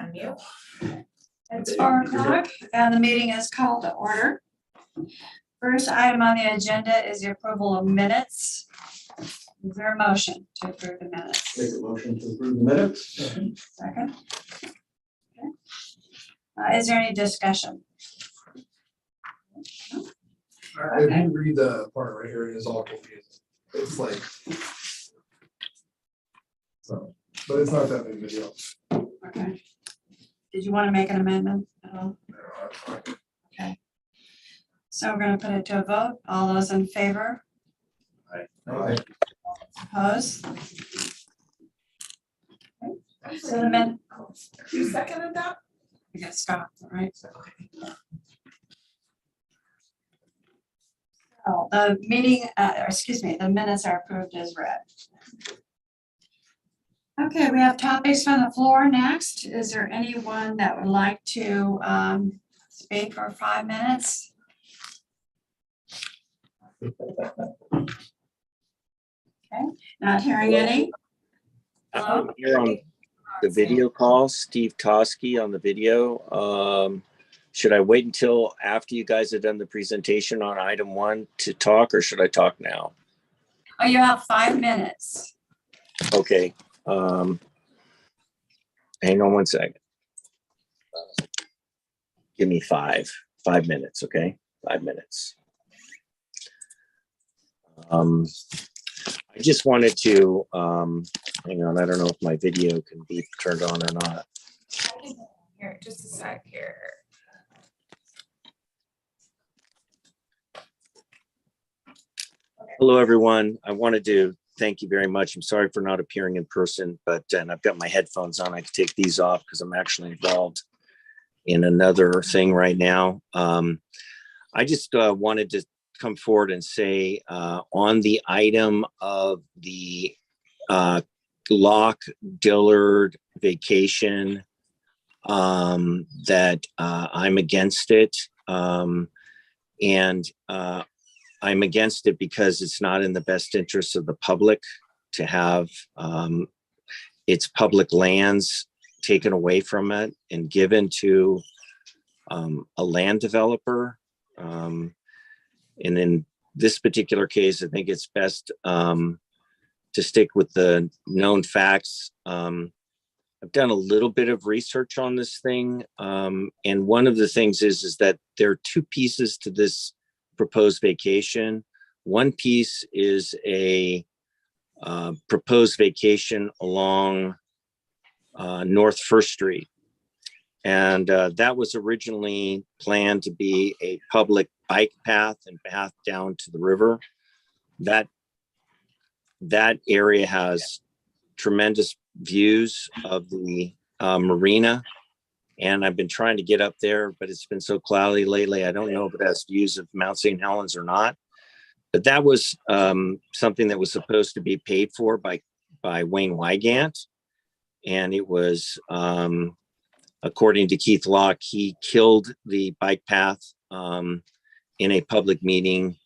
Unmute. It's 4 o'clock and the meeting is called to order. First item on the agenda is the approval of minutes. Is there a motion to approve the minutes? Make a motion to approve the minutes. Second. Okay. Is there any discussion? I didn't read the part right here, it is all confusing. It's like. So, but it's not that big of a deal. Okay. Did you want to make an amendment at all? No, that's fine. Okay. So we're going to put it to a vote. All those in favor? Aye. Opposed? Okay. So the min, Who seconded that? I guess Scott, right? Oh, the meeting, the minutes are approved as read. Okay, we have topics from the floor next. Is there anyone that would like to speak for 5 minutes? Okay, not hearing any. Hello? I'm here on the video call, Steve Toski on the video. Should I wait until after you guys have done the presentation on item 1 to talk, or should I talk now? Oh, you have 5 minutes. Okay. Hang on 1 second. Give me 5 minutes, okay? 5 minutes. I just wanted to, hang on, I don't know if my video can be turned on or not. Here, just a sec here. Hello, everyone. I wanted to thank you very much. I'm sorry for not appearing in person, but and I've got my headphones on. I can take these off because I'm actually involved in another thing right now. I just wanted to come forward and say on the item of the Loch Dillard vacation that I'm against it. And I'm against it because it's not in the best interest of the public to have its public lands taken away from it and given to a land developer. And in this particular case, I think it's best to stick with the known facts. I've done a little bit of research on this thing. And one of the things is that there are 2 pieces to this proposed vacation. One piece is a proposed vacation along North First Street. And that was originally planned to be a public bike path and path down to the river. That area has tremendous views of the marina. And I've been trying to get up there, but it's been so cloudy lately. I don't know if it has views of Mount St. Helens or not. But that was something that was supposed to be paid for by Wayne Wygant. And it was, according to Keith Locke, he killed the bike path in a public meeting,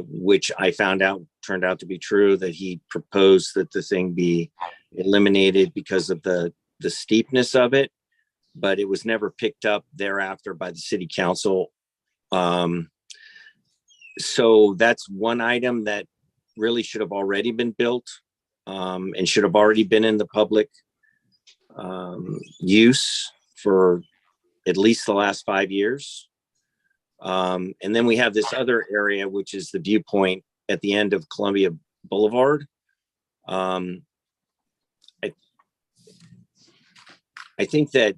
which I found out turned out to be true, that he proposed that the thing be eliminated because of the steepness of it. But it was never picked up thereafter by the city council. So that's one item that really should have already been built and should have already been in the public use for at least the last 5 years. And then we have this other area, which is the viewpoint at the end of Columbia Boulevard. I think that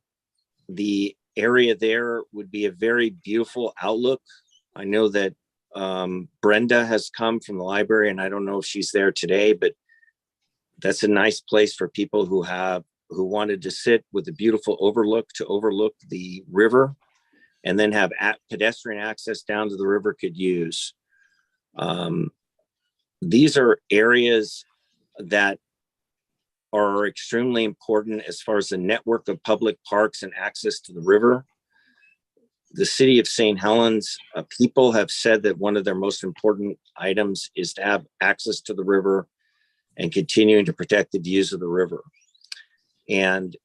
the area there would be a very beautiful outlook. I know that Brenda has come from the library, and I don't know if she's there today, but that's a nice place for people who wanted to sit with a beautiful overlook to overlook the river and then have pedestrian access down to the river could use. These are areas that are extremely important as far as the network of public parks and access to the river. The city of St. Helens people have said that one of their most important items is to have access to the river and continuing to protect the views of the river. And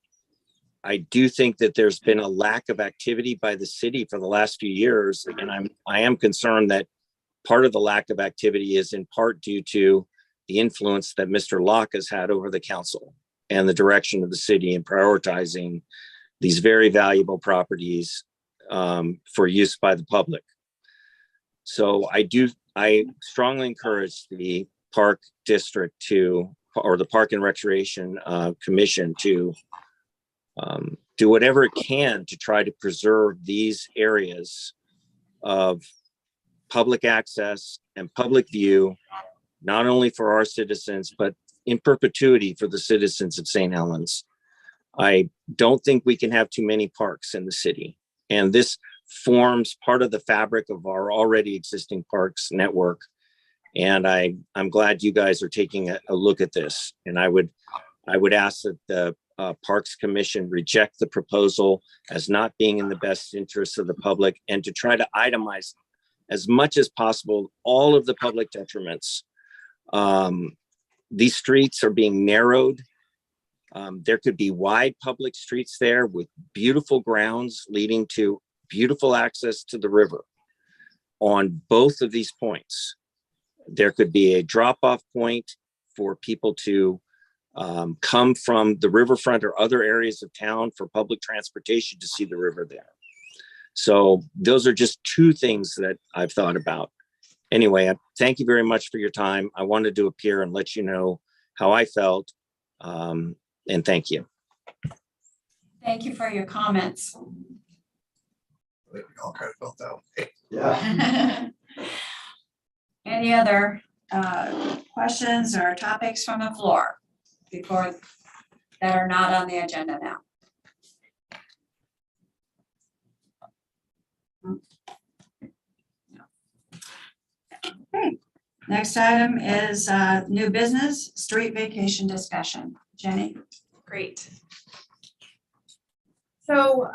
I do think that there's been a lack of activity by the city for the last few years. And I am concerned that part of the lack of activity is in part due to the influence that Mr. Locke has had over the council and the direction of the city in prioritizing these very valuable properties for use by the public. So I strongly encourage the Park District or the Park and Recreation Commission to do whatever it can to try to preserve these areas of public access and public view, not only for our citizens, but in perpetuity for the citizens of St. Helens. I don't think we can have too many parks in the city. And this forms part of the fabric of our already existing parks network. And I'm glad you guys are taking a look at this. And I would ask that the Parks Commission reject the proposal as not being in the best interest of the public, and to try to itemize as much as possible all of the public detriments. These streets are being narrowed. There could be wide public streets there with beautiful grounds leading to beautiful access to the river on both of these points. There could be a drop-off point for people to come from the riverfront or other areas of town for public transportation to see the river there. So those are just two things that I've thought about. Anyway, thank you very much for your time. I wanted to appear and let you know how I felt, and thank you. Thank you for your comments. I think we all kind of felt that way. Yeah. Any other questions or topics from the floor that are not on the agenda now? Okay, next item is new business, street vacation discussion. Jenny? Great. So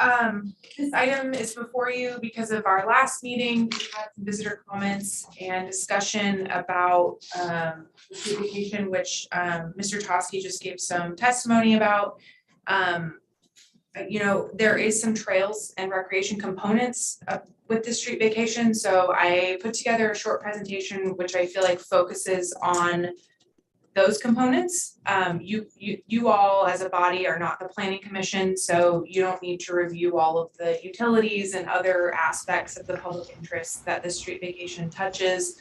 this item is before you because of our last meeting. We had some visitor comments and discussion about the street vacation, which Mr. Toski just gave some testimony about. You know, there is some trails and recreation components with the street vacation. So I put together a short presentation, which I feel like focuses on those components. You all as a body are not the planning commission, so you don't need to review all of the utilities and other aspects of the public interest that the street vacation touches.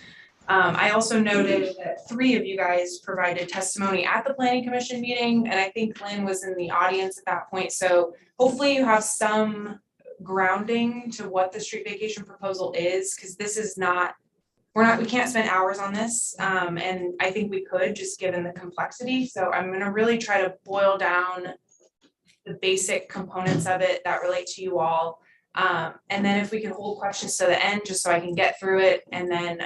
I also noted that 3 of you guys provided testimony at the planning commission meeting, and I think Lynn was in the audience at that point. So hopefully you have some grounding to what the street vacation proposal is, because this is not, we can't spend hours on this. And I think we could, just given the complexity. So I'm gonna really try to boil down the basic components of it that relate to you all. And then if we can hold questions to the end, just so I can get through it. And then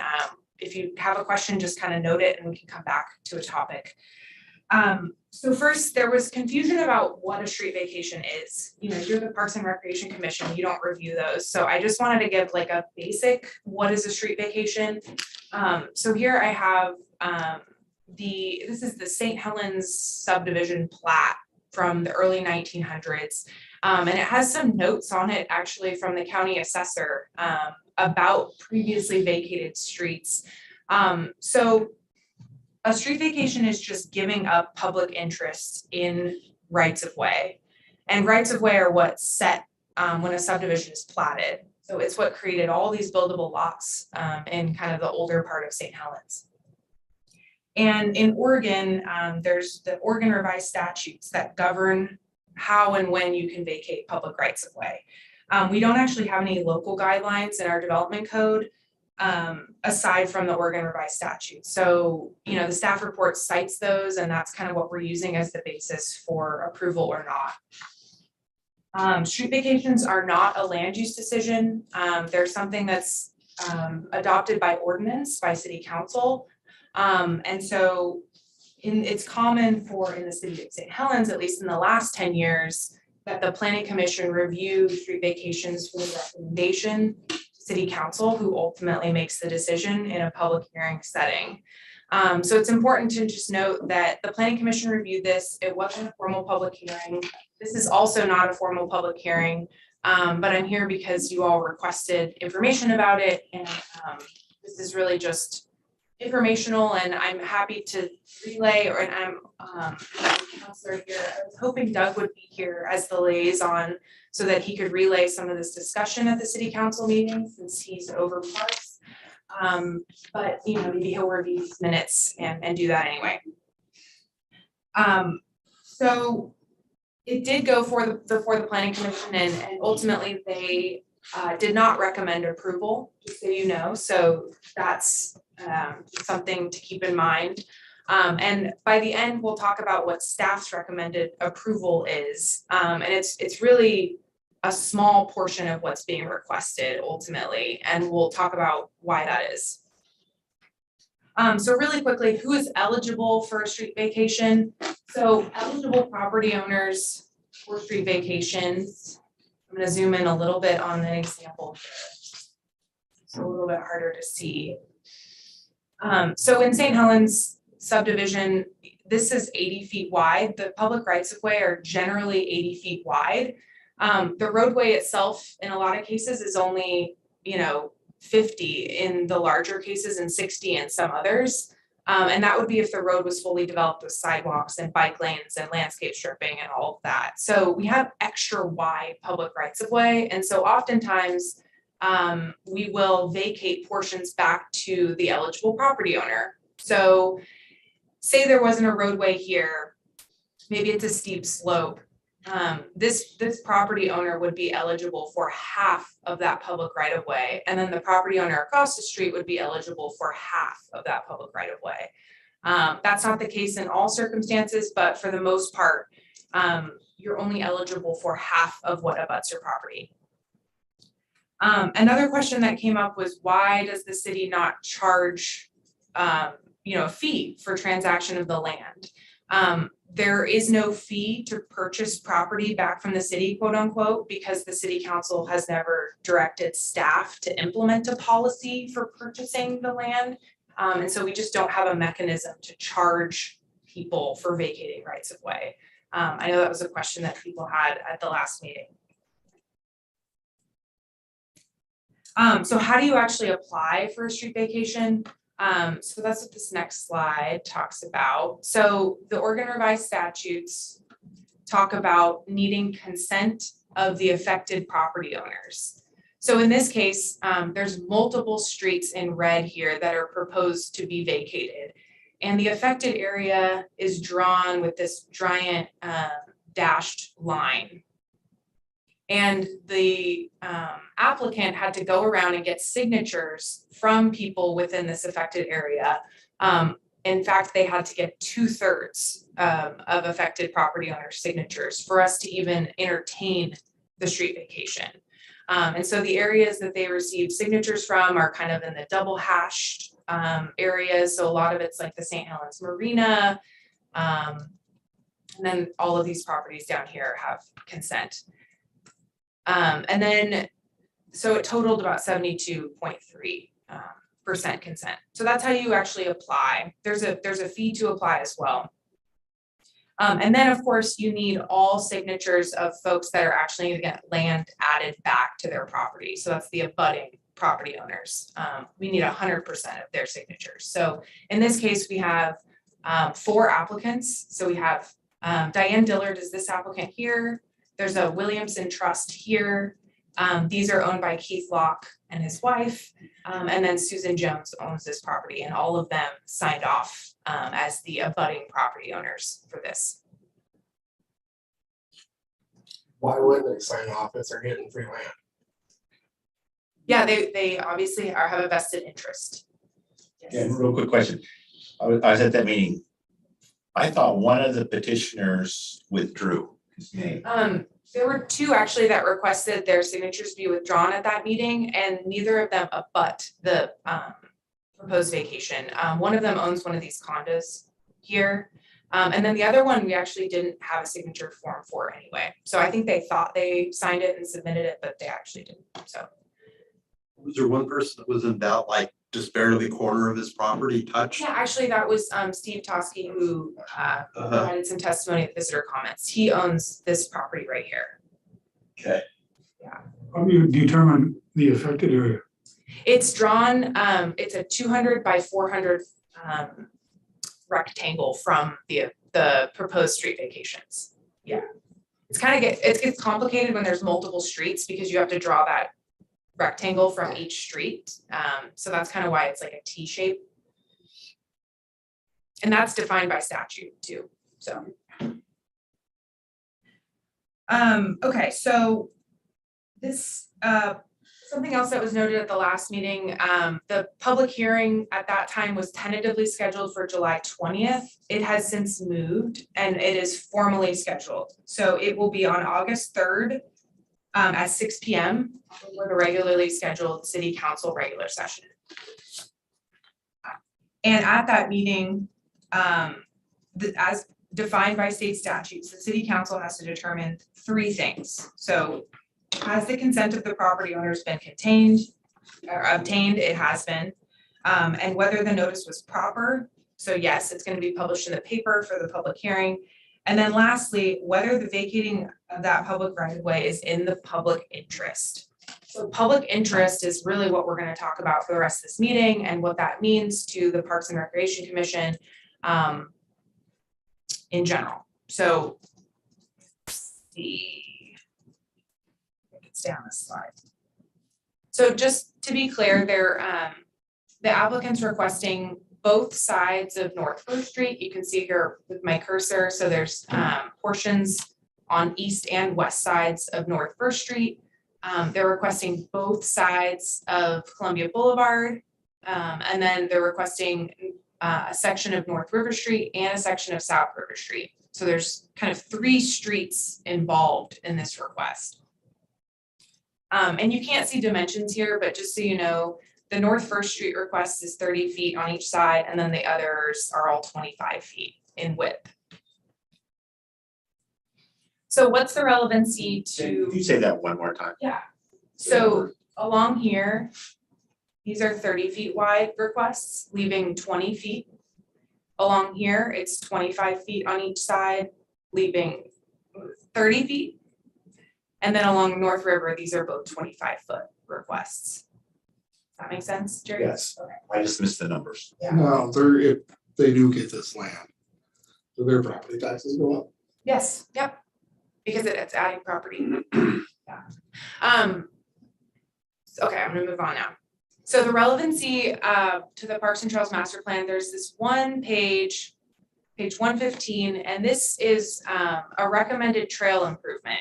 if you have a question, just kind of note it and we can come back to a topic. So first, there was confusion about what a street vacation is. You know, you're the Parks and Recreation Commission, you don't review those. So I just wanted to give like a basic, what is a street vacation? So here I have this is the St. Helens subdivision plat from the early 1900s. And it has some notes on it actually from the county assessor about previously vacated streets. So a street vacation is just giving up public interest in rights of way. And rights of way are what's set when a subdivision is platted. So it's what created all these buildable lots in kind of the older part of St. Helens. And in Oregon, there's the Oregon revised statutes that govern how and when you can vacate public rights of way. We don't actually have any local guidelines in our development code aside from the Oregon revised statute. So, you know, the staff report cites those, and that's kind of what we're using as the basis for approval or not. Street vacations are not a land use decision. They're something that's adopted by ordinance by city council. And so it's common for in the city of St. Helens, at least in the last 10 years, that the planning commission review street vacations for recommendation to city council, who ultimately makes the decision in a public hearing setting. So it's important to just note that the planning commission reviewed this. It wasn't a formal public hearing. This is also not a formal public hearing, but I'm here because you all requested information about it, and this is really just informational, and I'm happy to relay, and I'm counselor here. I was hoping Doug would be here as the liaison so that he could relay some of this discussion at the city council meeting since he's over parks. But you know, maybe he'll review these minutes and do that anyway. So it did go for the planning commission, and ultimately they did not recommend approval, just so you know. So that's something to keep in mind. And by the end, we'll talk about what staff's recommended approval is. And it's really a small portion of what's being requested ultimately, and we'll talk about why that is. So really quickly, who is eligible for a street vacation? So eligible property owners for street vacations. I'm gonna zoom in a little bit on the example here. It's a little bit harder to see. So in St. Helens subdivision, this is 80 feet wide. The public rights of way are generally 80 feet wide. The roadway itself, in a lot of cases, is only, 50 in the larger cases and 60 in some others. And that would be if the road was fully developed with sidewalks and bike lanes and landscape stripping and all of that. So we have extra wide public rights of way. And so oftentimes we will vacate portions back to the eligible property owner. So say there wasn't a roadway here, maybe it's a steep slope. This property owner would be eligible for half of that public right of way, and then the property owner across the street would be eligible for half of that public right of way. That's not the case in all circumstances, but for the most part, you're only eligible for half of what abuts your property. Another question that came up was, why does the city not charge, a fee for transaction of the land? There is no fee to purchase property back from the city, quote unquote, because the city council has never directed staff to implement a policy for purchasing the land. And so we just don't have a mechanism to charge people for vacating rights of way. I know that was a question that people had at the last meeting. So how do you actually apply for a street vacation? So that's what this next slide talks about. So the Oregon Revised Statutes talk about needing consent of the affected property owners. So in this case, there's multiple streets in red here that are proposed to be vacated. And the affected area is drawn with this giant dashed line. And the applicant had to go around and get signatures from people within this affected area. In fact, they had to get 2/3 of affected property owner signatures for us to even entertain the street vacation. And so the areas that they received signatures from are kind of in the double hashed areas. So a lot of it's like the St. Helens Marina. And then all of these properties down here have consent. And then, so it totaled about 72.3% consent. So that's how you actually apply. There's a fee to apply as well. And then of course you need all signatures of folks that are actually going to get land added back to their property. So that's the abutting property owners. We need 100% of their signatures. So in this case, we have 4 applicants. So we have Diane Dillard is this applicant here. There's a Williamson Trust here. These are owned by Keith Locke and his wife. And then Susan Jones owns this property, and all of them signed off as the abutting property owners for this. Why wouldn't they sign off if they're getting free land? Yeah, they obviously have a vested interest. Yes. Yeah, real quick question. I was at that meeting. I thought one of the petitioners withdrew his name. There were 2 actually that requested their signatures be withdrawn at that meeting, and neither of them abut the proposed vacation. One of them owns one of these condos here. And then the other one, we actually didn't have a signature form for anyway. So I think they thought they signed it and submitted it, but they actually didn't. So Was there one person that was in about like just barely the corner of his property touched? Yeah, actually, that was Steve Toskey who provided some testimony at visitor comments. He owns this property right here. Okay. How do you determine the affected area? It's drawn, it's a 200 by 400 rectangle from the proposed street vacations. Yeah. It's kind of it gets complicated when there's multiple streets because you have to draw that rectangle from each street. So that's kind of why it's like a T shape. And that's defined by statute too, so. Okay, so this, something else that was noted at the last meeting, the public hearing at that time was tentatively scheduled for July 20th. It has since moved and it is formally scheduled. So it will be on August 3rd at 6 p.m. for the regularly scheduled city council regular session. And at that meeting, as defined by state statutes, the city council has to determine 3 things. So has the consent of the property owners been obtained? It has been. And whether the notice was proper. So yes, it's going to be published in the paper for the public hearing. And then lastly, whether the vacating of that public right of way is in the public interest. So public interest is really what we're going to talk about for the rest of this meeting and what that means to the Parks and Recreation Commission in general. So let's see. It's down this slide. So just to be clear, the applicant's requesting both sides of North First Street. You can see here with my cursor. So there's portions on east and west sides of North First Street. They're requesting both sides of Columbia Boulevard. And then they're requesting a section of North River Street and a section of South River Street. So there's kind of 3 streets involved in this request. And you can't see dimensions here, but just so you know, the North First Street request is 30 feet on each side, and then the others are all 25 feet in width. So what's the relevancy to? Can you say that one more time? Yeah, so along here, these are 30 feet wide requests, leaving 20 feet. Along here, it's 25 feet on each side, leaving 30 feet. And then along North River, these are both 25-foot requests. Does that make sense, Jerry? Yes. Okay. I just missed the numbers. No, if they do get this land, so their property taxes go up. Yes, yep, because it's adding property. Yeah. Okay, I'm gonna move on now. So the relevancy to the Parks and Trails Master Plan, there's this one page, page 115, and this is a recommended trail improvement.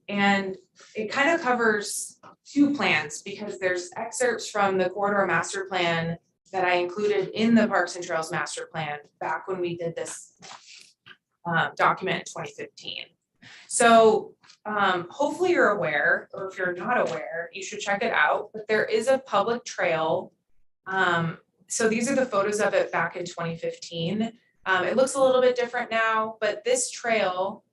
And it kind of covers 2 plans because there's excerpts from the Corridor Master Plan that I included in the Parks and Trails Master Plan back when we did this document in 2015. So hopefully you're aware, or if you're not aware, you should check it out, but there is a public trail. So these are the photos of it back in 2015. It looks a little bit different now, but this trail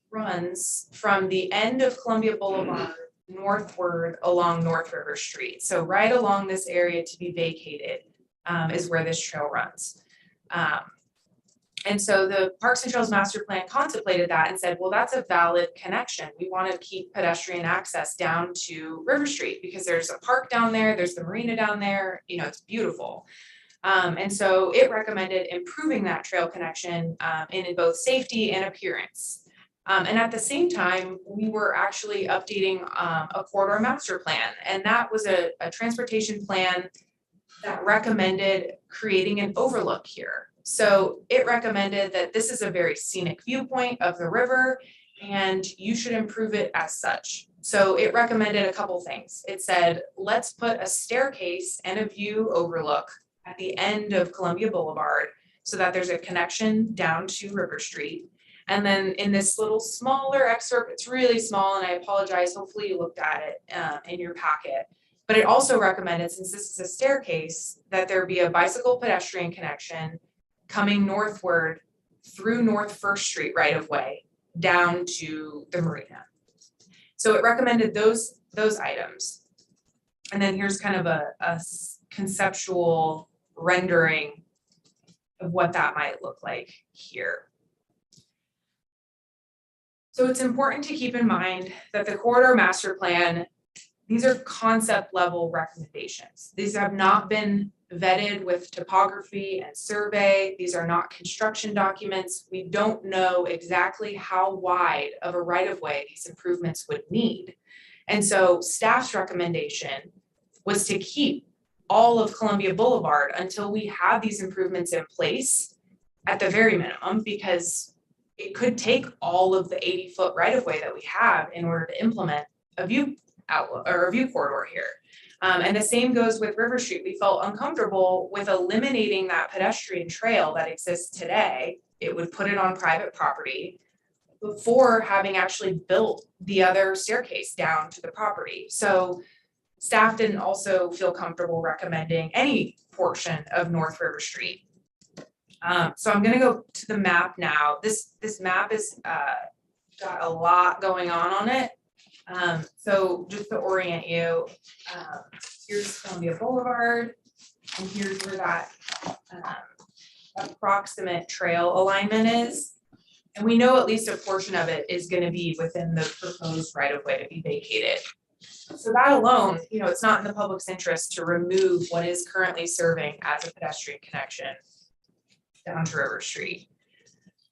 runs from the end of Columbia Boulevard northward along North River Street. So right along this area to be vacated is where this trail runs. And so the Parks and Trails Master Plan contemplated that and said, well, that's a valid connection. We want to keep pedestrian access down to River Street because there's a park down there, there's the marina down there, you know, it's beautiful. And so it recommended improving that trail connection in both safety and appearance. And at the same time, we were actually updating a corridor master plan, and that was a transportation plan that recommended creating an overlook here. So it recommended that this is a very scenic viewpoint of the river, and you should improve it as such. So it recommended a couple things. It said, let's put a staircase and a view overlook at the end of Columbia Boulevard so that there's a connection down to River Street. And then in this little smaller excerpt, it's really small and I apologize, hopefully you looked at it in your packet. But it also recommended, since this is a staircase, that there be a bicycle pedestrian connection coming northward through North First Street right of way down to the marina. So it recommended those items. And then here's kind of a conceptual rendering of what that might look like here. So it's important to keep in mind that the corridor master plan, these are concept level recommendations. These have not been vetted with topography and survey. These are not construction documents. We don't know exactly how wide of a right of way these improvements would need. And so staff's recommendation was to keep all of Columbia Boulevard until we have these improvements in place at the very minimum, because it could take all of the 80-foot right of way that we have in order to implement a view outlook or a view corridor here. And the same goes with River Street. We felt uncomfortable with eliminating that pedestrian trail that exists today. It would put it on private property before having actually built the other staircase down to the property. So staff didn't also feel comfortable recommending any portion of North River Street. So I'm gonna go to the map now. This map is got a lot going on it. So just to orient you, here's Columbia Boulevard, and here's where that approximate trail alignment is. And we know at least a portion of it is gonna be within the proposed right of way to be vacated. So that alone, you know, it's not in the public's interest to remove what is currently serving as a pedestrian connection down to River Street.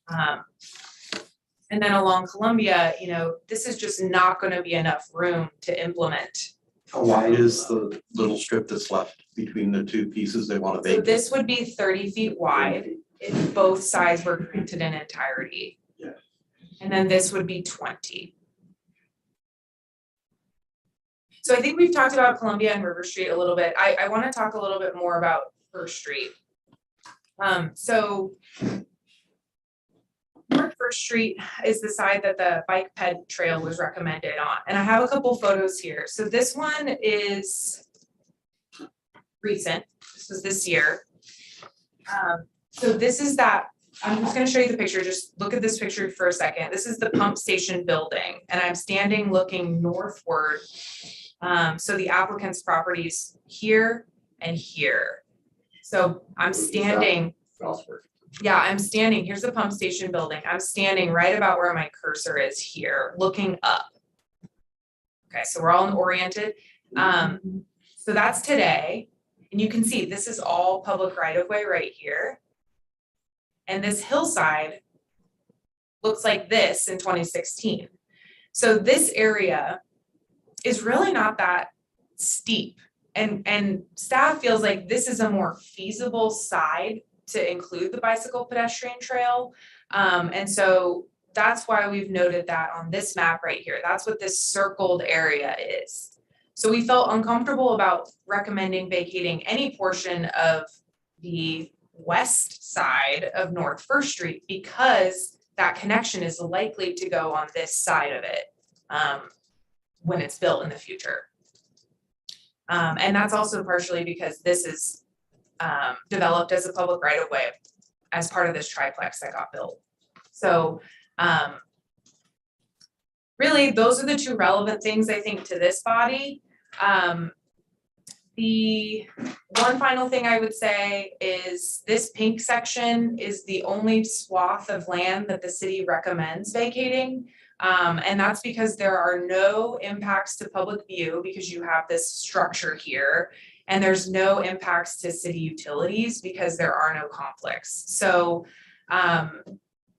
And then along Columbia, you know, this is just not gonna be enough room to implement. How wide is the little strip that's left between the two pieces they want to So vacate? this would be 30 feet wide if both sides were granted in entirety. Yeah. And then this would be 20. So I think we've talked about Columbia and River Street a little bit. I wanna talk a little bit more about First Street. So North First Street is the side that the bike ped trail was recommended on. And I have a couple photos here. So this one is recent. This was this year. So this is that, I'm just gonna show you the picture. Just look at this picture for a second. This is the pump station building, and I'm standing looking northward. So the applicant's properties here and here. So I'm standing, yeah, I'm standing, here's the pump station building. I'm standing right about where my cursor is here, looking up. Okay, so we're all oriented. So that's today. And you can see this is all public right of way right here. And this hillside looks like this in 2016. So this area is really not that steep. And staff feels like this is a more feasible side to include the bicycle pedestrian trail. And so that's why we've noted that on this map right here. That's what this circled area is. So we felt uncomfortable about recommending vacating any portion of the west side of North First Street because that connection is likely to go on this side of it when it's built in the future. And that's also partially because this is developed as a public right of way as part of this triplex that got built. So really, those are the two relevant things I think to this body. The one final thing I would say is this pink section is the only swath of land that the city recommends vacating. And that's because there are no impacts to public view because you have this structure here, and there's no impacts to city utilities because there are no conflicts. So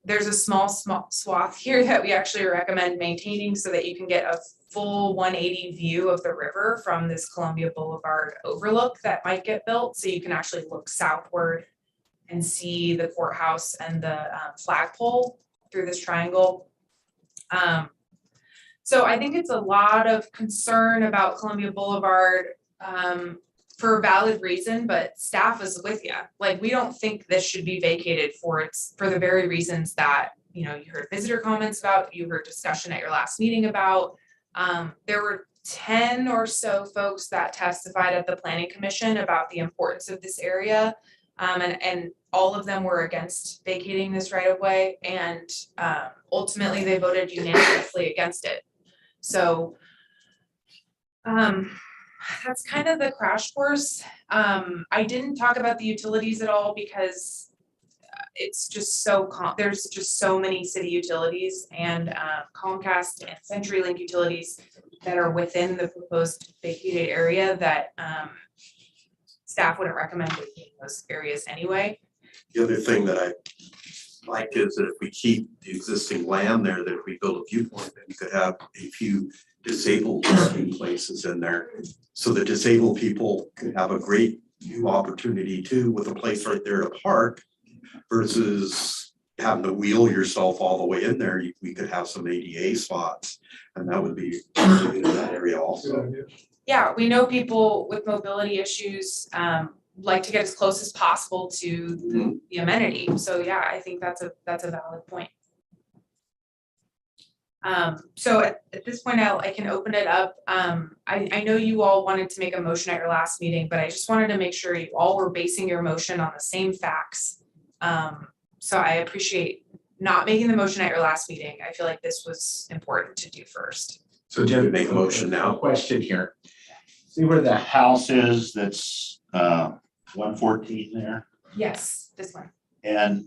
there's a small swath here that we actually recommend maintaining so that you can get a full 180 view of the river from this Columbia Boulevard overlook that might get built. So you can actually look southward and see the courthouse and the flagpole through this triangle. So I think it's a lot of concern about Columbia Boulevard for a valid reason, but staff is with you. Like, we don't think this should be vacated for the very reasons that, you know, you heard visitor comments about, you heard discussion at your last meeting about. There were 10 or so folks that testified at the Planning Commission about the importance of this area. And all of them were against vacating this right of way, and ultimately they voted unanimously against it. So That's kind of the crash course. I didn't talk about the utilities at all because it's just so there's just so many city utilities and Comcast and CenturyLink utilities that are within the proposed vacated area that staff wouldn't recommend vacating those areas anyway. The other thing that I like is that if we keep the existing land there, that if we build a viewpoint, then you could have a few disabled parking places in there. So the disabled people could have a great view opportunity too, with a place right there to park versus having to wheel yourself all the way in there. We could have some ADA spots, and that would be in that area also. Yeah, we know people with mobility issues like to get as close as possible to the amenity. So yeah, I think that's a valid point. So at this point, I can open it up. I know you all wanted to make a motion at your last meeting, but I just wanted to make sure you all were basing your motion on the same facts. So I appreciate not making the motion at your last meeting. I feel like this was important to do first. So Jim, Make a motion now. Question here. See where the house is that's 114 there? Yes, this one. And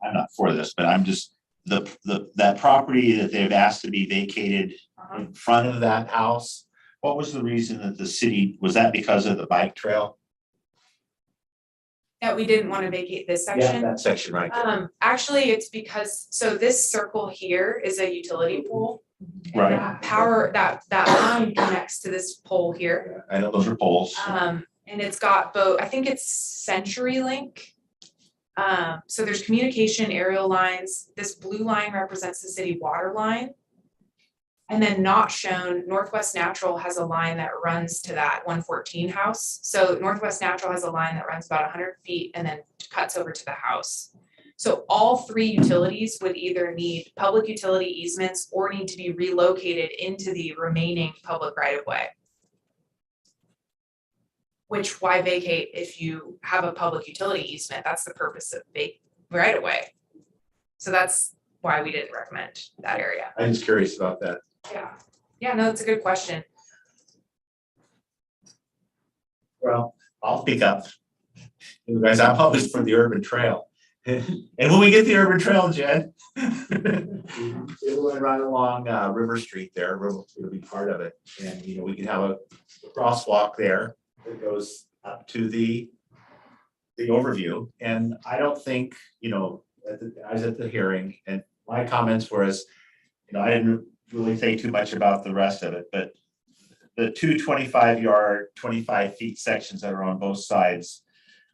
I'm not for this, but I'm just, that property that they've asked to be vacated in front of that house, what was the reason that the city, was that because of the bike trail? That we didn't want to vacate this section. That section right there. Actually, it's because, so this circle here is a utility pole. and Right. that Power, that line connects to this pole here. I know those are poles. And it's got both, I think it's CenturyLink. So there's communication aerial lines. This blue line represents the city water line. And then not shown, Northwest Natural has a line that runs to that 114 house. So Northwest Natural has a line that runs about 100 feet and then cuts over to the house. So all three utilities would either need public utility easements or need to be relocated into the remaining public right of way. Which why vacate if you have a public utility easement? That's the purpose of right of way. So that's why we didn't recommend that area. I'm just curious about that. Yeah, no, that's a good question. Well, I'll speak up. You guys, I'm always for the urban trail. And when we get the urban trail, Jed, it'll run right along River Street there. River will be part of it. And, you know, we can have a crosswalk there that goes up to the overview. And I don't think, you know, I was at the hearing and my comments were as, you know, I didn't really say too much about the rest of it, but the two 25-yard, 25 feet sections that are on both sides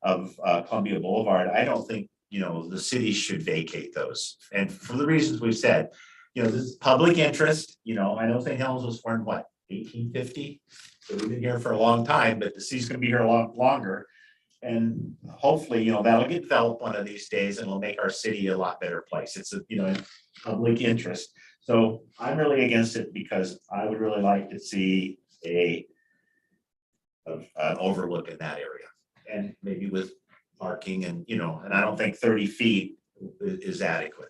of Columbia Boulevard, I don't think, you know, the city should vacate those. And for the reasons we've said, you know, this is public interest, you know, I know St. Helens was formed, what, 1850? So we've been here for a long time, but the city's gonna be here a lot longer. And hopefully, you know, that'll get developed one of these days and it'll make our city a lot better place. It's a, you know, public interest. So I'm really against it because I would really like to see an overlook in that area. And maybe with parking and, you know, and I don't think 30 feet is adequate.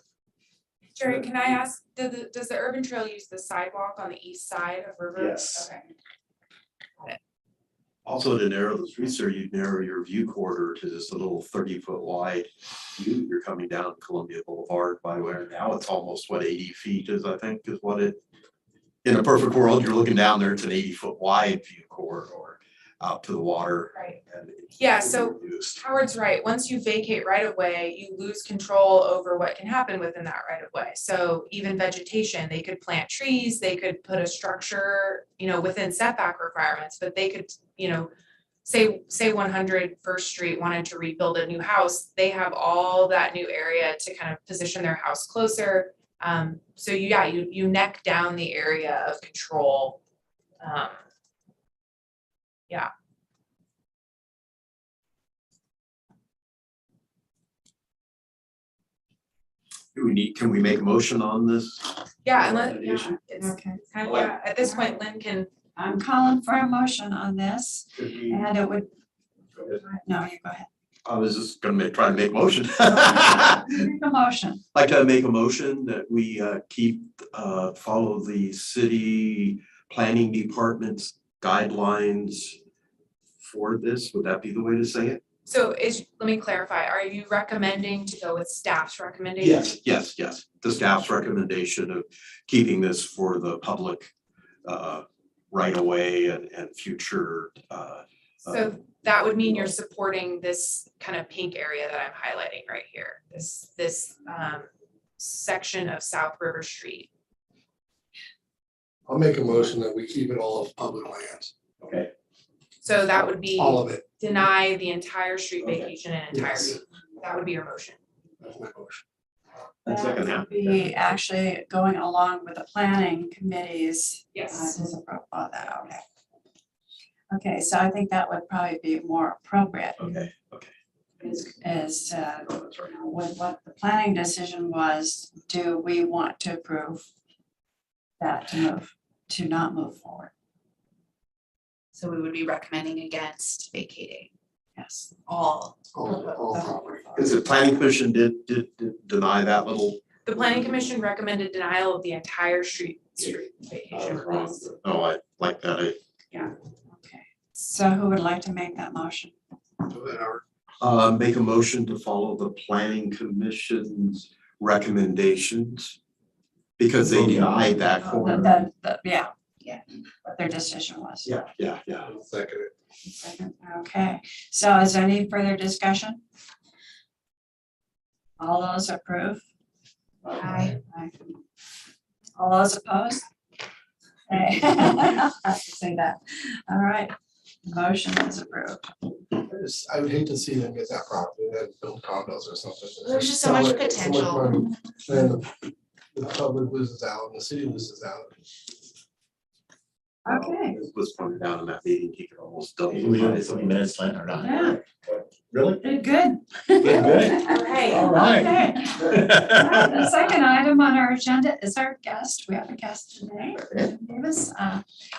Jerry, can I ask, does the urban trail use the sidewalk on the east side of River? Yes. Okay. Also, to narrow the streets there, you'd narrow your view corridor to just a little 30-foot wide view. You're coming down Columbia Boulevard by where now it's almost what 80 feet is, I think, is what it. In a perfect world, you're looking down there, it's an 80-foot wide view corridor out to the water. Right. And it's Yeah, so reduced. Howard's right. Once you vacate right of way, you lose control over what can happen within that right of way. So even vegetation, they could plant trees, they could put a structure, you know, within setback requirements, but they could, you know, say 100 First Street wanted to rebuild a new house, they have all that new area to kind of position their house closer. So you neck down the area of control. Yeah. Can we make a motion on this? Yeah, and Recommendation? it's Okay, kind of, yeah, at this point, Lynn can, I'm calling for a motion on this Could we- and it would, no, you go ahead. I was just gonna try to make a motion. Make a motion. Like to make a motion that we follow the city planning department's guidelines for this? Would that be the way to say it? So let me clarify, are you recommending to go with staff's recommendation? Yes. The staff's recommendation of keeping this for the public right away and future. So that would mean you're supporting this kind of pink area that I'm highlighting right here, this section of South River Street. I'll make a motion that we keep it all of public lands, Okay. So that would be all of it. deny the entire street Okay. vacation in entirety. That would be your motion. That's my motion. That's second That half. would be actually going along with the planning committees. Yes. Disapproval of that, okay. Okay, so I think that would probably be more appropriate Okay. is That's right. with what the planning decision was, do we want to approve that to not move forward? So we would be recommending against vacating Yes. all. All property. Because the planning commission did deny that little. The planning commission recommended denial of the entire street vacation. Oh, I like that. Okay, so who would like to make that motion? So that our- Make a motion to follow the planning commission's recommendations. Because they denied that corner. Yeah, what their decision was. Yeah. Second it. Second, okay, so is there any further discussion? All those approve? Aye. Aye. All those opposed? Okay. I have to say that. All right, motion is approved. I would hate to see them get that property and build condos or something. There's just so much Sell it, so much potential. money. Then the public loses out and the city loses out. Okay. It was pointed out in that meeting, he could almost double. We have so many minutes left or not? Yeah. Really? Did good. Good. Okay. All right. Okay. All right, the second item on our agenda is our guest. We have a guest today, Jim Davis.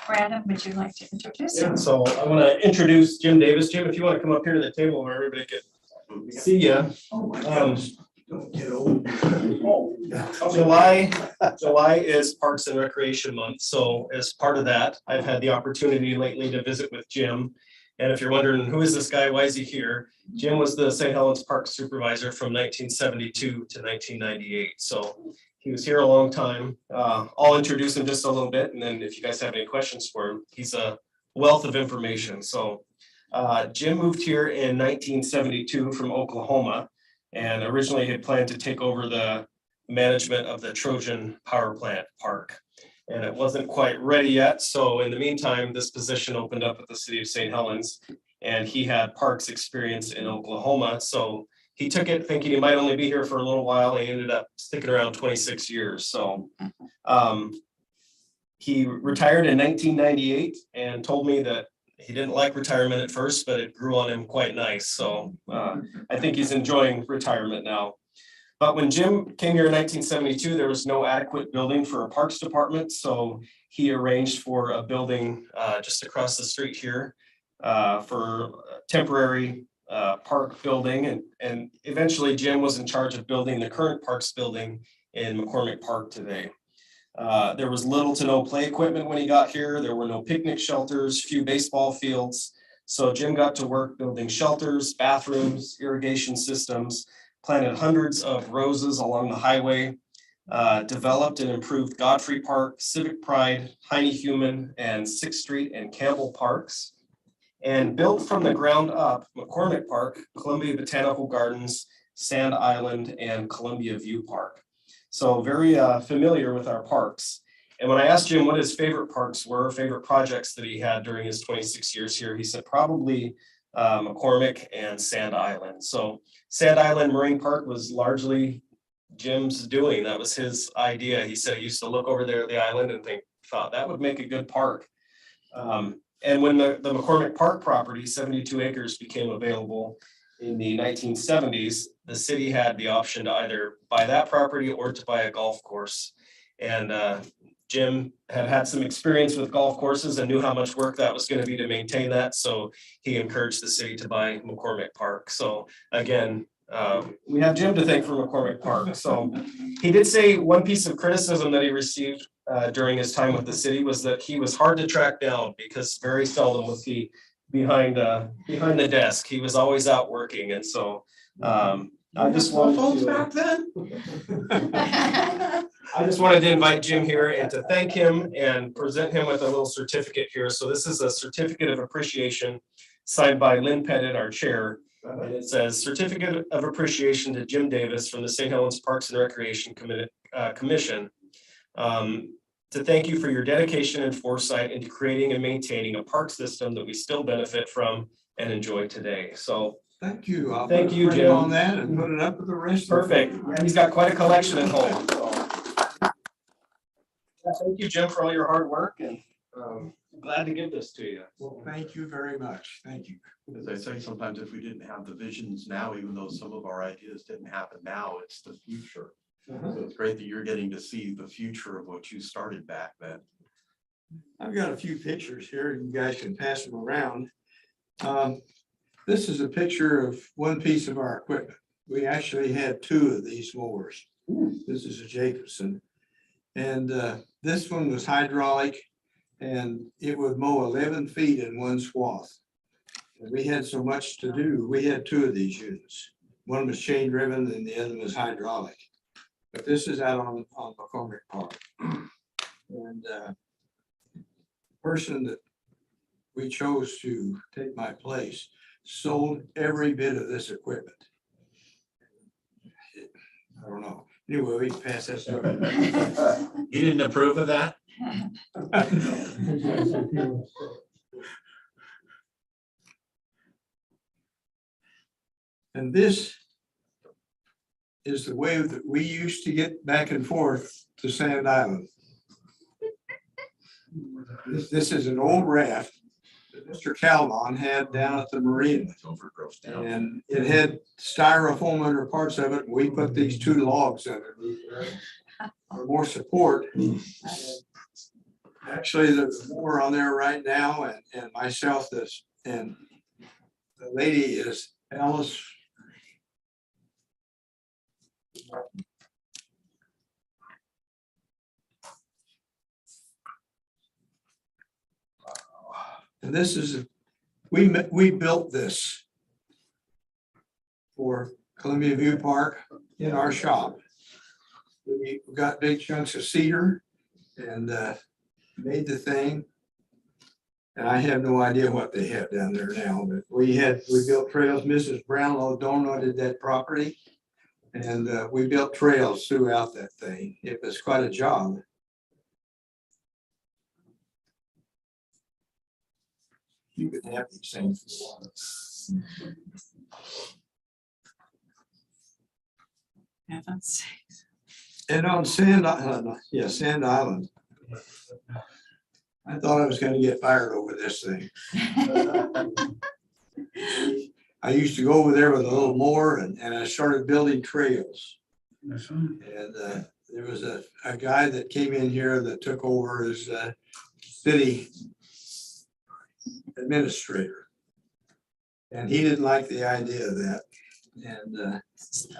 Brandon, would you like to introduce Yeah, him? so I want to introduce Jim Davis. Jim, if you want to come up here to the table where everybody can see you. Don't get old. July is Parks and Recreation Month. So as part of that, I've had the opportunity lately to visit with Jim. And if you're wondering, who is this guy? Why is he here? Jim was the St. Helens Park Supervisor from 1972 to 1998. So he was here a long time. I'll introduce him just a little bit. And then if you guys have any questions for him, he's a wealth of information. So Jim moved here in 1972 from Oklahoma. And originally had planned to take over the management of the Trojan Power Plant Park. And it wasn't quite ready yet. So in the meantime, this position opened up at the city of St. Helens. And he had parks experience in Oklahoma. So he took it thinking he might only be here for a little while. He ended up sticking around 26 years. So he retired in 1998 and told me that he didn't like retirement at first, but it grew on him quite nice. So I think he's enjoying retirement now. But when Jim came here in 1972, there was no adequate building for a parks department. So he arranged for a building just across the street here for a temporary park building. And eventually Jim was in charge of building the current parks building in McCormick Park today. There was little to no play equipment when he got here. There were no picnic shelters, few baseball fields. So Jim got to work building shelters, bathrooms, irrigation systems, planted hundreds of roses along the highway, developed and improved Godfrey Park, Civic Pride, Heine Human, and 6th Street and Campbell Parks, and built from the ground up McCormick Park, Columbia Botanical Gardens, Sand Island, and Columbia View Park. So very familiar with our parks. And when I asked Jim what his favorite parks were, favorite projects that he had during his 26 years here, he said probably McCormick and Sand Island. So Sand Island Marine Park was largely Jim's doing. That was his idea. He said he used to look over there at the island and thought that would make a good park. And when the McCormick Park property, 72 acres, became available in the 1970s, the city had the option to either buy that property or to buy a golf course. And Jim had some experience with golf courses and knew how much work that was going to be to maintain that. So he encouraged the city to buy McCormick Park. So again, we have Jim to thank for McCormick Park. So he did say one piece of criticism that he received during his time with the city was that he was hard to track down because very seldom was he behind the desk. He was always out working. And so I just wanted back then? I just wanted to invite Jim here and to thank him and present him with a little certificate here. So this is a certificate of appreciation signed by Lynn Pettit, our chair. And it says Certificate of Appreciation to Jim Davis from the St. Helens Parks and Recreation Commission. To thank you for your dedication and foresight into creating and maintaining a park system that we still benefit from and enjoy today. So Thank you. I'll Thank put a you, frame Jim. on that and put it up with the rest. of the- perfect. And he's got quite a collection at home. So. Yeah, thank you, Jim, for all your hard work, and glad to give this to you. Well, thank you very much. Thank you. As I say, sometimes if we didn't have the visions now, even though some of our ideas didn't happen now, it's the future. So it's great that you're getting to see the future of what you started back then. I've got a few pictures here. You guys can pass them around. This is a picture of one piece of our equipment. We actually had two of these mowers. This is a Jacobson. And this one was hydraulic and it would mow 11 feet in one swath. And we had so much to do. We had two of these units. One was chain driven and the other was hydraulic. But this is out on McCormick Park. And person that we chose to take my place sold every bit of this equipment. I don't know. Anyway, we can pass that stuff. You didn't approve of that? And this is the way that we used to get back and forth to Sand Island. This is an old raft that Mr. Calvon had down at the marina. It's overgrowth down. And it had styrofoam under parts of it. We put these two logs underneath there for more support. Actually, there's more on there right now and myself this, and the lady is Alice. And this is, we built this for Columbia View Park in our shop. We got big chunks of cedar and made the thing. And I have no idea what they have down there now, but we built trails. Mrs. Brownlow donated that property. And we built trails throughout that thing. It was quite a job. You could have these things. And on Sand Island. I thought I was gonna get fired over this thing. I used to go over there with a little mower and I started building trails. And there was a guy that came in here that took over as city administrator. And he didn't like the idea of that. And I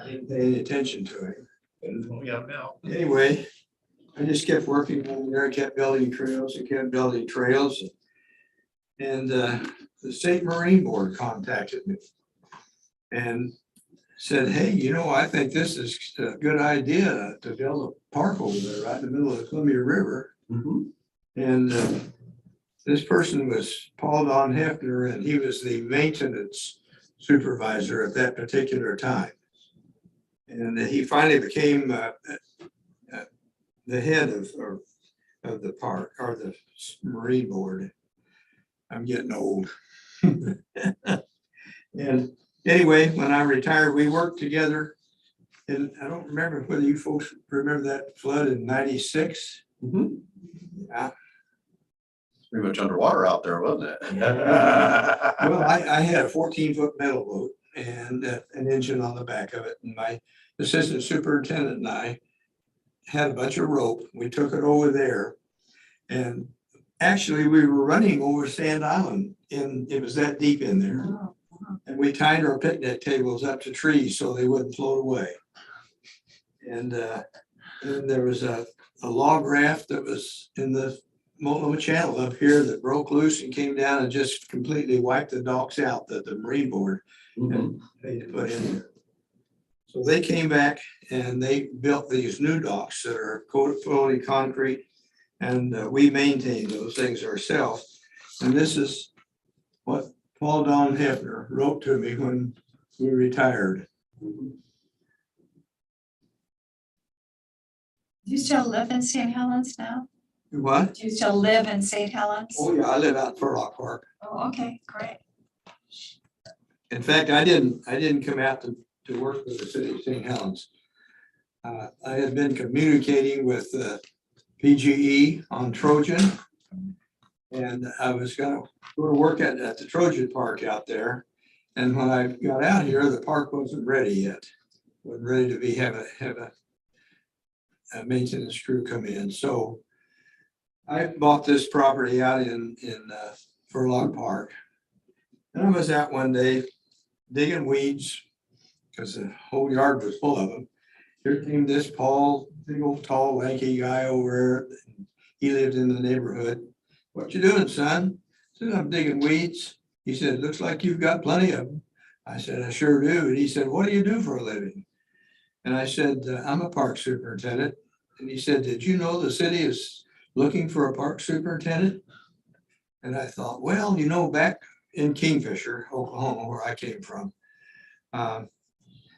didn't pay any attention to him. Well, yeah, now. Anyway, I just kept working over there, kept building trails and kept building trails. And the State Marine Board contacted me and said, hey, you know, I think this is a good idea to build a park over there right in the middle of the Columbia River. And this person was Paul Don Hefner, and he was the maintenance supervisor at that particular time. And he finally became the head of the park or the Marine Board. I'm getting old. And anyway, when I retired, we worked together. And I don't remember whether you folks remember that flood in '96. Yeah. Pretty much underwater out there, wasn't it? Well, I had a 14-foot metal boat and an engine on the back of it. And my assistant superintendent and I had a bunch of rope. We took it over there. And actually, we were running over Sand Island, and it was that deep in there. And we tied our picnic tables up to trees so they wouldn't float away. And then there was a log raft that was in the Multnomah Channel up here that broke loose and came down and just completely wiped the docks out that the Marine Board had made to put in there. So they came back and they built these new docks that are fully concrete, and we maintain those things ourselves. And this is what Paul Don Hefner wrote to me when we retired. Do you still live in St. Helens now? What? Do you still live in St. Helens? Oh, yeah, I live out in Furlock Park. Oh, okay, great. In fact, I didn't come out to work with the city of St. Helens. I had been communicating with PGE on Trojan. And I was gonna go to work at the Trojan Park out there. And when I got out here, the park wasn't ready yet. Wasn't ready to have a maintenance crew come in. So I bought this property out in Furlock Park. And I was out one day digging weeds because the whole yard was full of them. Here came this Paul, big old tall lanky guy over there. He lived in the neighborhood. "What you doing, son?" I said, "I'm digging weeds." He said, "Looks like you've got plenty of them." I said, "I sure do." And he said, "What do you do for a living?" And I said, "I'm a park superintendent." And he said, "Did you know the city is looking for a park superintendent?" And I thought, well, back in Kingfisher, Oklahoma, where I came from,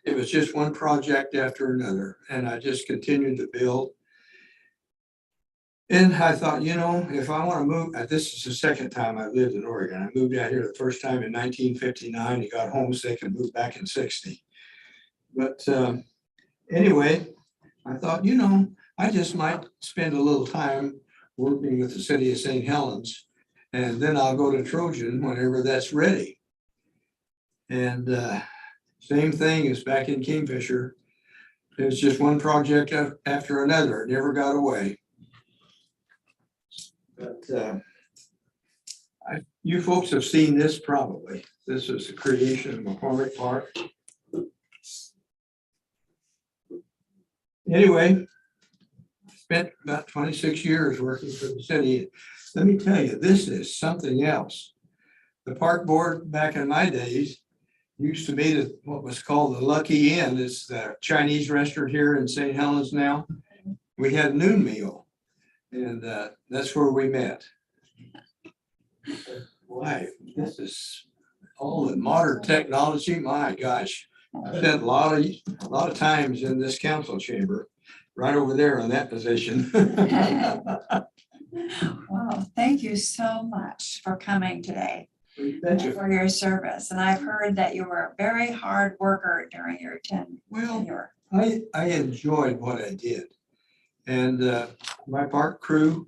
it was just one project after another. And I just continued to build. And I thought, if I want to move, this is the second time I've lived in Oregon. I moved out here the first time in 1959. and got homesick and moved back in 60. But anyway, I thought, I just might spend a little time working with the city of St. Helens, and then I'll go to Trojan whenever that's ready. And same thing as back in Kingfisher. It's just one project after another. It never got away. But you folks have seen this probably. This is the creation of McCormick Park. Anyway, I spent about 26 years working for the city. Let me tell you, this is something else. The park board back in my days used to be what was called the Lucky Inn. It's the Chinese restaurant here in St. Helens now. We had noon meal, and that's where we met. Why, this is all the modern technology. My gosh, I've spent a lot of times in this council chamber, right over there in that position. Well, thank you so much for coming today, Thank you. for your service. And I've heard that you were a very hard worker during your Well, tenure. I enjoyed what I did. And my park crew,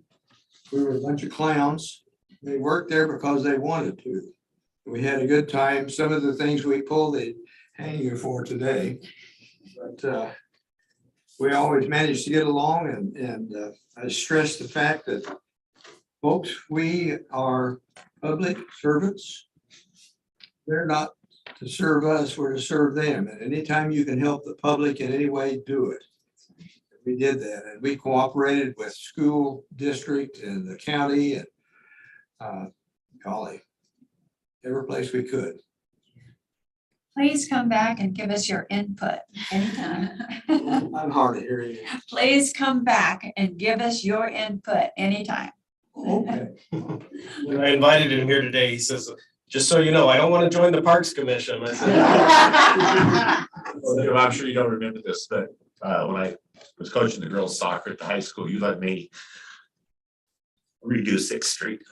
we were a bunch of clowns. They worked there because they wanted to. We had a good time. Some of the things we pulled, they'd hang you for today. But we always managed to get along, and I stress the fact that, folks, we are public servants. They're not to serve us, we're to serve them. And anytime you can help the public in any way, do it. We did that, and we cooperated with school district and the county and golly, every place we could. Please come back and give us your input anytime. I'm hard of hearing. Please come back and give us your input anytime. Okay. When I invited him here today, he says, "Just so you know, I don't want to join the Parks Commission." I said, Well, I'm sure you don't remember this, but when I was coaching the girls' soccer at the high school, you let me redo 6th Street.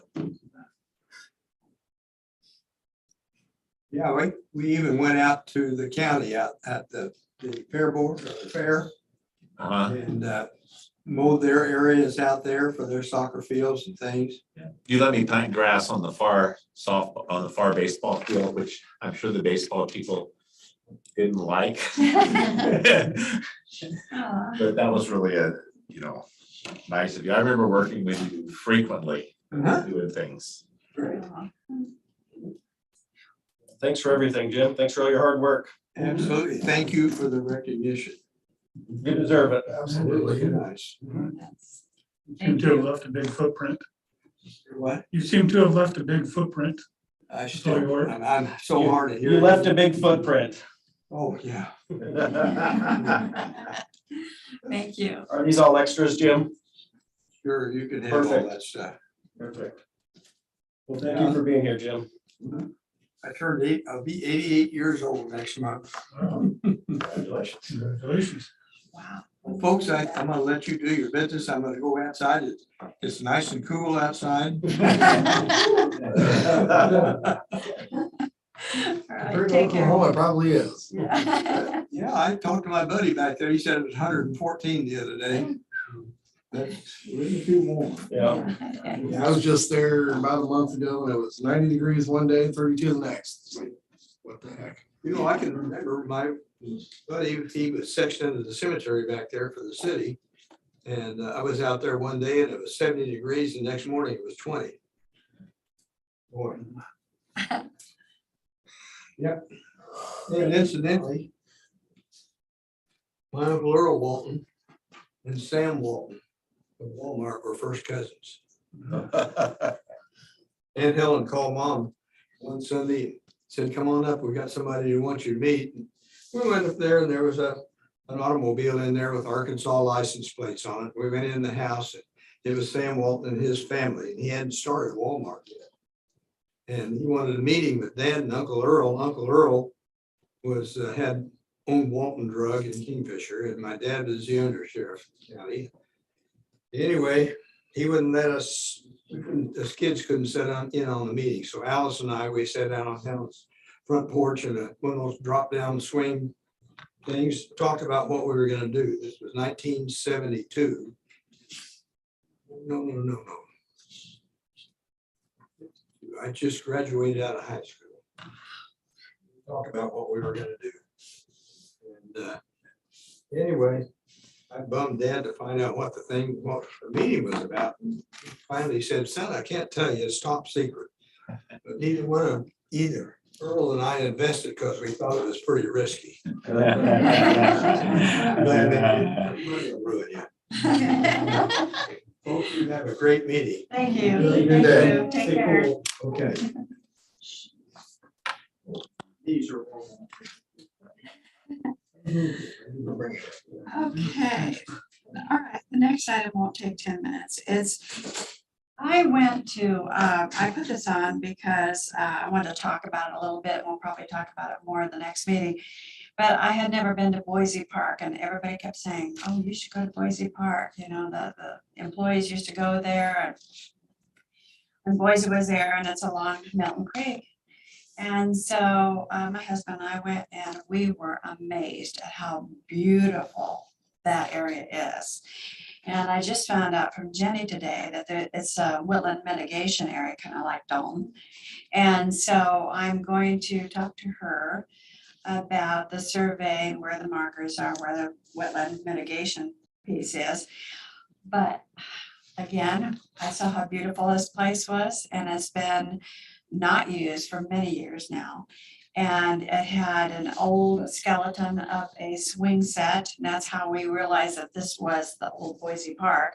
Yeah, we even went out to the county out at the fair board, or the fair, and mowed their areas out there for their soccer fields and things. You let me plant grass on the far baseball field, which I'm sure the baseball people didn't like. But that was really nice of you. I remember working with you frequently, doing things. Great. Thanks for everything, Jim. Thanks for all your hard work. Absolutely. Thank you for the recognition. You deserve it. Absolutely. Nice. You seem to have left a big footprint. What? You seem to have left a big footprint. I So you were- I'm so hard to hear. You left a big footprint. Oh, yeah. Thank you. Are these all extras, Jim? Sure, you can have all Perfect. that stuff. Perfect. Well, thank you for being here, Jim. I turned I'll be 88 years old next month. Congratulations. Congratulations. Wow. Well, folks, I'm gonna let you do your business. I'm gonna go outside. It's nice and cool outside. All right, For take care. Oklahoma, it probably is. Yeah. Yeah, I talked to my buddy back there. He said it was 114 the other day. That's a little too warm. Yeah. I was just there about a month ago and it was 90 degrees one day, 32 the next. It's like, what the heck? You know, I can remember my buddy, he was sectioned into the cemetery back there for the city. And I was out there one day and it was 70 degrees. The next morning it was 20. Boy. Yep. And incidentally, my Uncle Earl Walton and Sam Walton of Walmart were first cousins. Aunt Helen called Mom one Sunday and said, come on up, we got somebody who wants you to meet. And we went up there and there was an automobile in there with Arkansas license plates on it. We went in the house and it was Sam Walton and his family, and he hadn't started Walmart yet. And he wanted a meeting with Dad and Uncle Earl. Uncle Earl was, had owned Walton Drug in Kingfisher, and my dad was the under sheriff of the county. Anyway, he wouldn't let us, us kids couldn't sit in on the meeting. So Alice and I, we sat down on Helen's front porch in one of those drop down swing things, talked about what we were gonna do. This was 1972. No. I just graduated out of high school. Talk about what we were gonna do. And anyway, I bummed Dad to find out what the meeting was about. And finally said, son, I can't tell you, it's top secret. But neither one of either Earl and I invested because we thought it was pretty risky. Ruin you. Folks, you have a great meeting. Thank you. Really Thank good day. you. Take care. Okay. These are all. Okay, all right, the next item won't take 10 minutes. I went to, I put this on because I wanted to talk about it a little bit. We'll probably talk about it more in the next meeting. But I had never been to Boise Park and everybody kept saying, oh, you should go to Boise Park. You know, the employees used to go there and Boise was there and it's along Milton Creek. And so my husband and I went and we were amazed at how beautiful that area is. And I just found out from Jenny today that it's a wetland mitigation area, kind of like Dalton. And so I'm going to talk to her about the survey, where the markers are, where the wetland mitigation piece is. But again, I saw how beautiful this place was, and it's been not used for many years now. And it had an old skeleton of a swing set, and that's how we realized that this was the old Boise Park.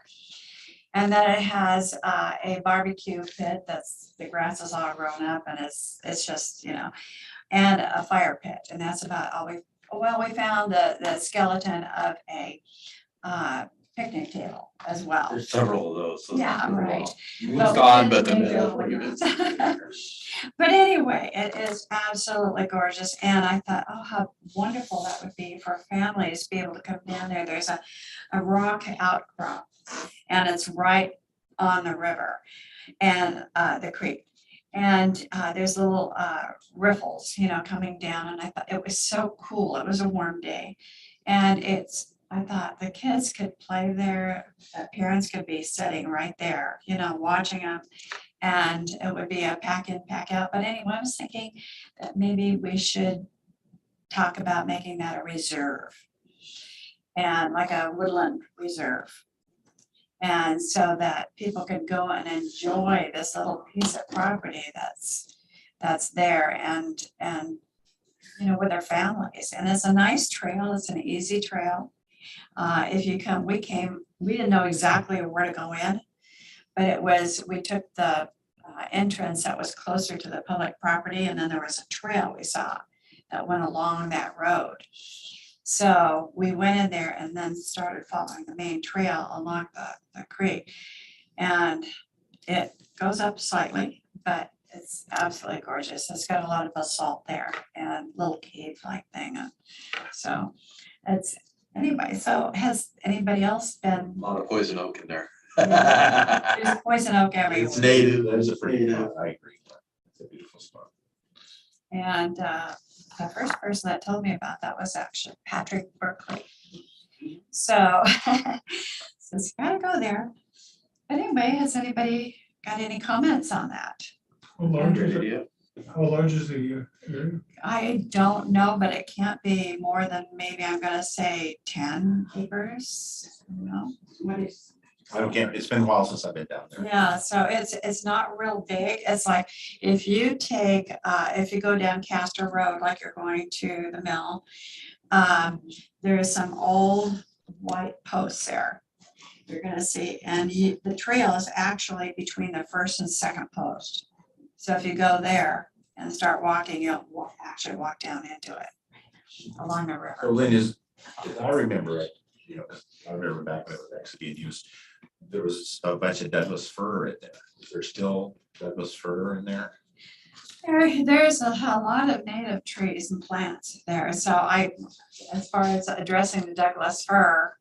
And then it has a barbecue pit that's, the grass is all grown up and it's just, you know, and a fire pit. And that's about all we found the skeleton of a picnic table as well. There's several of those. so Yeah, right. It's gone, but the middle. But anyway, it is absolutely gorgeous. And I thought, oh, how wonderful that would be for families to be able to come down there. There's a rock outcrop and it's right on the river and the creek. And there's little riffles, you know, coming down. And I thought it was so cool. It was a warm day. And I thought the kids could play there, parents could be sitting right there, you know, watching them. And it would be a pack in, pack out. But anyway, I was thinking that maybe we should talk about making that a reserve. And like a woodland reserve. And so that people could go and enjoy this little piece of property that's that's there and you know, with their families. And it's a nice trail. It's an easy trail. If you come, we didn't know exactly where to go in, but we took the entrance that was closer to the public property, and then there was a trail we saw that went along that road. So we went in there and then started following the main trail along the creek. And it goes up slightly, but it's absolutely gorgeous. It's got a lot of basalt there and little cave-like thing. So anyway, so has anybody else been? A lot of poison oak in there. There's poison oak everywhere. It's native, that is a pretty, I agree. It's a beautiful spot. And the first person that told me about that was actually Patrick Berkeley. So says you gotta go there. But anyway, has anybody got any comments on that? How large Great is it? idea. How large is the area? I don't know, but it can't be more than maybe I'm gonna say 10 acres, you know? It's been a while since I've been down there. Yeah, so it's not real big. It's like if you go down Castor Road, like you're going to the mill, there is some old white posts there. You're gonna see, and the trail is actually between the first and second post. So if you go there and start walking, you'll actually walk down into it along the So river. Lynn is, as I remember it, you know, 'cause I remember back when it was actually being used, there was a bunch of Douglas fir in there. Is there still Douglas fir in there? There's a lot of native trees and plants there. So as far as addressing the Douglas fir,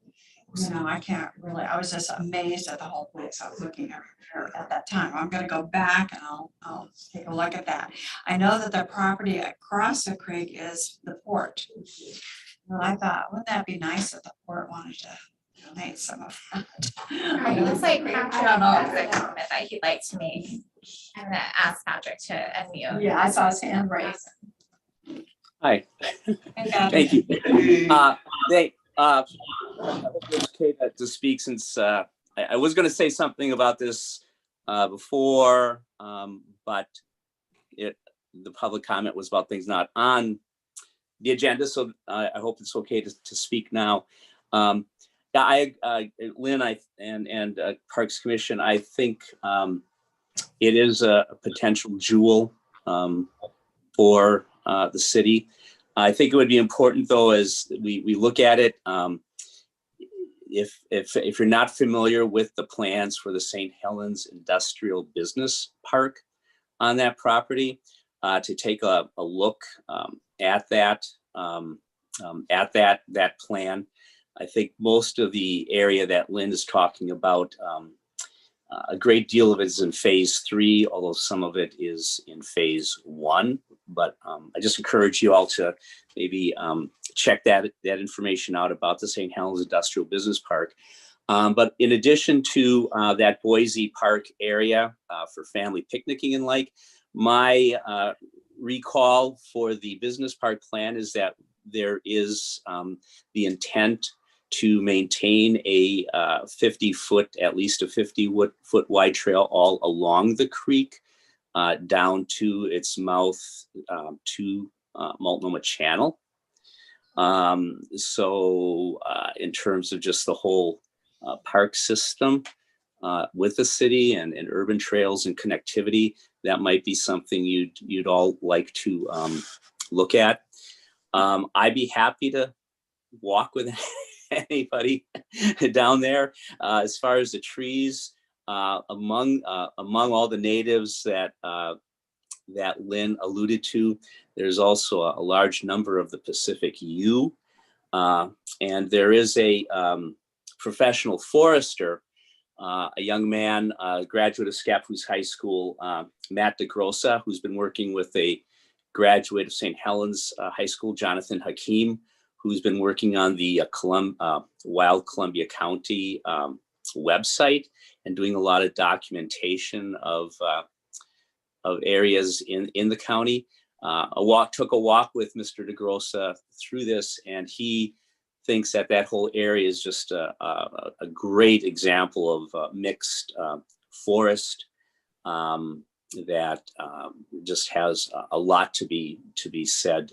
you know, I was just amazed at the whole place. I was looking at that time. I'm gonna go back and I'll take a look at that. I know that the property across the creek is the port. And I thought, wouldn't that be nice if the port wanted to donate some of that? It looks like Patrick I don't know. has a comment that he'd like to make. I'm gonna ask Patrick to unmute. Yeah, I saw his hand raised. Hi, Okay. thank you. It's okay to speak since I was going to say something about this before, but the public comment was about things not on the agenda, so I hope it's okay to speak now. Yeah, Lynn, and Parks Commission, I think it is a potential jewel for the city. I think it would be important, though, as we look at it, if you're not familiar with the plans for the St. Helens Industrial Business Park on that property, to take a look at that plan. I think most of the area that Lynn is talking about, a great deal of it is in phase 3, although some of it is in phase 1. But I just encourage you all to maybe check that information out about the St. Helens Industrial Business Park. But in addition to that Boise Park area for family picnicking and like, my recall for the business park plan is that there is the intent to maintain a 50-foot, at least a 50-foot wide trail all along the creek down to its mouth to Multnomah Channel. So in terms of just the whole park system with the city and urban trails and connectivity, that might be something you'd all like to look at. I'd be happy to walk with anybody down there. As far as the trees, among all the natives that Lynn alluded to, there's also a large number of the Pacific yew, and there is a professional forester, a young man, graduate of Scappoose High School, Matt DeGrossa, who's been working with a graduate of St. Helens High School, Jonathan Hakeem, who's been working on the Wild Columbia County website and doing a lot of documentation of areas in the county. Took a walk with Mr. DeGrossa through this, and he thinks that whole area is just a great example of mixed forest that just has a lot to be said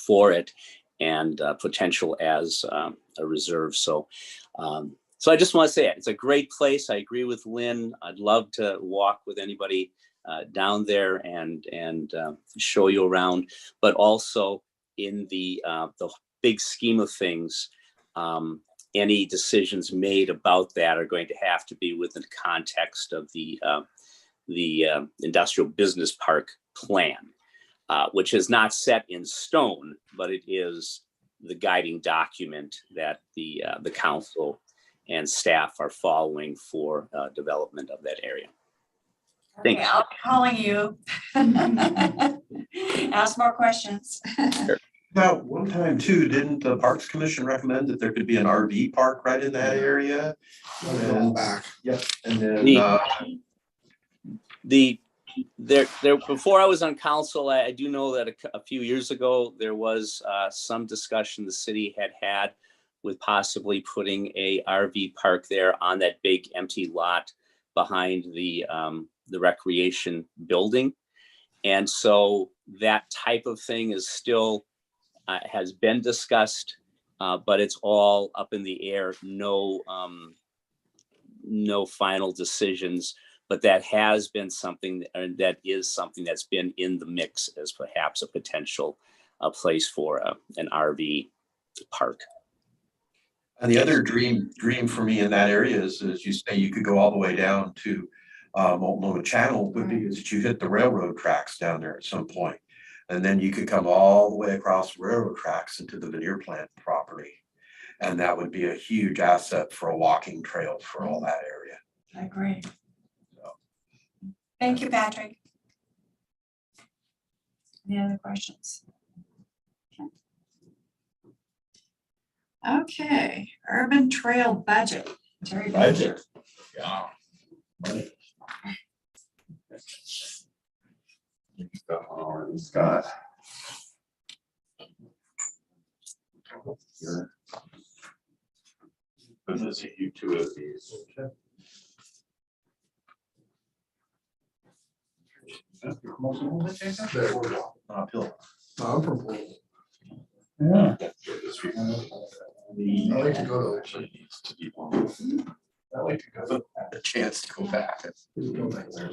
for it, and potential as a reserve. So I just want to say it's a great place. I agree with Lynn. I'd love to walk with anybody down there and show you around, but also in the big scheme of things, any decisions made about that are going to have to be within the context of the industrial business park plan, which is not set in stone, but it is the guiding document that the council and staff are following for development of that area. Okay, Thanks. I'll be calling you. Ask more questions. Now, one time too, didn't the Parks Commission recommend that there could be an RV park right in that area? Going back. Yep, and then, Before I was on council, I do know that a few years ago, there was some discussion the city had with possibly putting a RV park there on that big empty lot behind the recreation building. And so that type of thing is still has been discussed, but it's all up in the air. No final decisions, but that has been something that is something that's been in the mix as perhaps a potential place for an RV park. and the other dream for me in that area is, as you say, you could go all the way down to Multnomah Channel, would be is that you hit the railroad tracks down there at some point. And then you could come all the way across the railroad tracks into the veneer plant property. And that would be a huge asset for a walking trail for all that area. I agree. Thank you, Patrick. Any other questions? Okay, urban trail budget. Terry Baker. Yeah. Scott. Here. Goodness, you two of these. There we go. Uphill. I'm from Portland. Yeah. I like to go to those. I like to go. A chance to go back. Go back there.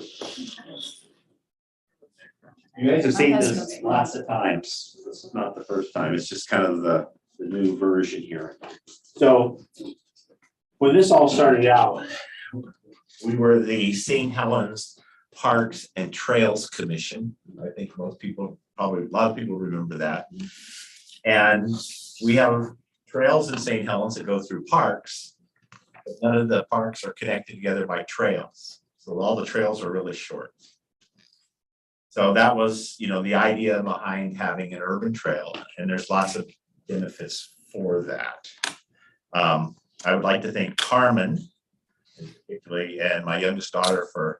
You guys have seen this lots of times. This is not the first time. It's just kind of the new version here. So when this all started out, we were the St. Helens Parks and Trails Commission. I think most people, probably a lot of people remember that. And we have trails in St. Helens that go through parks, but none of the parks are connected together by trails. So all the trails are really short. So that was, the idea behind having an urban trail, and there's lots of benefits for that. I would like to thank Carmen, particularly, and my youngest daughter for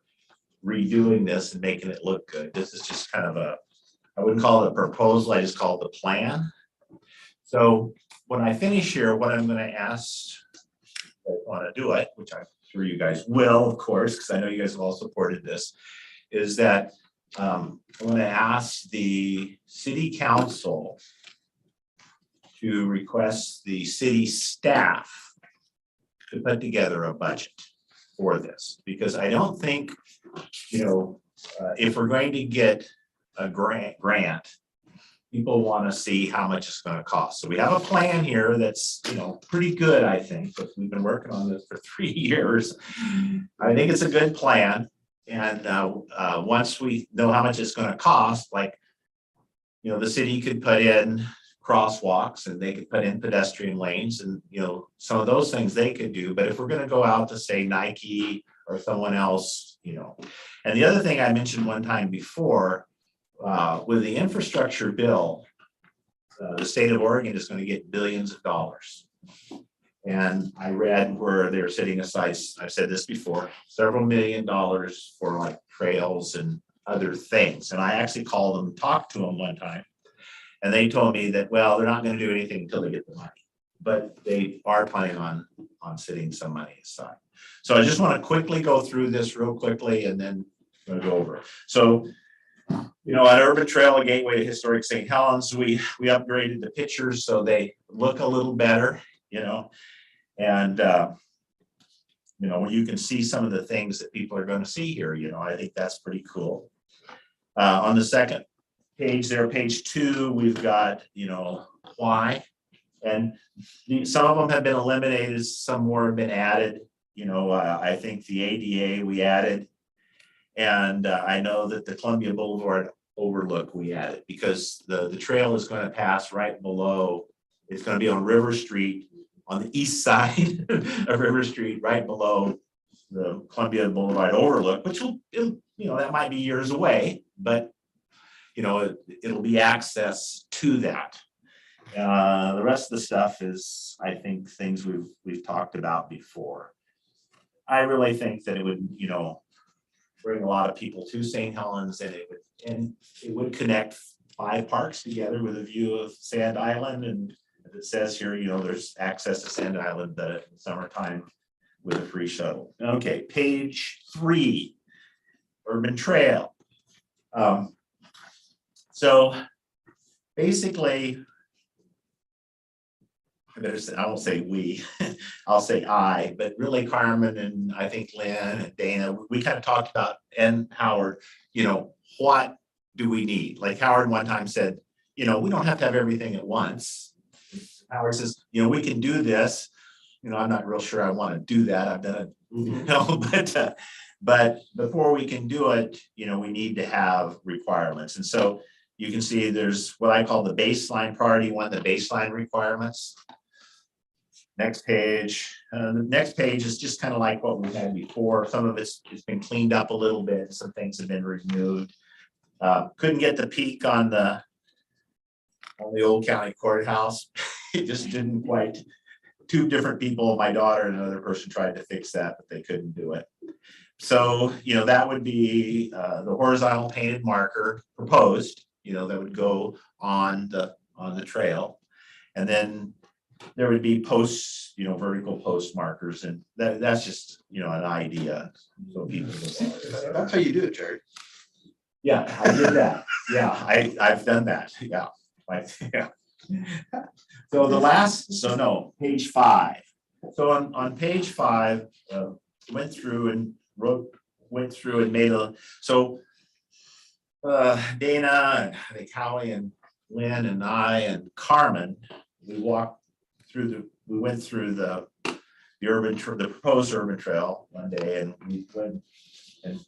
redoing this and making it look good. This is just kind of I wouldn't call it a proposal, I just call it the plan. So when I finish here, what I'm going to ask, if I want to do it, which I'm sure you guys will, of course, because I know you guys have all supported this, is that I'm going to ask the city council to request the city staff to put together a budget for this, because I don't think, if we're going to get a grant, people want to see how much it's going to cost. So we have a plan here that's, pretty good, I think, but we've been working on this for 3 years. I think it's a good plan. And once we know how much it's going to cost, the city could put in crosswalks and they could put in pedestrian lanes and, some of those things they could do. But if we're going to go out to say Nike or someone else, and the other thing I mentioned one time before, with the infrastructure bill, the state of Oregon is going to get billions of dollars. And I read where they're setting aside, I've said this before, several $1 million for trails and other things. And I actually called them, talked to them one time. And they told me that, well, they're not going to do anything until they get the money. But they are planning on setting some money aside. So I just want to quickly go through this real quickly and then gonna go over. So, you know, on Urban Trail, a gateway to historic St. Helens, we upgraded the pictures so they look a little better, you know, and you know, you can see some of the things that people are going to see here. You know, I think that's pretty cool. On the second page there, page 2, we've got, you know, why, and some of them have been eliminated, some more have been added. You know, I think the ADA we added, and I know that the Columbia Boulevard overlook we added because the trail is going to pass right below. It's going to be on River Street, on the east side of River Street, right below the Columbia Boulevard overlook, which will, you know, that might be years away, but you know, it'll be access to that. The rest of the stuff is, I think, things we've talked about before. I really think that it would, you know, bring a lot of people to St. Helens, and it would connect 5 parks together with a view of Sand Island. And it says here, you know, there's access to Sand Island in the summertime with a free shuttle. Okay, page 3, Urban Trail. So basically, I won't say we, I'll say I, but really Carmen and I think Lynn and Dana, we kind of talked about, and Howard, you know, what do we need? Like Howard one time said, you know, we don't have to have everything at once. Howard says, you know, we can do this. You know, I'm not real sure I want to do that. I've done it, you know, but before we can do it, you know, we need to have requirements. And so you can see there's what I call the baseline priority 1, the baseline requirements. Next page. The next page is just kind of like what we had before. Some of it's been cleaned up a little bit. Some things have been removed. Couldn't get the peak on the old county courthouse. It just didn't quite. 2 different people, my daughter and another person, tried to fix that, but they couldn't do it. So, you know, that would be the horizontal painted marker proposed, you know, that would go on the trail. And then there would be posts, you know, vertical post markers, and that's just, you know, an idea. So people. That's how you do it, Jared. Yeah, I did that. Yeah, I've done that. Yeah. Yeah. So page 5. So on page 5, went through and made a, so Dana, and I think Howie and Lynn and I and Carmen, we went through the proposed urban trail one day, and we went and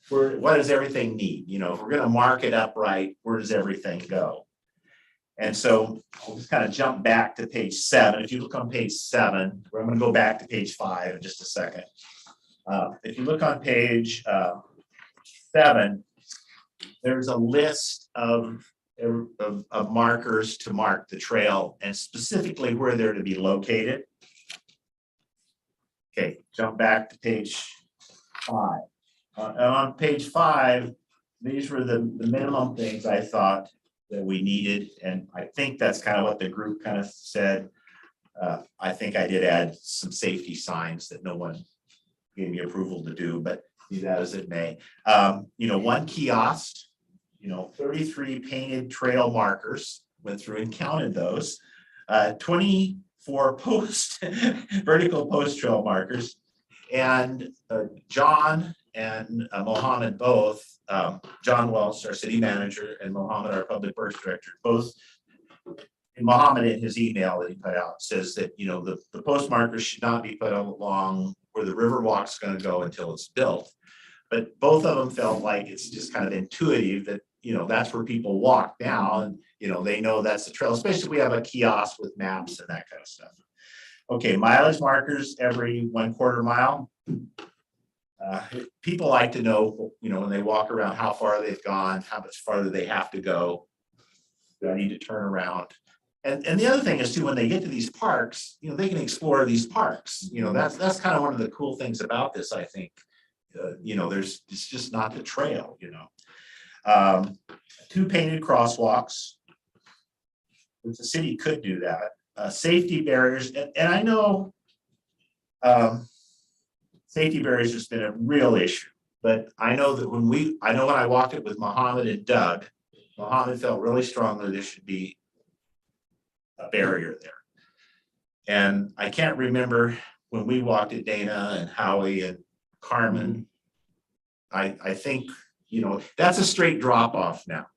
what does everything need? You know, if we're going to mark it up right, where does everything go? And so I'll just kind of jump back to page 7. If you look on page 7, I'm going to go back to page 5 in just a second. If you look on page 7, there's a list of markers to mark the trail and specifically where they're to be located. Okay, jump back to page 5. On page 5, these were the minimum things I thought that we needed, and I think that's kind of what the group kind of said. I think I did add some safety signs that no one gave me approval to do, but be that as it may. You know, 1 kiosk, you know, 33 painted trail markers, went through and counted those. 24 vertical post trail markers, and John and Mohammed both, John Welch, our city manager, and Mohammed, our public works director, both, and Mohammed in his email that he put out says that, you know, the post markers should not be put along where the river walk's going to go until it's built. But both of them felt like it's just kind of intuitive that, you know, that's where people walk now, and, you know, they know that's the trail, especially if we have a kiosk with maps and that kind of stuff. Okay, mileage markers every 1/4 mile. People like to know, you know, when they walk around, how far they've gone, how much farther they have to go. Do I need to turn around? And the other thing is too, when they get to these parks, you know, they can explore these parks. You know, that's kind of one of the cool things about this, I think. You know, it's just not the trail, you know. 2 painted crosswalks, which the city could do that. Safety barriers, and I know safety barriers has been a real issue. But I know that when I walked it with Mohammed and Doug, Mohammed felt really strongly there should be a barrier there. And I can't remember when we walked it, Dana and Howie and Carmen. I think, you know, that's a straight drop off now.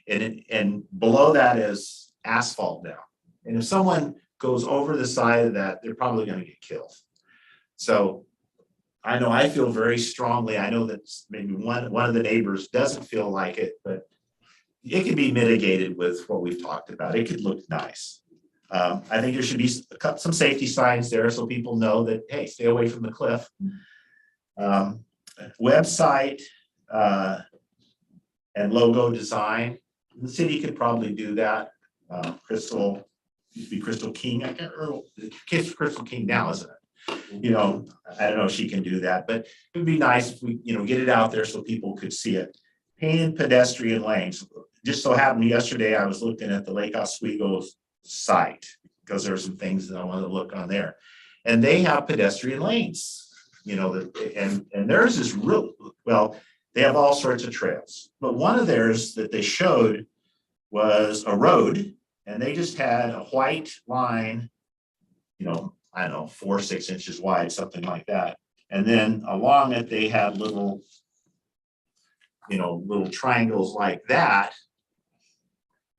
And below that is asphalt now. And if someone goes over the side of that, they're probably gonna get killed. So I know I feel very strongly, I know that maybe one of the neighbors doesn't feel like it, but it can be mitigated with what we've talked about. It could look nice. I think there should be some safety signs there so people know that, hey, stay away from the cliff. Website and logo design, the city could probably do that. Crystal, used to be Crystal King, I can't remember, it's Crystal King now, isn't it? You know, I don't know if she can do that, but it would be nice if we, you know, get it out there so people could see it. Painted pedestrian lanes. Just so happened yesterday, I was looking at the Lake Oswego site because there are some things that I wanted to look on there. And they have pedestrian lanes, you know, and theirs is real, well, they have all sorts of trails. But one of theirs that they showed was a road and they just had a white line, you know, I don't know, 4 or 6 inches wide, something like that. And then along it, they had little, you know, little triangles like that.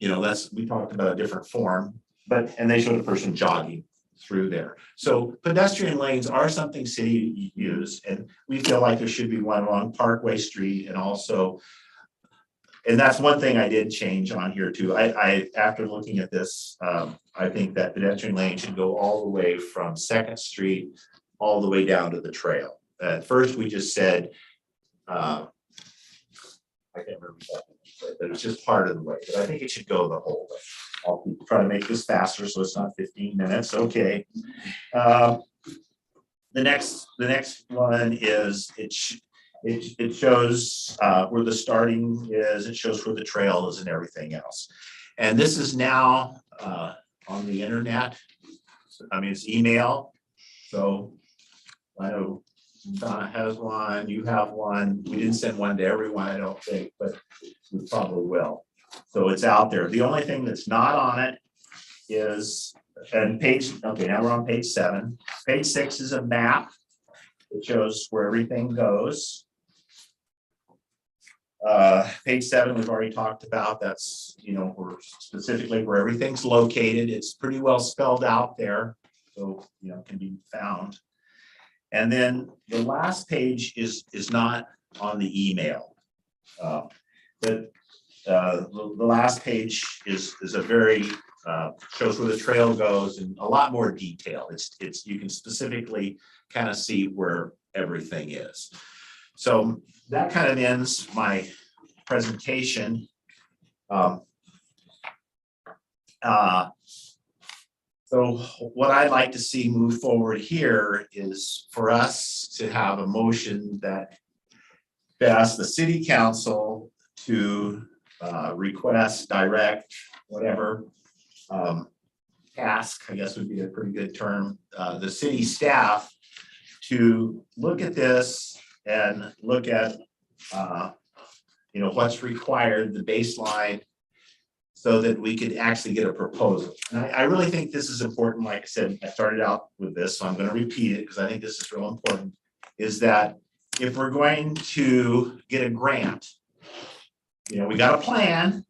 You know, we talked about a different form, and they showed a person jogging through there. So pedestrian lanes are something city use, and we feel like there should be one along Parkway Street and also, and that's one thing I did change on here too. I after looking at this, I think that pedestrian lane should go all the way from 2nd Street all the way down to the trail. At first, we just said, I can't remember exactly, but it's just part of the way. But I think it should go the whole way. I'll try to make this faster so it's not 15 minutes. Okay. The next one is it shows where the starting is. It shows where the trail is and everything else. And this is now on the internet. I mean, it's email. So I know Donna has one, you have one. We didn't send one to everyone, I don't think, but we probably will. So it's out there. The only thing that's not on it is, and okay, now we're on page 7. Page 6 is a map. It shows where everything goes. Page 7 we've already talked about. That's, you know, specifically where everything's located. It's pretty well spelled out there, so you know, it can be found. And then the last page is not on the email. But the last page is a very shows where the trail goes and a lot more detail. It's you can specifically kind of see where everything is. So that kind of ends my presentation. So what I'd like to see move forward here is for us to have a motion that asks the city council to request, direct, whatever, task, I guess would be a pretty good term, the city staff to look at this and look at, you know, what's required, the baseline, so that we could actually get a proposal. And I really think this is important. Like I said, I started out with this, so I'm going to repeat it because I think this is real important, is that if we're going to get a grant, you know, we got a plan,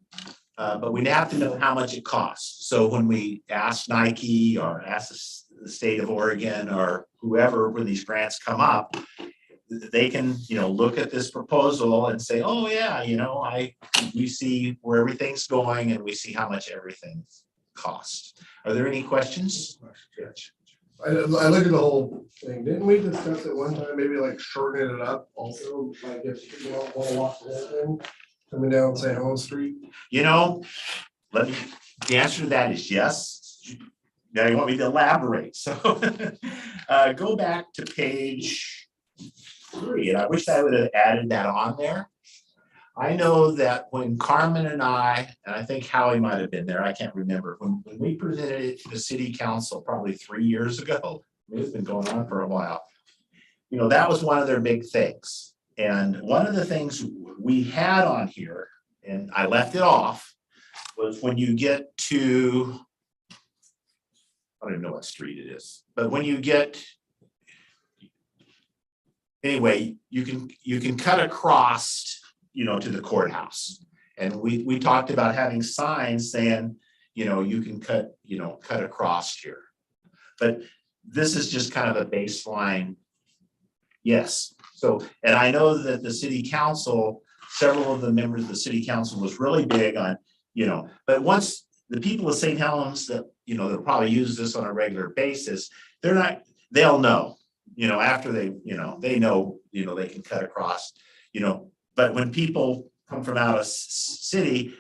but we have to know how much it costs. So when we ask Nike or ask the state of Oregon or whoever, when these grants come up, they can, you know, look at this proposal and say, oh yeah, you know, we see where everything's going and we see how much everything costs. Are there any questions? I looked at the whole thing. Didn't we discuss it one time, maybe like shortening it up also, like if you don't want to walk the whole thing, coming down St. Helens Street? You know, the answer to that is yes. Now you want me to elaborate. So go back to page 3, and I wish I would have added that on there. I know that when Carmen and I think Howie might have been there, I can't remember, when we presented it to the city council probably 3 years ago, it's been going on for a while. You know, that was one of their big things. And one of the things we had on here, and I left it off, was when you get to, I don't even know what street it is, but when you get, anyway, you can cut across, to the courthouse. And we talked about having signs saying, you can cut across here. But this is just kind of a baseline. Yes. So, and I know that the city council, several of the members of the city council was really big on, but once the people of St. Helens that, they'll probably use this on a regular basis, they'll know, after they know, they can cut across, but when people come from out of city,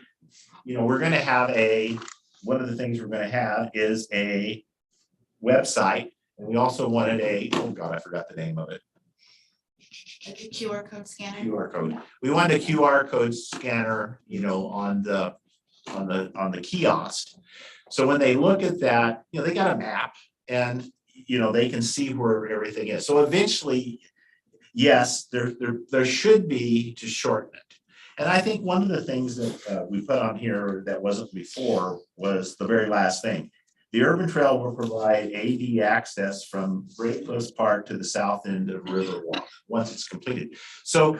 we're gonna have one of the things we're gonna have is a website, and we also wanted oh God, I forgot the name of it. Like a QR code scanner. QR code. We wanted a QR code scanner, on the kiosk. So when they look at that, they got a map and, they can see where everything is. So eventually, yes, there should be to shorten it. And I think one of the things that we put on here that wasn't before was the very last thing. The urban trail will provide AD access from Great Cliffs Park to the south end of Riverwalk once it's completed. So,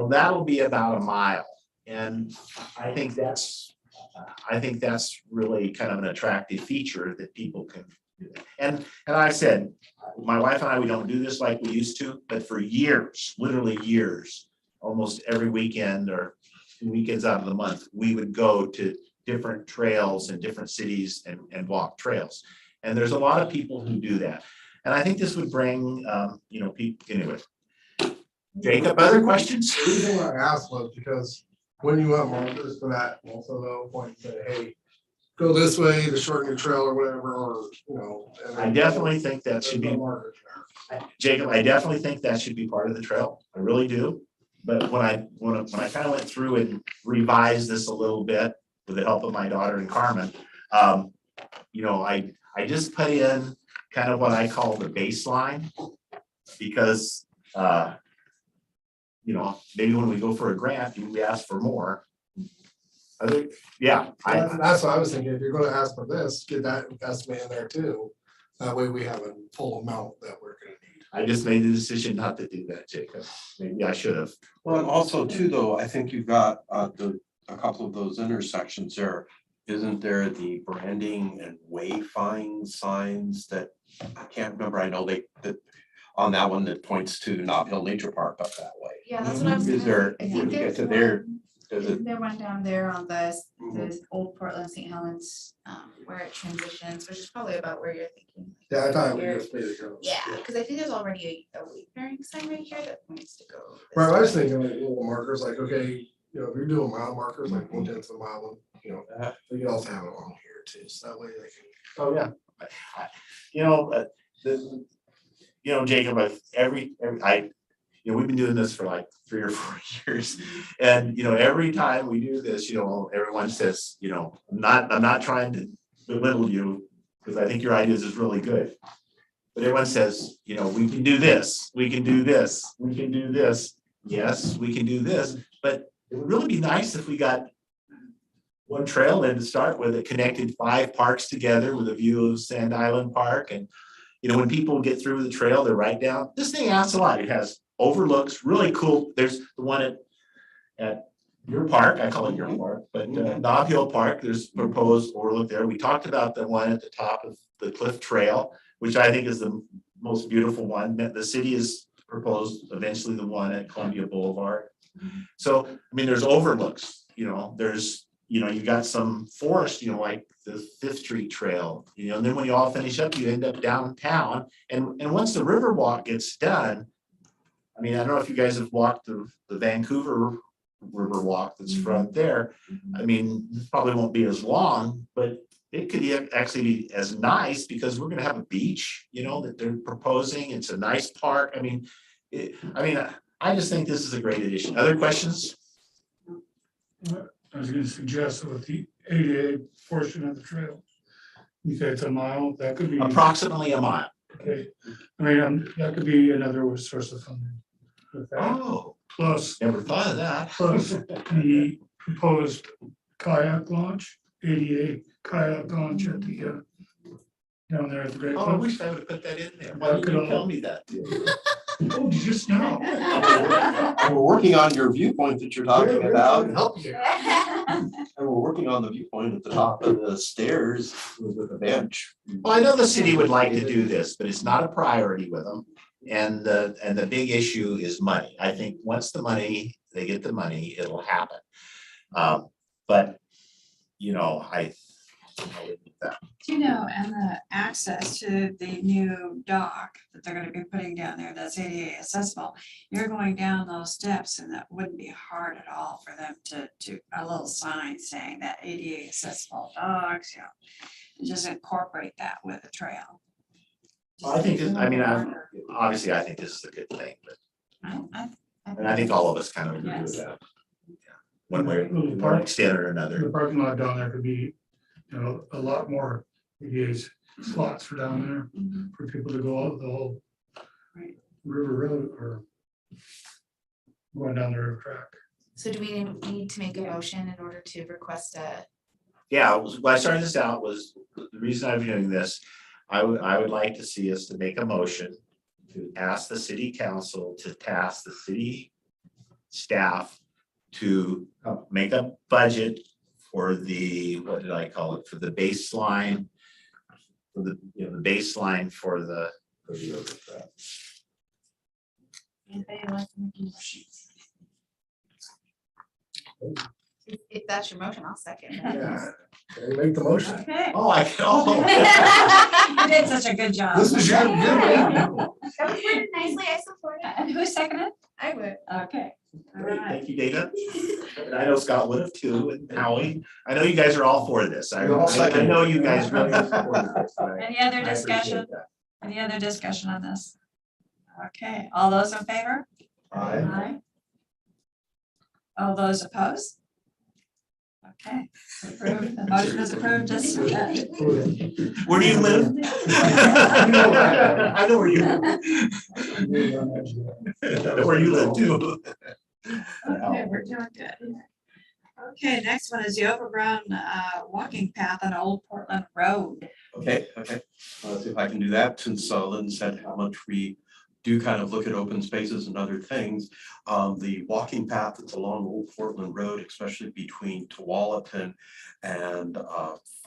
that'll be about a mile. And I think that's really kind of an attractive feature that people can do. And I said, my wife and I, we don't do this like we used to, but for years, literally years, almost every weekend or 2 weekends out of the month, we would go to different trails in different cities and walk trails. And there's a lot of people who do that. And I think this would bring, people, anyway. Jacob, other questions? The reason why I asked was because when you have markers for that, also though, point say, hey, go this way to shorten your trail or whatever, or, and I definitely think that should be, markers there. Jacob, I definitely think that should be part of the trail. I really do. But when I kind of went through and revised this a little bit with the help of my daughter and Carmen, I just put in kind of what I call the baseline because, maybe when we go for a grant, we ask for more. I think, yeah. That's what I was thinking. If you're gonna ask for this, get that estimate in there too. That way we have a full amount that we're gonna need. I just made the decision not to do that, Jacob. Maybe I should have. Well, and also too, though, I think you've got a couple of those intersections there. Isn't there the branding and wayfinding signs that I can't remember? I know that on that one that points to Nob Hill Nature Park up that way. Yeah, that's what I was. Is there, I when think you get there's to there, one. does Isn't it? there one down there on the old Portland St. Helens, where it transitions, which is probably about where you're thinking. Yeah, I thought we Here. just made it go. Yeah, because I think there's already a wayfaring sign right here that points to go. this Right, I was way. thinking like little markers, like, okay, if you're doing mile markers, like 1/10 of a mile, we could also have it along here too, so that way they can. Oh, yeah. Jacob, we've been doing this for like 3 or 4 years. And, every time we do this, everyone says, I'm not trying to belittle you because I think your ideas is really good. But everyone says, we can do this, we can do this, we can do this. Yes, we can do this, but it would really be nice if we got one trail in to start with. It connected 5 parks together with a view of Sand Island Park. And, when people get through the trail, they're right down. This thing asks a lot. It has overlooks, really cool. There's the one at your park, I call it your park, but Nob Hill Park, there's proposed overlook there. We talked about the one at the top of the Cliff Trail, which I think is the most beautiful one. The city has proposed eventually the one at Columbia Boulevard. So, there's overlooks, there's, you got some forest, like the 5th Street Trail, and then when you all finish up, you end up downtown. And once the Riverwalk gets done, I don't know if you guys have walked the Vancouver Riverwalk that's from there. It probably won't be as long, but it could actually be as nice because we're gonna have a beach, that they're proposing. It's a nice park. I just think this is a great addition. Other questions? I was gonna suggest with the ADA portion of the trail, you say it's a mile, that could be. Approximately a mile. Okay, that could be another source of funding. with that, Oh, plus, never thought of that. plus the proposed kayak launch, ADA kayak launch at the, down there at the Great Oh, I Cliff. wish I would have put that in there. Why didn't you tell me that? Oh, just now. We're working on your viewpoint that you're talking about. Help you. And we're working on the viewpoint at the top of the stairs with a bench. Well, I know the city would like to do this, but it's not a priority with them. And the big issue is money. I think once they get the money, it'll happen. But, you know, Do you know, and the access to the new dock that they're gonna be putting down there, that's ADA accessible, you're going down those steps and that wouldn't be hard at all for them to a little sign saying that ADA accessible docks, you know, and just incorporate that with a trail. I think, obviously, I think this is a good thing, but, and I think all of us kind of agree with Yes. that. Yeah. One way, Little one park. extent or another. The parking lot down there could be, you know, a lot more ADA slots for down there, for people to go out the whole Right. river road or going down the river track. So do we need to make a motion in order to request a? Yeah, when I started this out was, the reason I'm doing this, I would like to see us to make a motion to ask the city council to task the city staff to make a budget for the, what did I call it, for the baseline, for the, you know, the baseline for the. Anybody like to make a motion? If that's your motion, I'll second. Yeah, can you make the motion? Okay. Oh, I can, You did such a good job. This is your, That was worded nicely, I support it. And who seconded? I would. Okay. All Great, right. thank you, Dana. And I know Scott would have too, and Howie. I know you guys are all for this. I know you guys really support this. Any other I appreciate discussion? that. Any other discussion on this? Okay, all those in favor? Aye. All those opposed? Okay, approved. The motion is approved. Just, Where do you live? I know where you live. I know where you live too. Okay, we're doing good. Okay, next one is the overgrown walking path on Old Portland Road. Okay. Let's see if I can do that, since Lynn said how much we do kind of look at open spaces and other things. The walking path that's along Old Portland Road, especially between Tualatin and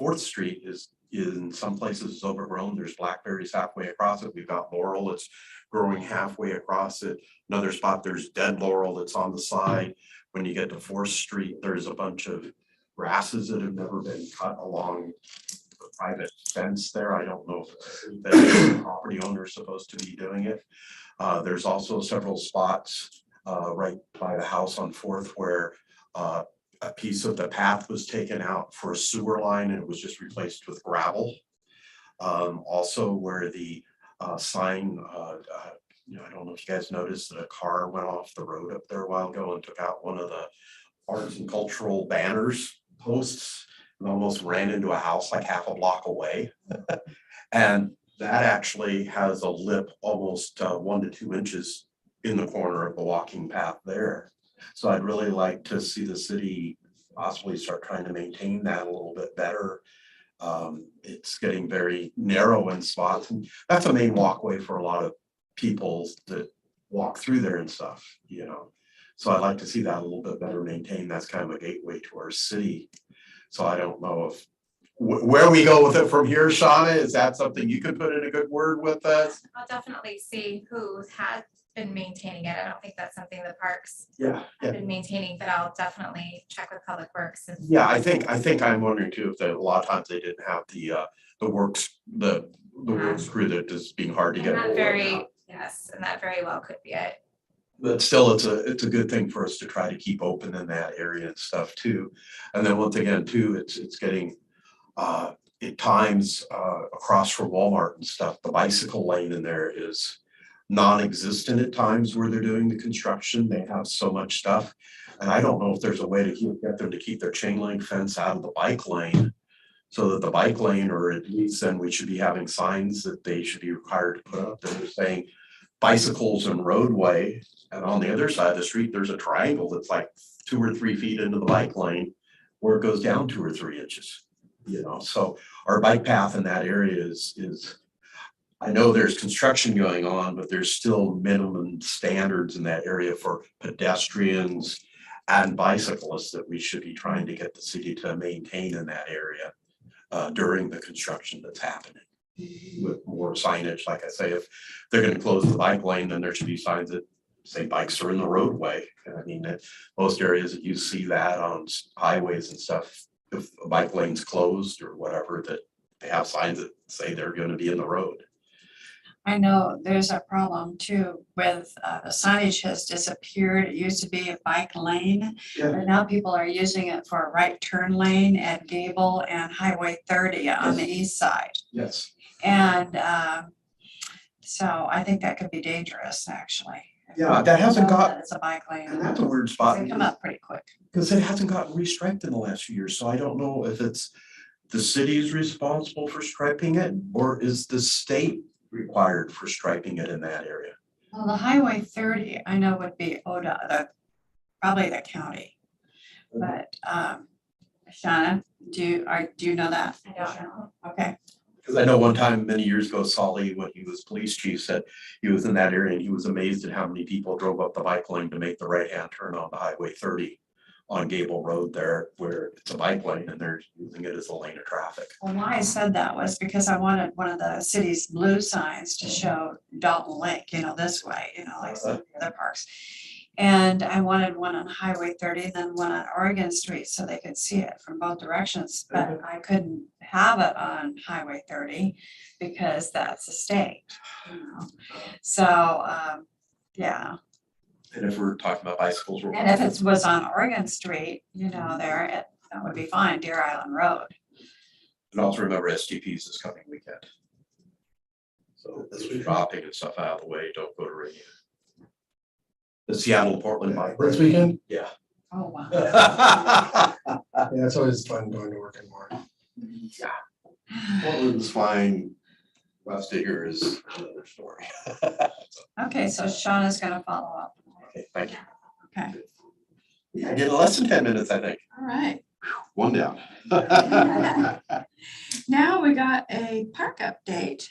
4th Street is in some places is overgrown. There's blackberries halfway across it. We've got laurel that's growing halfway across it. Another spot, there's dead laurel that's on the side. When you get to 4th Street, there's a bunch of grasses that have never been cut along the private fence there. I don't know if the property owner is supposed to be doing it. There's also several spots right by the house on 4th where a piece of the path was taken out for a sewer line and it was just replaced with gravel. Also where the sign, I don't know if you guys noticed that a car went off the road up there a while ago and took out one of the arts and cultural banners posts and almost ran into a house like half a block away. And that actually has a lip almost 1 to 2 inches in the corner of the walking path there. So I'd really like to see the city possibly start trying to maintain that a little bit better. It's getting very narrow in spots. And that's a main walkway for a lot of people that walk through there and stuff, you know. So I'd like to see that a little bit better maintained. That's kind of a gateway to our city. So I don't know if where we go with it from here, Shauna, is that something you could put in a good word with us? I'll definitely see who has been maintaining it. I don't think that's something the parks Yeah. have been maintaining, but I'll definitely check with Public Works. And Yeah, I think I'm wondering too, if a lot of times they didn't have the works, the works crew that is being hard to and get. that hold of very, now. yes, and that very well could be it. But still, it's a good thing for us to try to keep open in that area and stuff too. And then once again too, it's getting at times across from Walmart and stuff, the bicycle lane in there is non-existent at times where they're doing the construction. They have so much stuff. And I don't know if there's a way to get them to keep their chain link fence out of the bike lane. So that the bike lane, or at least then we should be having signs that they should be required to put up that are saying, bicycles and roadway. And on the other side of the street, there's a triangle that's like 2 or 3 feet into the bike lane where it goes down 2 or 3 inches. You know, so our bike path in that area is, I know there's construction going on, but there's still minimum standards in that area for pedestrians and bicyclists that we should be trying to get the city to maintain in that area during the construction that's happening. With more signage, like I say, if they're gonna close the bike lane, then there should be signs that say bikes are in the roadway. I mean, most areas that you see that on highways and stuff, if a bike lane's closed or whatever, that they have signs that say they're gonna be in the road. I know there's a problem too with the signage has disappeared. It used to be a bike lane. Yeah. But now people are using it for a right turn lane at Gable and Highway 30 on the east side. Yes. And so I think that could be dangerous, actually. Yeah, that hasn't Know got, that It's a bike lane. and that's a weird spot. They come up pretty quick. Because it hasn't gotten restriped in the last few years, so I don't know if it's the city's responsible for striping it, or is the state required for striping it in that area? Well, the Highway 30, I know would be ODOT, probably the county. But Shauna, do you know that? I don't know. Okay, Because I know one time, many years ago, Solly, when he was police chief, said he was in that area and he was amazed at how many people drove up the bike lane to make the right-hand turn on the Highway 30 on Gable Road there, where it's a bike lane and they're using it as a lane of traffic. well, why I said that was because I wanted one of the city's blue signs to show Dalton Lake, you know, this way, you know, like some of the other parks. And I wanted one on Highway 30 and then one on Oregon Street so they could see it from both directions. But I couldn't have it on Highway 30 because that's a state, you know. So, yeah. And if we're talking about bicycles, we're. And if it was on Oregon Street, you know, that would be fine, Deer Island Road. And also remember STPs this coming weekend. So this week, shopping and stuff out of the way, don't go to Rainier. The Seattle, Portland bike. This weekend? Yeah. Oh, wow. Yeah, it's always fun going to work in more. Portland's fine. West of here is another story. Okay, so Shauna's gonna follow up. Okay, thank you. Okay. Yeah, I did less than 10 minutes, I think. All right. One down. Now we got a park update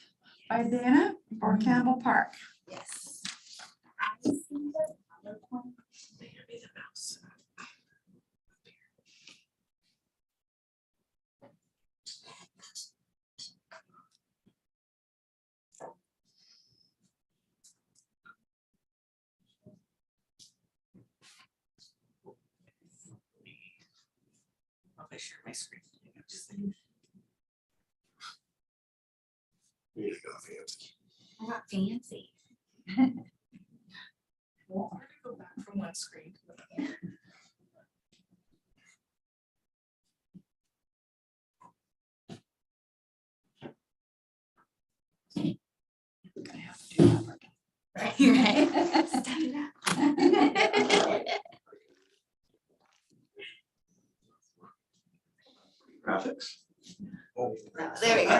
by Dana for Campbell Park. Yes. I share my screen. You got fancy. I got fancy. Well, I'm gonna go back from one screen to the other. I'm gonna have to do that again. Right? Step it up. Graphics. Oh, there we go.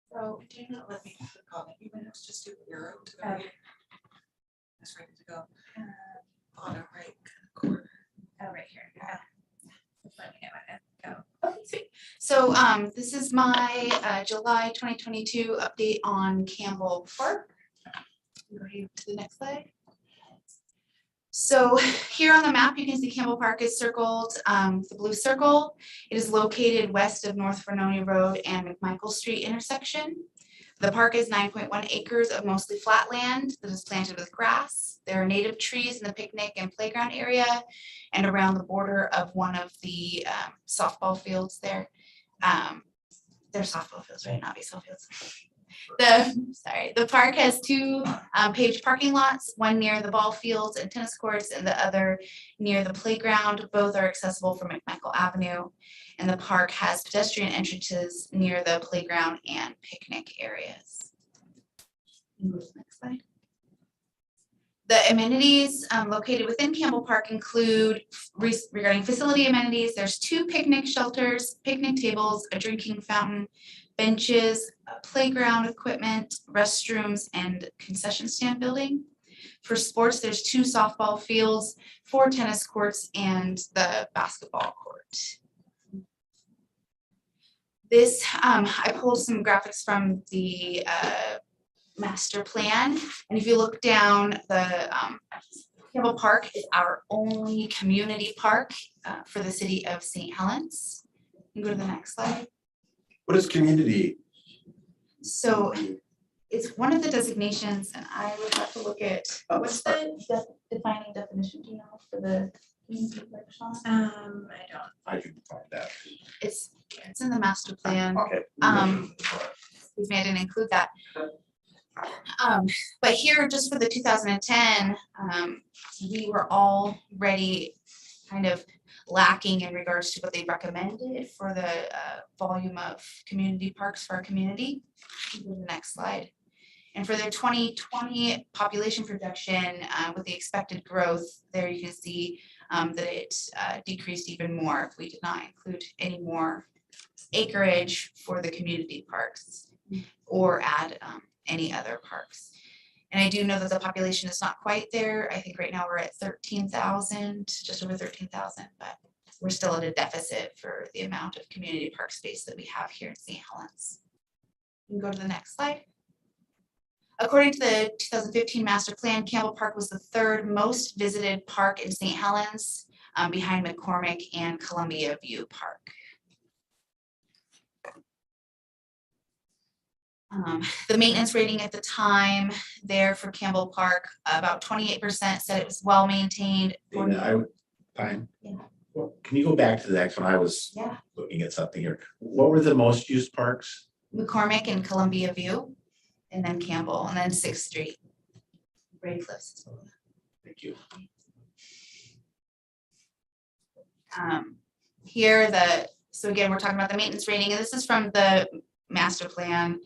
So do not let me click on it, even if it's just do arrow to the right. It's ready to go. Bottom right corner. Oh, right here. Yeah. Just let me know when to go. Okay, sweet. So this is my July 2022 update on Campbell Park. Go ahead to the next slide. So here on the map, you can see Campbell Park is circled, the blue circle. It is located west of North Vernonia Road and McMichael Street intersection. The park is 9.1 acres of mostly flat land that is planted with grass. There are native trees in the picnic and playground area and around the border of one of the softball fields there. They're softball fields, right? Not baseball fields. The park has two paved parking lots, one near the ball fields and tennis courts and the other near the playground. Both are accessible from McMichael Avenue. And the park has pedestrian entrances near the playground and picnic areas. Move to the next slide. The amenities located within Campbell Park include, regarding facility amenities, there's 2 picnic shelters, picnic tables, a drinking fountain, benches, playground equipment, restrooms, and concession stand building. For sports, there's 2 softball fields, 4 tennis courts, and the basketball court. This, I pulled some graphics from the master plan, and if you look down, the Campbell Park is our only community park for the city of St. Helens. You can go to the next slide. What is community? So it's one of the designations, and I would have to look at, what's the defining definition, do you know, for the community park, Sean? I don't. I can find that. It's in the master plan. Okay. Excuse me, I didn't include that. But here, just for the 2010, we were already kind of lacking in regards to what they recommended for the volume of community parks for our community. Go to the next slide. And for their 2020 population projection, with the expected growth, there you can see that it decreased even more if we did not include any more acreage for the community parks or add any other parks. And I do know that the population is not quite there. I think right now we're at 13,000, just over 13,000, but we're still at a deficit for the amount of community park space that we have here in St. Helens. You can go to the next slide. According to the 2015 master plan, Campbell Park was the 3rd most visited park in St. Helens, behind McCormick and Columbia View Park. The maintenance rating at the time there for Campbell Park, about 28% said it was well maintained. Fine. Yeah. Well, can you go back to the next one? I was Yeah. looking at something here. What were the most used parks? McCormick and Columbia View, and then Campbell, and then 6th Street. Gray Cliffs. Thank you. Here, so again, we're talking about the maintenance rating, and this is from the master plan.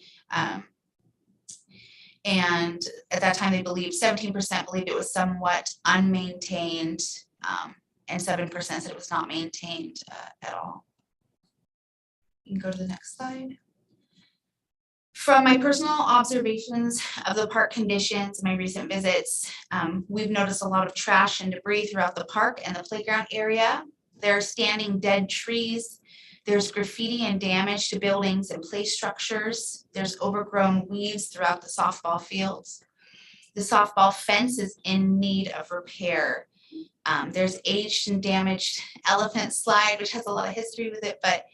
And at that time, they believed 17% believed it was somewhat unmaintained, and 7% said it was not maintained at all. You can go to the next slide. From my personal observations of the park conditions, my recent visits, we've noticed a lot of trash and debris throughout the park and the playground area. There are standing dead trees. There's graffiti and damage to buildings and play structures. There's overgrown weeds throughout the softball fields. The softball fence is in need of repair. There's aged and damaged elephant slide, which has a lot of history with it, but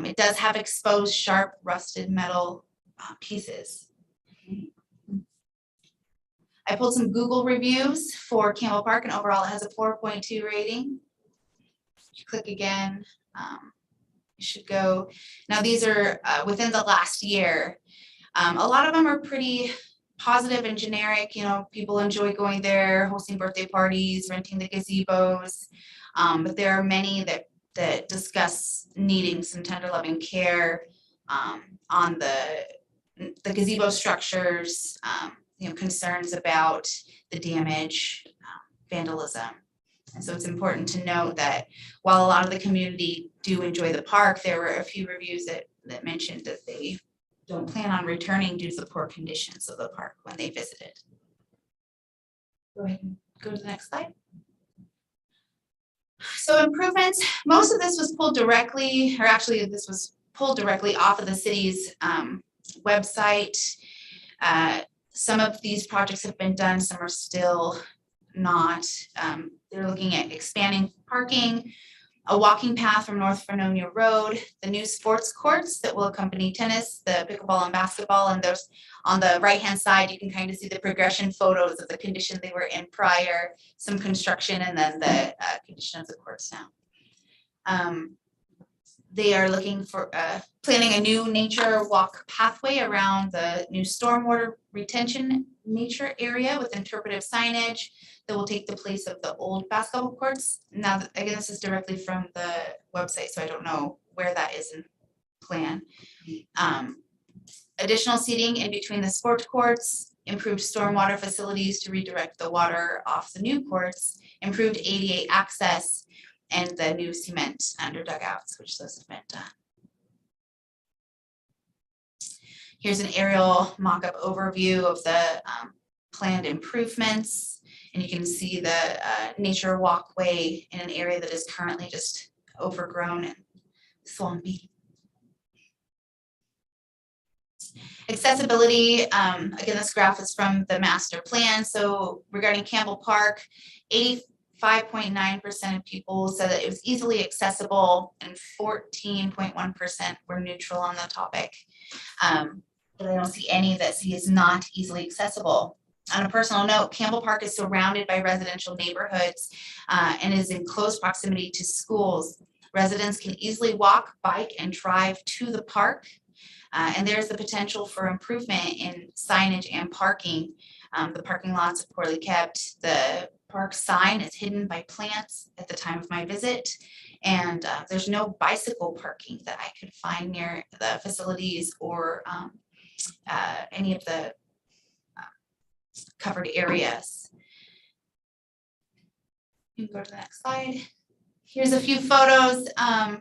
it does have exposed, sharp, rusted metal pieces. I pulled some Google reviews for Campbell Park, and overall it has a 4.2 rating. You click again. You should go. Now these are within the last year. A lot of them are pretty positive and generic. You know, people enjoy going there, hosting birthday parties, renting the gazebos. But there are many that discuss needing some tender loving care on the gazebo structures, you know, concerns about the damage, vandalism. And so it's important to note that while a lot of the community do enjoy the park, there were a few reviews that mentioned that they don't plan on returning due to the poor conditions of the park when they visited. Go ahead and go to the next slide. So improvements, most of this was pulled directly, or actually this was pulled directly off of the city's website. Some of these projects have been done, some are still not. They're looking at expanding parking, a walking path from North Vernonia Road, the new sports courts that will accompany tennis, the pickleball and basketball, and there's on the right-hand side, you can kind of see the progression photos of the condition they were in prior, some construction, and then the condition of the courts now. They are looking for planning a new nature walk pathway around the new stormwater retention nature area with interpretive signage that will take the place of the old basketball courts. Now, again, this is directly from the website, so I don't know where that is in plan. Additional seating in between the sport courts, improved stormwater facilities to redirect the water off the new courts, improved ADA access, and the new cement under dugouts, which those have been done. Here's an aerial mock-up overview of the planned improvements. And you can see the nature walkway in an area that is currently just overgrown and swampy. Accessibility, again, this graph is from the master plan. So regarding Campbell Park, 85.9% of people said that it was easily accessible and 14.1% were neutral on the topic. But I don't see any that see is not easily accessible. On a personal note, Campbell Park is surrounded by residential neighborhoods and is in close proximity to schools. Residents can easily walk, bike, and drive to the park. And there's the potential for improvement in signage and parking. The parking lots are poorly kept. The park sign is hidden by plants at the time of my visit. And there's no bicycle parking that I could find near the facilities or any of the covered areas. You can go to the next slide. Here's a few photos,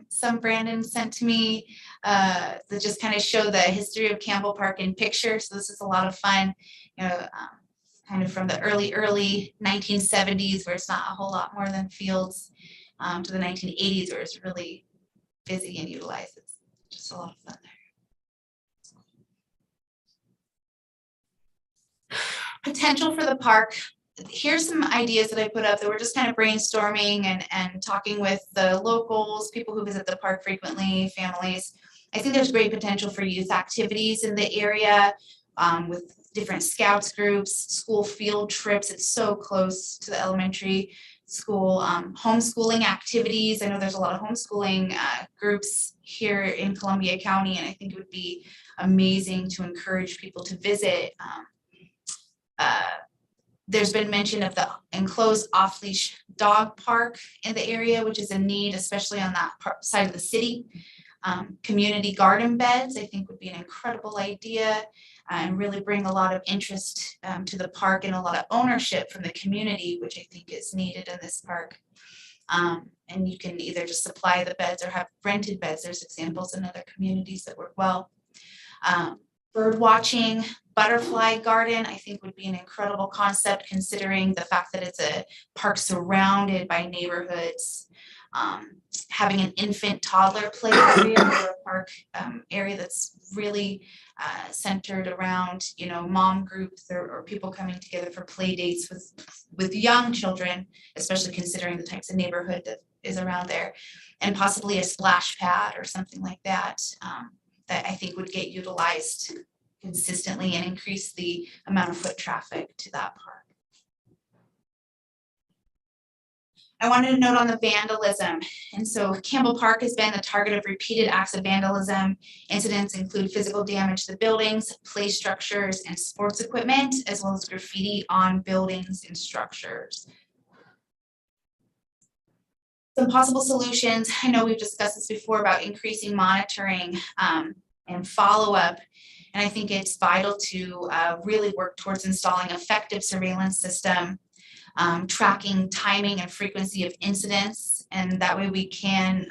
some Brandon sent to me that just kind of show the history of Campbell Park in pictures. So this is a lot of fun, you know, kind of from the early 1970s where it's not a whole lot more than fields to the 1980s where it's really busy and utilized. It's just a lot of fun there. Potential for the park. Here's some ideas that I put up that we're just kind of brainstorming and talking with the locals, people who visit the park frequently, families. I think there's great potential for youth activities in the area with different scouts groups, school field trips. It's so close to the elementary school, homeschooling activities. I know there's a lot of homeschooling groups here in Columbia County, and I think it would be amazing to encourage people to visit. There's been mention of the enclosed off-leash dog park in the area, which is a need, especially on that side of the city. Community garden beds, I think would be an incredible idea and really bring a lot of interest to the park and a lot of ownership from the community, which I think is needed in this park. And you can either just supply the beds or have rented beds. There's examples in other communities that work well. Bird watching, butterfly garden, I think would be an incredible concept considering the fact that it's a park surrounded by neighborhoods. Having an infant toddler play area or a park area that's really centered around, you know, mom groups or people coming together for play dates with young children, especially considering the types of neighborhood that is around there, and possibly a splash pad or something like that. That I think would get utilized consistently and increase the amount of foot traffic to that park. I wanted to note on the vandalism. And so Campbell Park has been the target of repeated acts of vandalism. Incidents include physical damage to the buildings, play structures, and sports equipment, as well as graffiti on buildings and structures. Some possible solutions. I know we've discussed this before about increasing monitoring and follow-up. And I think it's vital to really work towards installing effective surveillance system, tracking timing and frequency of incidents. And that way we can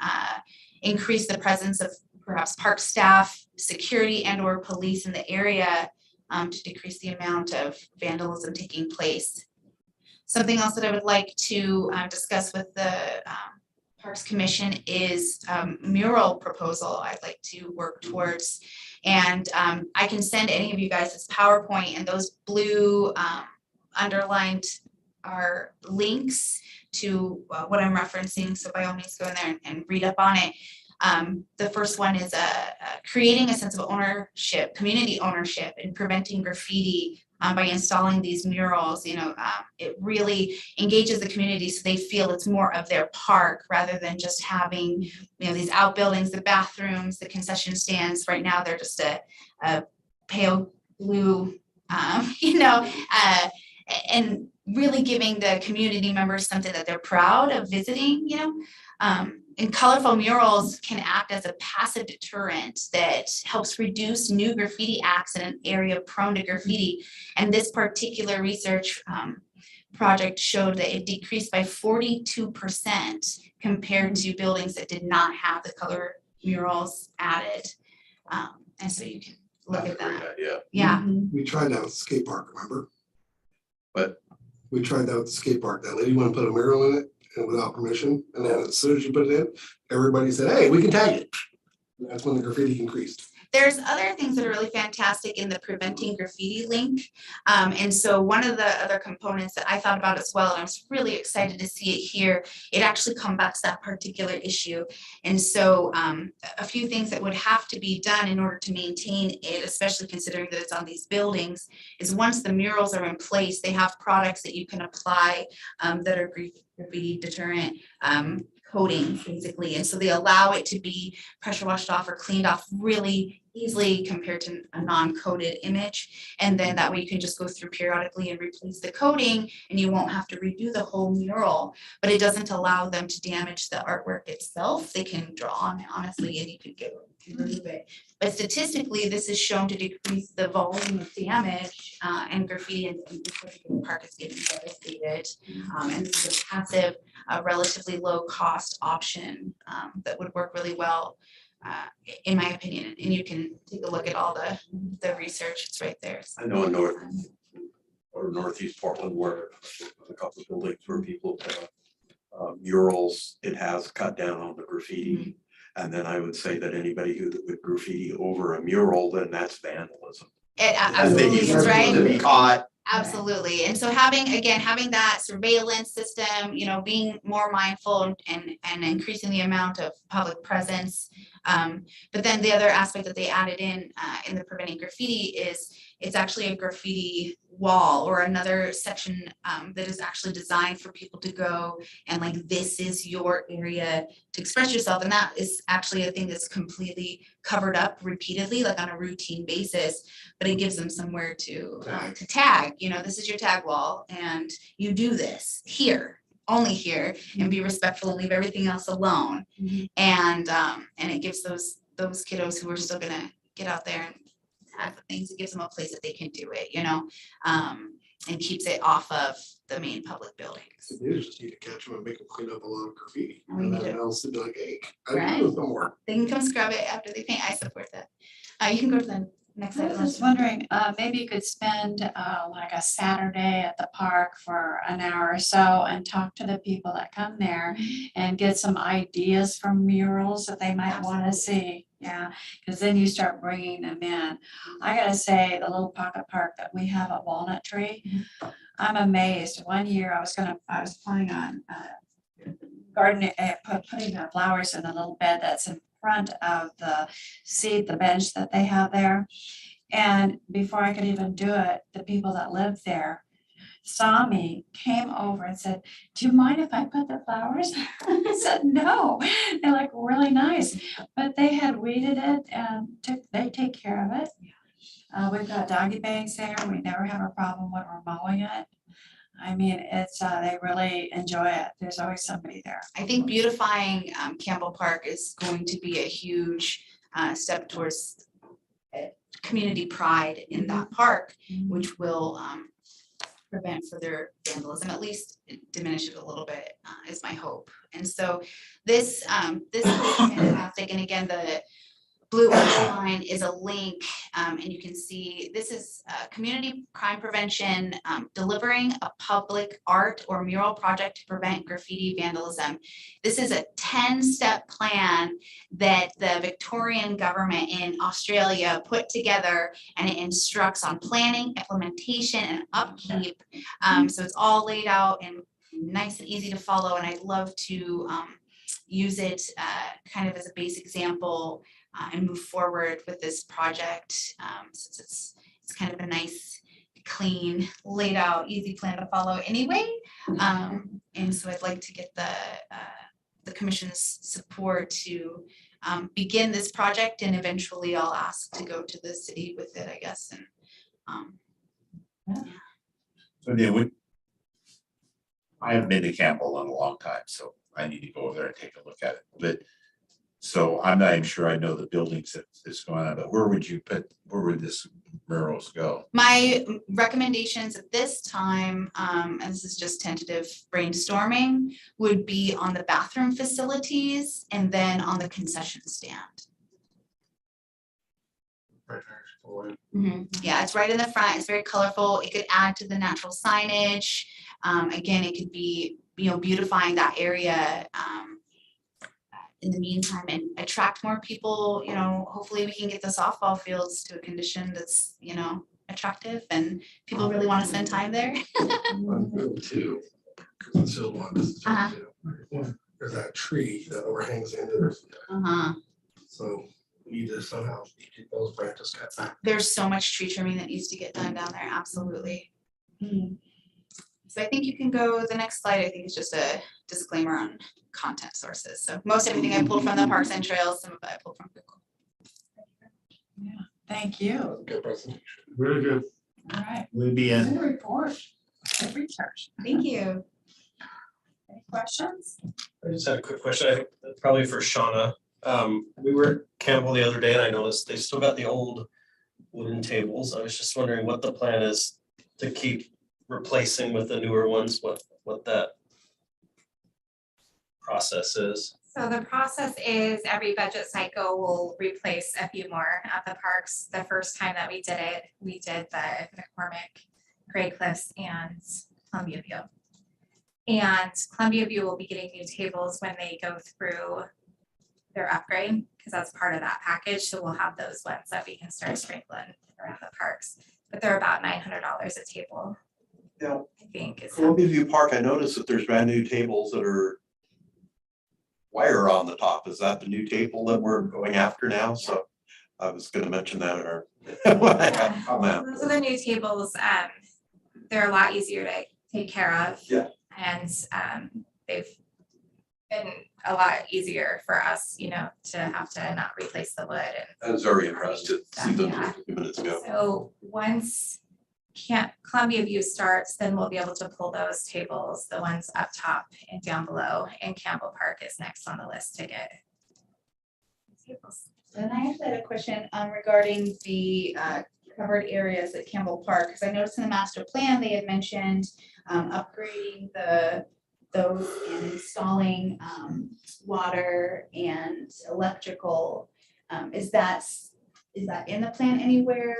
increase the presence of perhaps park staff, security, and or police in the area to decrease the amount of vandalism taking place. Something else that I would like to discuss with the Parks Commission is mural proposal I'd like to work towards. And I can send any of you guys this PowerPoint, and those blue underlined are links to what I'm referencing. So by all means, go in there and read up on it. The first one is creating a sense of ownership, community ownership, and preventing graffiti by installing these murals. You know, it really engages the community so they feel it's more of their park rather than just having, you know, these outbuildings, the bathrooms, the concession stands. Right now, they're just a pale blue, you know, and really giving the community members something that they're proud of visiting, you know. And colorful murals can act as a passive deterrent that helps reduce new graffiti acts in an area prone to graffiti. And this particular research project showed that it decreased by 42% compared to buildings that did not have the color murals added. And so you can look That's at a great that. idea. Yeah, We tried that with the skate park, remember? But We tried that with the skate park. That lady wanted to put a mural in it and without permission. And then as soon as you put it in, everybody said, hey, we can tag it. And that's when the graffiti increased. there's other things that are really fantastic in the preventing graffiti link. And so one of the other components that I thought about as well, and I was really excited to see it here, it actually combats that particular issue. And so a few things that would have to be done in order to maintain it, especially considering that it's on these buildings, is once the murals are in place, they have products that you can apply that are graffiti deterrent coatings basically. And so they allow it to be pressure washed off or cleaned off really easily compared to a non-coated image. And then that way you can just go through periodically and replace the coating and you won't have to redo the whole mural. But it doesn't allow them to damage the artwork itself. They can draw on it honestly and you could go and remove it. But statistically, this is shown to decrease the volume of damage and graffiti in this particular park is getting devastated. And this is a passive, relatively low cost option that would work really well. In my opinion, and you can take a look at all the research, it's right there. I know in north or northeast Portland where a couple of buildings where people put up murals, it has cut down on the graffiti. And then I would say that anybody who would graffiti over a mural, then that's vandalism. It I think absolutely it's is, right? to be caught. Absolutely. And so having that surveillance system, you know, being more mindful and increasing the amount of public presence. But then the other aspect that they added in the preventing graffiti is it's actually a graffiti wall or another section that is actually designed for people to go and like, this is your area to express yourself. And that is actually a thing that's completely covered up repeatedly, like on a routine basis, but it gives them somewhere to tag, you know, this is your tag wall and you do this here, only here, and be respectful and leave everything else alone. And it gives those kiddos who are still gonna get out there and have things, it gives them a place that they can do it, you know, and keeps it off of the main public buildings. They just need to catch them and make them clean up a lot of graffiti. We And need then to- else they'd be like, hey, I Right. do this no more. They can come scrub it after they paint, I support that. You can go to the next I was item. just wondering, maybe you could spend like a Saturday at the park for an hour or so and talk to the people that come there and get some ideas from murals that they might want to see. Yeah, because then you start bringing them in. I gotta say, the little pocket park that we have at Walnut Tree, I'm amazed. One year I was planning on gardening, putting the flowers in a little bed that's in front of the bench that they have there. And before I could even do it, the people that lived there saw me, came over and said, do you mind if I put the flowers? I said, no, they're like really nice, but they had weeded it and they take care of it. We've got doggy bags there. We never have a problem when we're mowing it. I mean, it's, they really enjoy it. There's always somebody there. I think beautifying Campbell Park is going to be a huge step towards community pride in that park, which will prevent further vandalism, at least diminish it a little bit, is my hope. And so this is fantastic. And again, the blue line is a link, and you can see this is community crime prevention, delivering a public art or mural project to prevent graffiti vandalism. This is a 10-step plan that the Victorian government in Australia put together, and it instructs on planning, implementation, and upkeep. So it's all laid out and nice and easy to follow, and I'd love to use it kind of as a base example and move forward with this project, since it's kind of a nice, clean, laid out, easy plan to follow anyway. And so I'd like to get the commission's support to begin this project, and eventually I'll ask to go to the city with it, I guess. And So yeah, I haven't been to Campbell in a long time, so I need to go over there and take a look at it. But so I'm not even sure I know the buildings that is going on, but where would this murals go? my recommendations at this time, and this is just tentative brainstorming, would be on the bathroom facilities and then on the concession stand. Yeah, it's right in the front. It's very colorful. It could add to the natural signage. Again, it could be, beautifying that area in the meantime and attract more people. Hopefully we can get the softball fields to a condition that's, attractive and people really want to spend time there. Too. Cause still want this to Uh-huh. too. There's that tree that overhangs the end of this. Uh-huh. So we need to somehow keep those branches cut back. There's so much tree trimming that needs to get done down there, absolutely. So I think you can go, the next slide, I think is just a disclaimer on content sources. So most everything I pulled from the Parks and Trails, some of it I pulled from Google. Thank you. Good presentation. Very good. All right. We'll be in. Good report. Good research. Thank you. Any questions? I just had a quick question, I think probably for Shauna. We were at Campbell the other day and I noticed they still got the old wooden tables. I was just wondering what the plan is to keep replacing with the newer ones, what that process is. So the process is every budget cycle will replace a few more at the parks. The first time that we did it, we did the McCormick, Gray Cliffs, and Columbia View. And Columbia View will be getting new tables when they go through their upgrade, because that's part of that package. So we'll have those ones that we can start sprinkling around the parks. But they're about $900 a table, Yeah, I think. Is Columbia View Park, I noticed that there's brand new tables that are wire on the top. Is that the new table that we're going after now? So I was gonna mention that in our comment. Those are the new tables. They're a lot easier to take care of. Yeah. And they've been a lot easier for us, to have to not replace the wood. I was very impressed to see them Yeah. a few minutes ago. So once Columbia View starts, then we'll be able to pull those tables, the ones up top and down below, and Campbell Park is next on the list to get tables. And I actually had a question regarding the covered areas at Campbell Park, because I noticed in the master plan, they had mentioned upgrading those and installing water and electrical. Is that in the plan anywhere?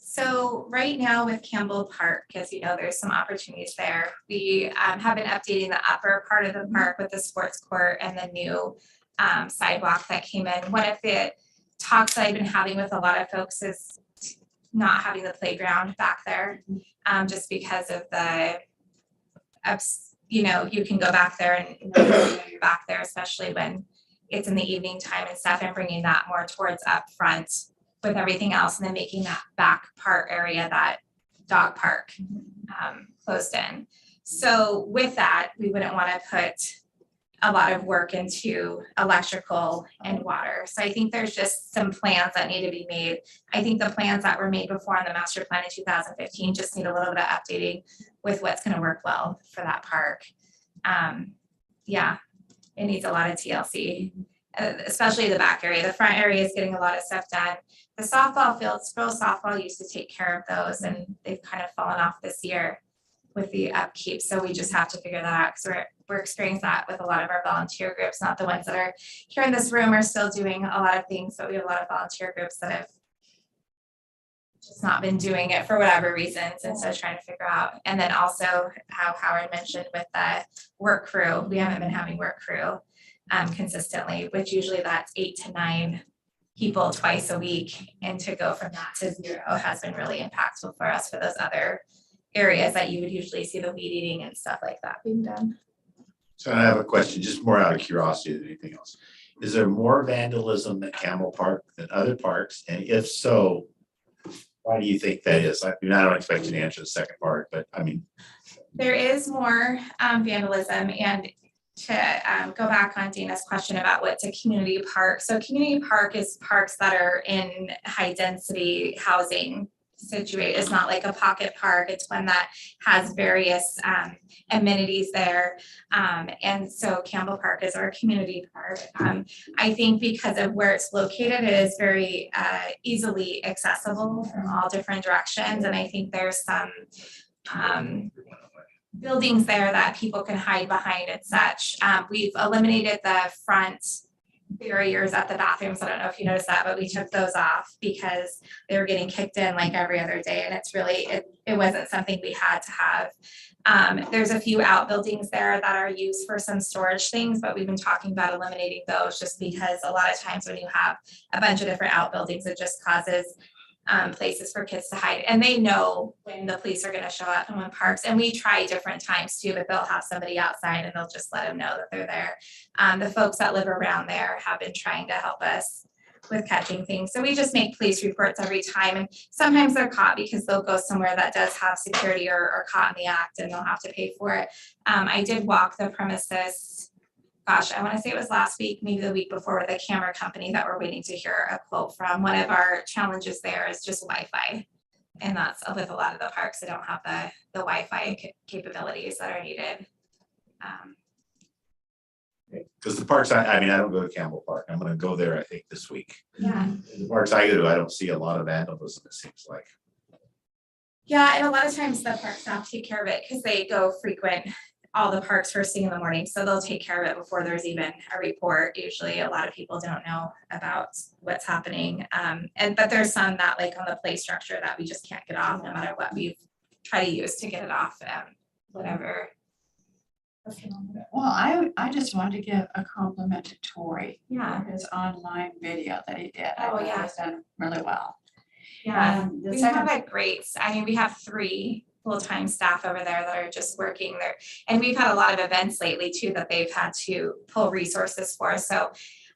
So right now with Campbell Park, as you know, there's some opportunities there. We have been updating the upper part of the park with the sports court and the new sidewalk that came in. One of the talks that I've been having with a lot of folks is not having the playground back there, just because of the, you can go back there and you're back there, especially when it's in the evening time and stuff, and bringing that more towards up front with everything else, and then making that back part area, that dog park, closed in. So with that, we wouldn't want to put a lot of work into electrical and water. So I think there's just some plans that need to be made. I think the plans that were made before on the master plan in 2015 just need a little bit of updating with what's going to work well for that park. Yeah, it needs a lot of TLC, especially the back area. The front area is getting a lot of stuff done. The softball fields, Sproul softball used to take care of those, and they've kind of fallen off this year with the upkeep. So we just have to figure that out, because we're experiencing that with a lot of our volunteer groups. Not the ones that are here in this room are still doing a lot of things, but we have a lot of volunteer groups that have just not been doing it for whatever reasons, and so trying to figure out. And then also how Howard mentioned with the work crew, we haven't been having work crew consistently, which usually that's 8 to 9 people twice a week, and to go from that to 0 has been really impactful for us for those other areas that you would usually see the weed eating and stuff like that being done. So I have a question, just more out of curiosity than anything else. Is there more vandalism at Campbell Park than other parks? And if so, why do you think that is? I mean, I don't expect you to answer the second part, but I mean. There is more vandalism, and to go back on Dana's question about what's a community park. So community park is parks that are in high density housing situated. It's not like a pocket park. It's one that has various amenities there. And so Campbell Park is our community park. I think because of where it's located, it is very easily accessible from all different directions. And I think there's some buildings there that people can hide behind and such. We've eliminated the front barriers at the bathrooms. I don't know if you noticed that, but we took those off because they were getting kicked in like every other day, and it's really, it wasn't something we had to have. There's a few outbuildings there that are used for some storage things, but we've been talking about eliminating those just because a lot of times when you have a bunch of different outbuildings, it just causes places for kids to hide, and they know when the police are going to show up and when parks, and we try different times too, but they'll have somebody outside and they'll just let them know that they're there. The folks that live around there have been trying to help us with catching things, so we just make police reports every time, and sometimes they're caught because they'll go somewhere that does have security or caught in the act and they'll have to pay for it. I did walk the premises, gosh, I want to say it was last week, maybe the week before, with a camera company that we're waiting to hear a quote from. One of our challenges there is just Wi-Fi. And that's with a lot of the parks that don't have the Wi-Fi capabilities that are needed. Because the parks, I mean, I don't go to Campbell Park. I'm gonna go there, I think, this week. Yeah. The parks I go to, I don't see a lot of vandalism, it seems like. Yeah, and a lot of times the park staff take care of it because they go frequent all the parks first thing in the morning, so they'll take care of it before there's even a report. Usually a lot of people don't know about what's happening. But there's some that, like on the play structure, that we just can't get off no matter what we've tried to use to get it off, whatever. Well, I just wanted to give a compliment to Tori. Yeah. For his online video that he did. Oh, I think yeah. He's done really well. Yeah, The we second, have a great, I mean, we have 3 full-time staff over there that are just working there. And we've had a lot of events lately too that they've had to pull resources for. So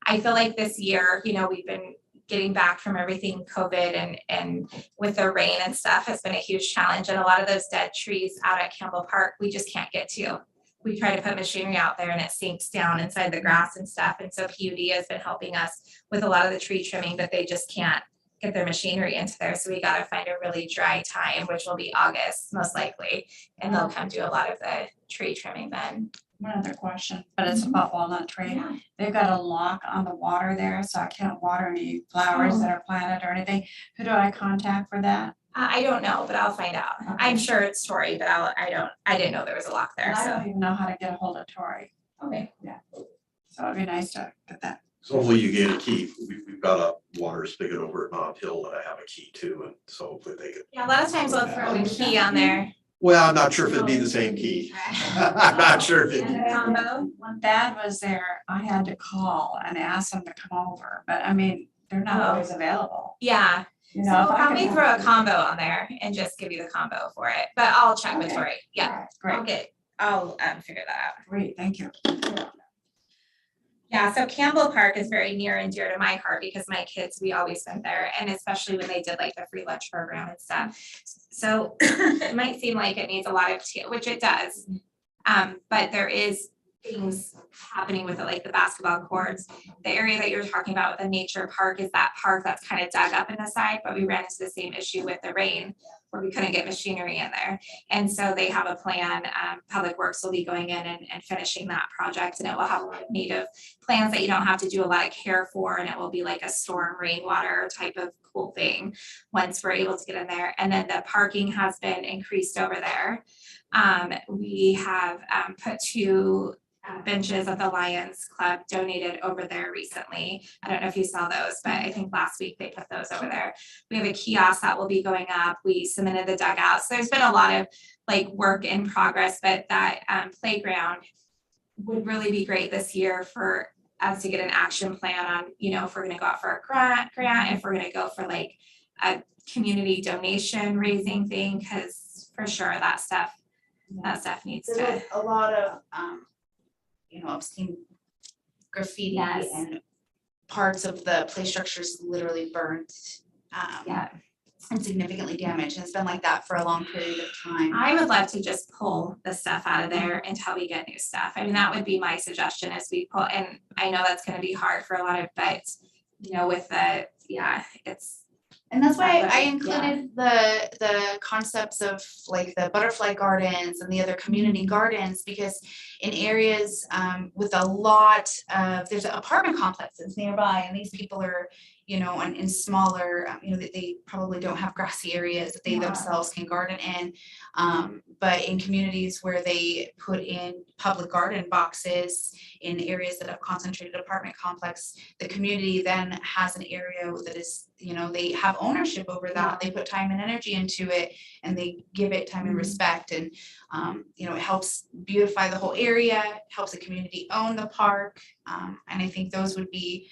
I feel like this year, you know, we've been getting back from everything COVID and with the rain and stuff has been a huge challenge. And a lot of those dead trees out at Campbell Park, we just can't get to. We try to put machinery out there and it sinks down inside the grass and stuff. And so PUD has been helping us with a lot of the tree trimming, but they just can't get their machinery into there. So we got to find a really dry time, which will be August most likely. And they'll come do a lot of the tree trimming then. one other question, but it's about Walnut Tree. Yeah. They've got a lock on the water there, so I can't water any flowers that are planted or anything. Who do I contact for that? I don't know, but I'll find out. Okay. I'm sure it's Tori, but I didn't know there was a lock there, I so. don't even know how to get a hold of Tori, Okay. so it'd be nice to get that. So hopefully you get a key. We've got a water spigot over at Mount Hill that I have a key to, and so hopefully they can. Yeah, a lot of times they'll throw a key on there. Well, I'm not sure if it'd be the same key. I'm not sure if it. And a combo. When Thad was there, I had to call and ask them to come over, but I mean, they're not always available. Yeah, You so know, if we'll I probably could throw a have- combo on there and just give you the combo for it, but I'll check with Okay. Tori. Yeah, Great, I'll figure that out. great, thank you. Yeah, so Campbell Park is very near and dear to my heart because my kids, we always went there, and especially when they did like the free lunch program and stuff. So it might seem like it needs a lot of, which it does. But there is things happening with it, like the basketball courts. The area that you're talking about with the nature park is that park that's kind of dug up in the side, but we ran into the same issue with the rain where we couldn't get machinery in there. And so they have a plan, Public Works will be going in and finishing that project, and it will have a lot of native plants that you don't have to do a lot of care for, and it will be like a storm rainwater type of cool thing once we're able to get in there. And then the parking has been increased over there. We have put 2 benches of the Lions Club donated over there recently. I don't know if you saw those, but I think last week they put those over there. We have a kiosk that will be going up. We cemented the dugouts. So there's been a lot of like work in progress, but that playground would really be great this year for us to get an action plan on, you know, if we're gonna go out for a grant, if we're gonna go for like a community donation raising thing, because for sure that stuff needs to. There's a lot of, you know, obscene graffiti Yes. and parts of the play structures literally burnt. Yeah. And significantly damaged, and it's been like that for a long period of time. I would love to just pull the stuff out of there until we get new stuff. I mean, that would be my suggestion is we pull, and I know that's gonna be hard for a lot of, but you know, with the, it's. And that's why I Yeah. included the concepts of like the butterfly gardens and the other community gardens, because in areas with a lot of, there's apartment complexes nearby, and these people are you know, and in smaller, you know, that they probably don't have grassy areas that they themselves can garden in. But in communities where they put in public garden boxes in areas that have concentrated apartment complex, the community then has an area that is, you know, they have ownership over that. They put time and energy into it and they give it time and respect. And, you know, it helps beautify the whole area, helps the community own the park. And I think those would be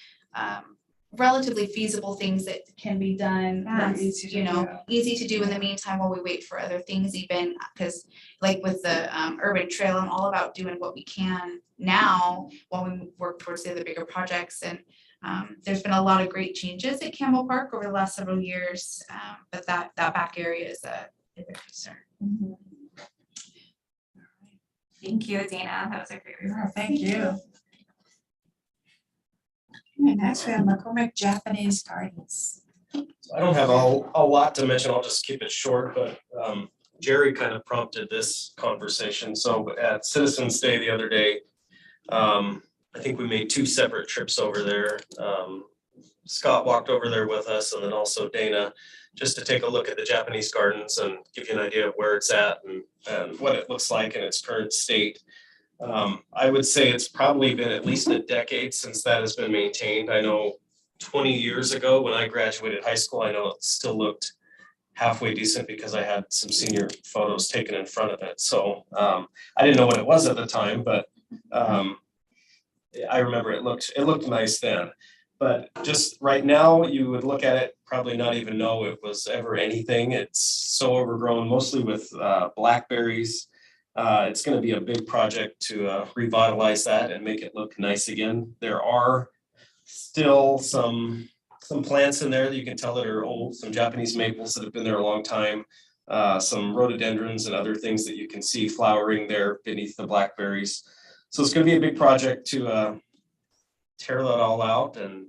relatively feasible things that can be done. That's, easy to you know, do. easy to do in the meantime while we wait for other things even, because like with the urban trail, I'm all about doing what we can now while we work towards the other bigger projects. And there's been a lot of great changes at Campbell Park over the last several years, but that back area is a concern. Thank you, Dana. That was a great report. Thank you. Okay, next we have McCormick Japanese Gardens. I don't have a lot to mention. I'll just keep it short, but Jerry kind of prompted this conversation. So at Citizens Day the other day, I think we made 2 separate trips over there. Scott walked over there with us and then also Dana, just to take a look at the Japanese gardens and give you an idea of where it's at and what it looks like in its current state. I would say it's probably been at least a decade since that has been maintained. I know 20 years ago when I graduated high school, I know it still looked halfway decent because I had some senior photos taken in front of it. So I didn't know what it was at the time, but I remember it looked nice then. But just right now, you would look at it, probably not even know it was ever anything. It's so overgrown, mostly with blackberries. It's going to be a big project to revitalize that and make it look nice again. There are still some plants in there that you can tell that are old, some Japanese maples that have been there a long time, some rhododendrons and other things that you can see flowering there beneath the blackberries. So it's going to be a big project to tear that all out and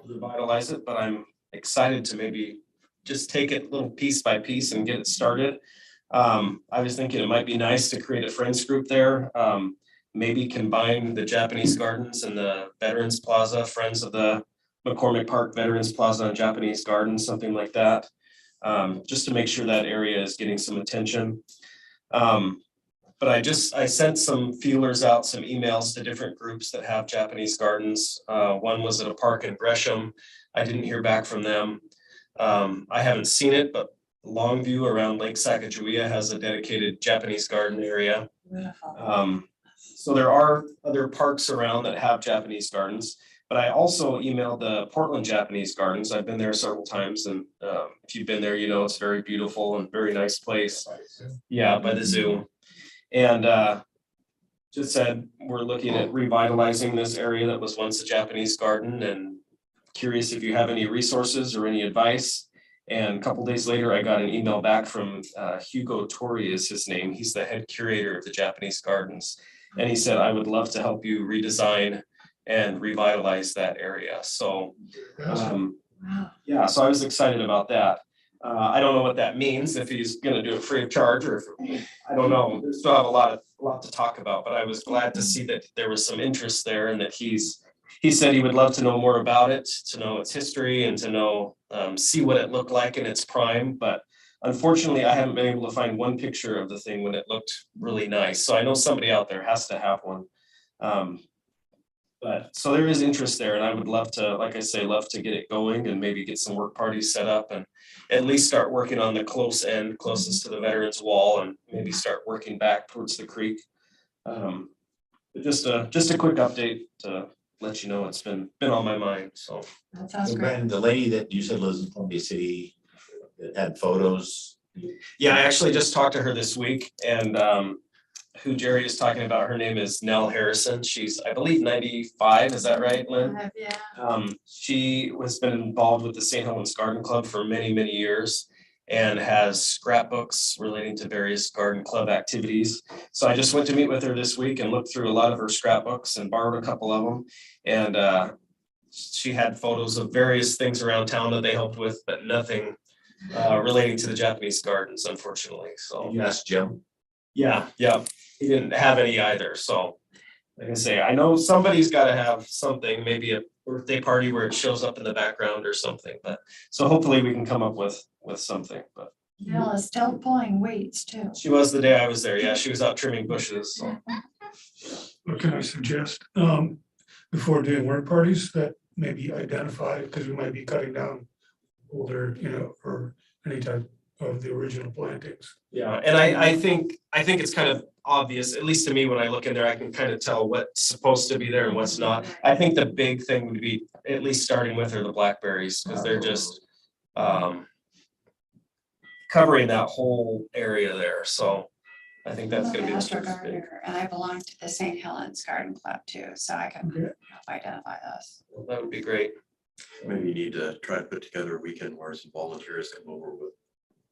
revitalize it, but I'm excited to maybe just take it little piece by piece and get it started. I was thinking it might be nice to create a friends group there, maybe combine the Japanese gardens and the Veterans Plaza, Friends of the McCormick Park Veterans Plaza and Japanese Gardens, something like that, just to make sure that area is getting some attention. But I sent some feelers out, some emails to different groups that have Japanese gardens. One was at a park in Gresham. I didn't hear back from them. I haven't seen it, but Longview around Lake Sacagawea has a dedicated Japanese garden area. So there are other parks around that have Japanese gardens, but I also emailed the Portland Japanese Gardens. I've been there several times, and if you've been there, you know it's a very beautiful and very nice place. Yeah, by the zoo. And just said, we're looking at revitalizing this area that was once a Japanese garden, and curious if you have any resources or any advice. And a couple days later, I got an email back from Hugo Tori is his name. He's the head curator of the Japanese gardens. And he said, I would love to help you redesign and revitalize that area. So yeah, so I was excited about that. I don't know what that means, if he's gonna do it free of charge or if, I don't know. We still have a lot to talk about, but I was glad to see that there was some interest there and that he said he would love to know more about it, to know its history and to know, see what it looked like in its prime. But unfortunately, I haven't been able to find one picture of the thing when it looked really nice. So I know somebody out there has to have one. But so there is interest there, and I would love to, like I say, love to get it going and maybe get some work parties set up and at least start working on the close end, closest to the Veterans Wall, and maybe start working back towards the creek. But just a quick update to let you know it's been on my mind. So That sounds great. Brandon, the lady that you said lives in Columbia City that had photos. yeah, I actually just talked to her this week, and who Jerry is talking about, her name is Nell Harrison. She's, I believe, 95. Is that right, Lynn? Yeah. She has been involved with the St. Helens Garden Club for many, many years and has scrapbooks relating to various garden club activities. So I just went to meet with her this week and looked through a lot of her scrapbooks and borrowed a couple of them. And she had photos of various things around town that they helped with, but nothing relating to the Japanese gardens, unfortunately. So You asked Jim. yeah, he didn't have any either. So like I say, I know somebody's got to have something, maybe a birthday party where it shows up in the background or something, but, so hopefully we can come up with something, but. Bill is still pulling weeds too. She was the day I was there, yeah, she was out trimming bushes, so. What can I suggest? Before doing work parties that maybe identify, because we might be cutting down older, or any type of the original plantings. Yeah, and I think it's kind of obvious, at least to me, when I look in there, I can kind of tell what's supposed to be there and what's not. I think the big thing would be at least starting with are the blackberries, because they're just covering that whole area there, so I think that's gonna be the Master first big. gardener, and I belong to the St. Helens Garden Club too, so I can help identify those. Well, that would be great. Maybe you need to try to put together a weekend where some volunteers come over with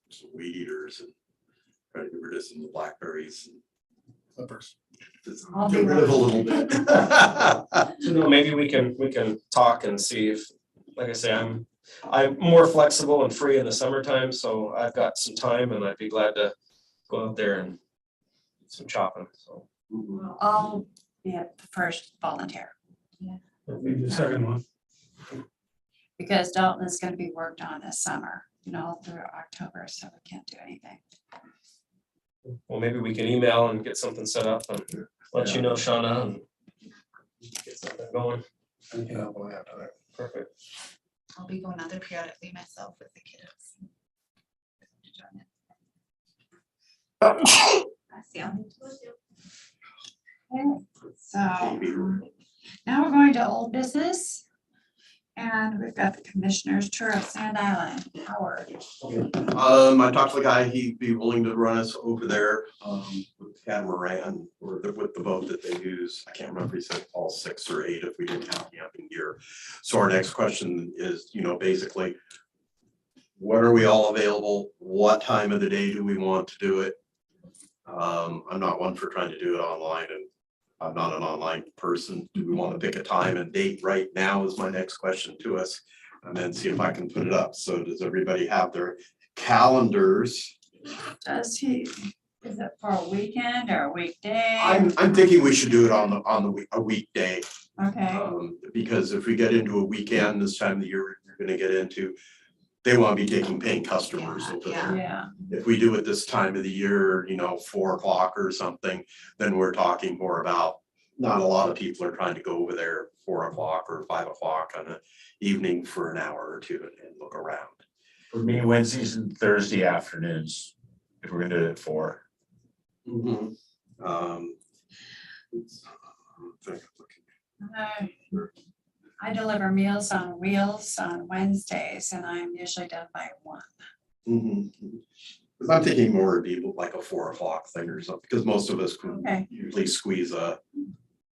some weed eaters and try to get rid of some of the blackberries and Clippers. just I'll get be rid of a little bit. So no, maybe we can talk and see if, like I say, I'm more flexible and free in the summertime, so I've got some time and I'd be glad to go out there and do some chopping, so. I'll be at the first volunteer, Maybe the second one. because Dalton is gonna be worked on this summer, through October, so we can't do anything. Well, maybe we can email and get something set up and let you know, Shauna, and get something going. Yeah, we'll have to. Perfect. I'll be going out there periodically myself with the kiddos. Okay, so now we're going to old business. And we've got the commissioner's tour of Sand Island, Howard. I talked to the guy, he'd be willing to run us over there, with the catamaran or with the boat that they use. I can't remember, he said all 6 or 8 if we didn't count camping gear. So our next question is, basically, when are we all available? What time of the day do we want to do it? I'm not one for trying to do it online, and I'm not an online person. Do we want to pick a time and date right now is my next question to us, and then see if I can put it up. So does everybody have their calendars? Is it for a weekend or a weekday? I'm thinking we should do it on a weekday. Okay, Because if we get into a weekend this time of the year, you're gonna get into, they want to be taking paying customers over there. yeah, If we do it this time of the year, 4 o'clock or something, then we're talking more about, not a lot of people are trying to go over there 4 o'clock or 5 o'clock on an evening for an hour or 2 and look around. For me, Wednesdays and Thursday afternoons, if we're gonna do it at 4. I deliver Meals on Wheels on Wednesdays, and I'm usually done by 1. Because I'm thinking more would be like a 4 o'clock thing or something, because most of us can Okay. usually squeeze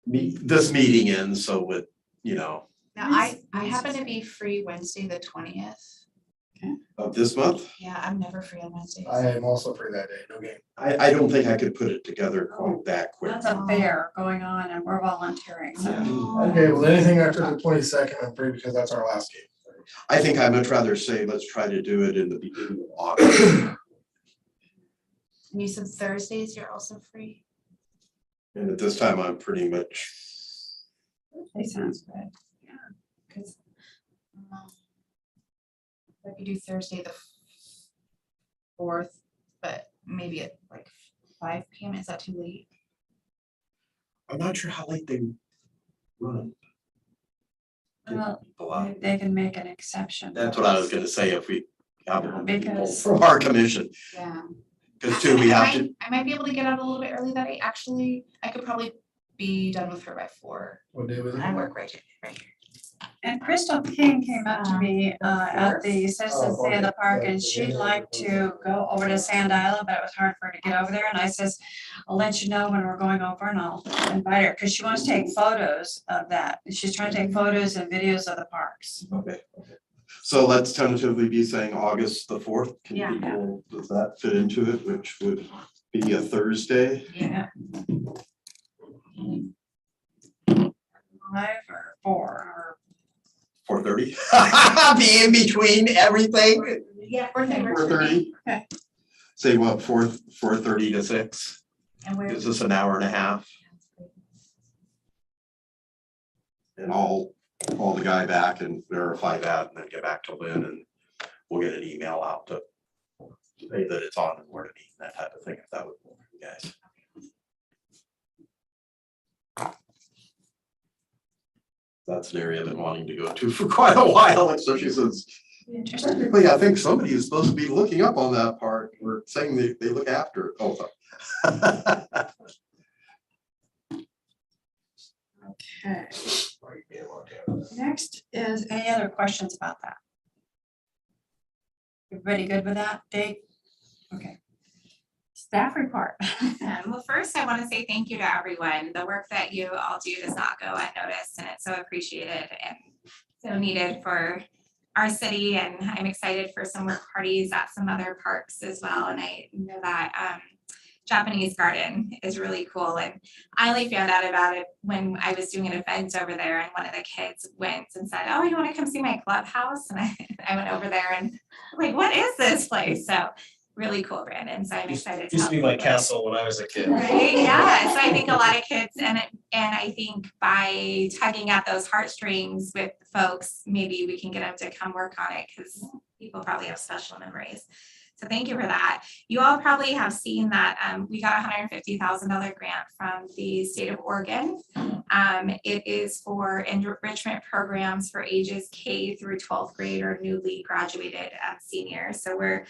this meeting in, so with, Now, I happen to be free Wednesday, the 20th. of this month. Yeah, I'm never free on Wednesdays. I am also free that day, no game. I don't think I could put it together quite that quick. That's a fair going on, and we're volunteering, so. Okay, well, anything after the 22nd, I'm free because that's our last game. I think I'd much rather say, let's try to do it in the beginning of August. And you said Thursdays you're also free? And at this time, I'm pretty much, That sounds good. Because I could do Thursday the 4th, but maybe at like 5 PM. Is that too late? I'm not sure how late they run. Well, People out. they can make an exception. That's what I was gonna say, if we have people Because- from our commission, Yeah. because too, we have to. I might be able to get out a little bit early that day. Actually, I could probably be done with her by 4. What day was it? I work right here. And Crystal King came up to me at the Citizens Day in the Park, and she'd like to go over to Sand Island, but it was hard for her to get over there. And I says, I'll let you know when we're going over, and I'll invite her, because she wants to take photos of that. She's trying to take photos and videos of the parks. Okay. So let's tentatively be saying August the 4th. Can Yeah. people, does that fit into it, which would be a Thursday? Yeah. 5 or 4 or 4:30? Be in between everything. Yeah, 4:30? Okay. Say what, 4:30 to 6? And where? Gives us an hour and a half. And I'll call the guy back and verify that and then get back to Lynn and we'll get an email out to say that it's on and where to meet, that type of thing, if that would work for you guys. That's an area I've been wanting to go to for quite a while, especially since technically, I think somebody is supposed to be looking up on that part, or saying they look after it all the time. Okay. Next is any other questions about that? Everybody good with that, Dave? Okay. Staff report. Well, first, I want to say thank you to everyone. The work that you all do does not go unnoticed, and it's so appreciated and so needed for our city. And I'm excited for some work parties at some other parks as well. And I know that Japanese garden is really cool. And I only found out about it when I was doing an event over there, and one of the kids went and said, "Oh, you want to come see my clubhouse?" And I went over there and like, what is this place? So really cool, Brandon. So I'm excited. Used to be my castle when I was a kid. Right? Yeah. So I think a lot of kids, and I think by tugging at those heartstrings with folks, maybe we can get them to come work on it, because people probably have special memories. So thank you for that. You all probably have seen that we got a $150,000 grant from the state of Oregon. It is for enrichment programs for ages K through 12th grade or newly graduated seniors. So we're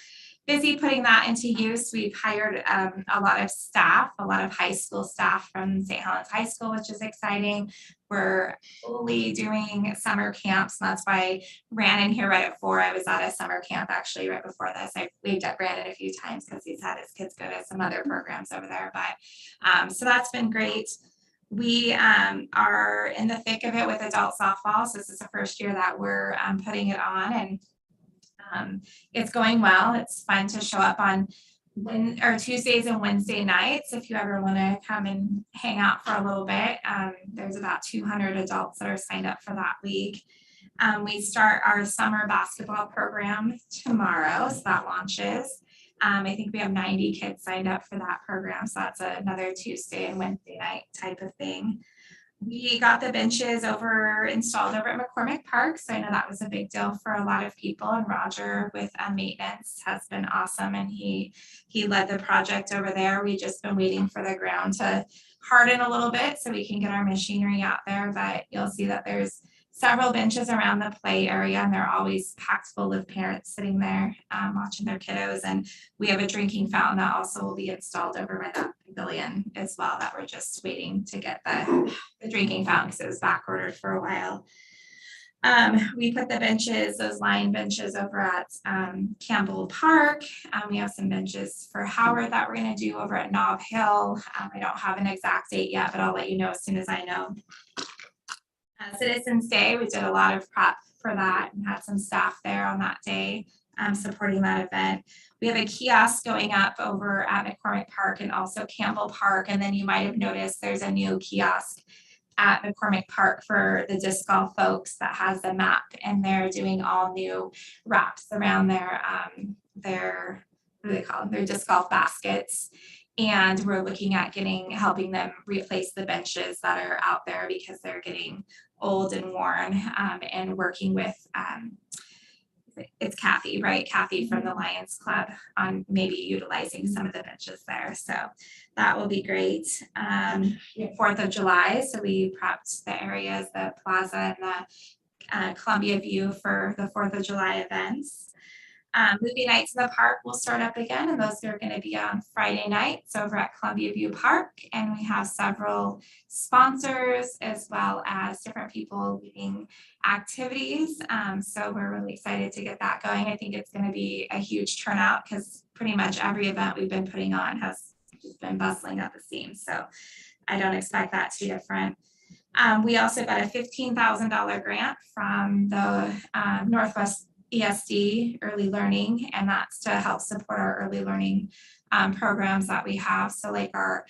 busy putting that into use. We've hired a lot of staff, a lot of high school staff from St. Helens High School, which is exciting. We're fully doing summer camps, and that's why I ran in here right at 4. I was at a summer camp actually right before this. I waved at Brandon a few times because he's had his kids go to some other programs over there. But so that's been great. We are in the thick of it with adult softball. So this is the first year that we're putting it on, and it's going well. It's fun to show up on Tuesdays and Wednesday nights if you ever want to come and hang out for a little bit. There's about 200 adults that are signed up for that league. We start our summer basketball program tomorrow, so that launches. I think we have 90 kids signed up for that program, so that's another Tuesday and Wednesday night type of thing. We got the benches installed over at McCormick Park, so I know that was a big deal for a lot of people, and Roger with maintenance has been awesome, and he led the project over there. We've just been waiting for the ground to harden a little bit so we can get our machinery out there, but you'll see that there's several benches around the play area, and they're always packed full of parents sitting there watching their kiddos. And we have a drinking fountain that also will be installed over by that pavilion as well, that we're just waiting to get the drinking fountain because it was back ordered for a while. We put the benches, those line benches, over at Campbell Park. We have some benches for Howard that we're going to do over at Nob Hill. I don't have an exact date yet, but I'll let you know as soon as I know. Citizens Day, we did a lot of prep for that and had some staff there on that day supporting that event. We have a kiosk going up over at McCormick Park and also Campbell Park. And then you might have noticed there's a new kiosk at McCormick Park for the disc golf folks that has the map, and they're doing all new wraps around their what do they call them? Their disc golf baskets. And we're looking at helping them replace the benches that are out there because they're getting old and worn, and working with, it's Kathy, right? Kathy from the Lions Club on maybe utilizing some of the benches there. So that will be great. 4th of July. So we prepped the areas, the plaza and the Columbia View for the 4th of July events. Movie nights in the park will start up again, and those are going to be on Friday nights over at Columbia View Park. And we have several sponsors as well as different people leading activities. So we're really excited to get that going. I think it's going to be a huge turnout because pretty much every event we've been putting on has just been bustling at the seams. So I don't expect that to be different. We also got a $15,000 grant from the Northwest ESD Early Learning, and that's to help support our early learning programs that we have. So like our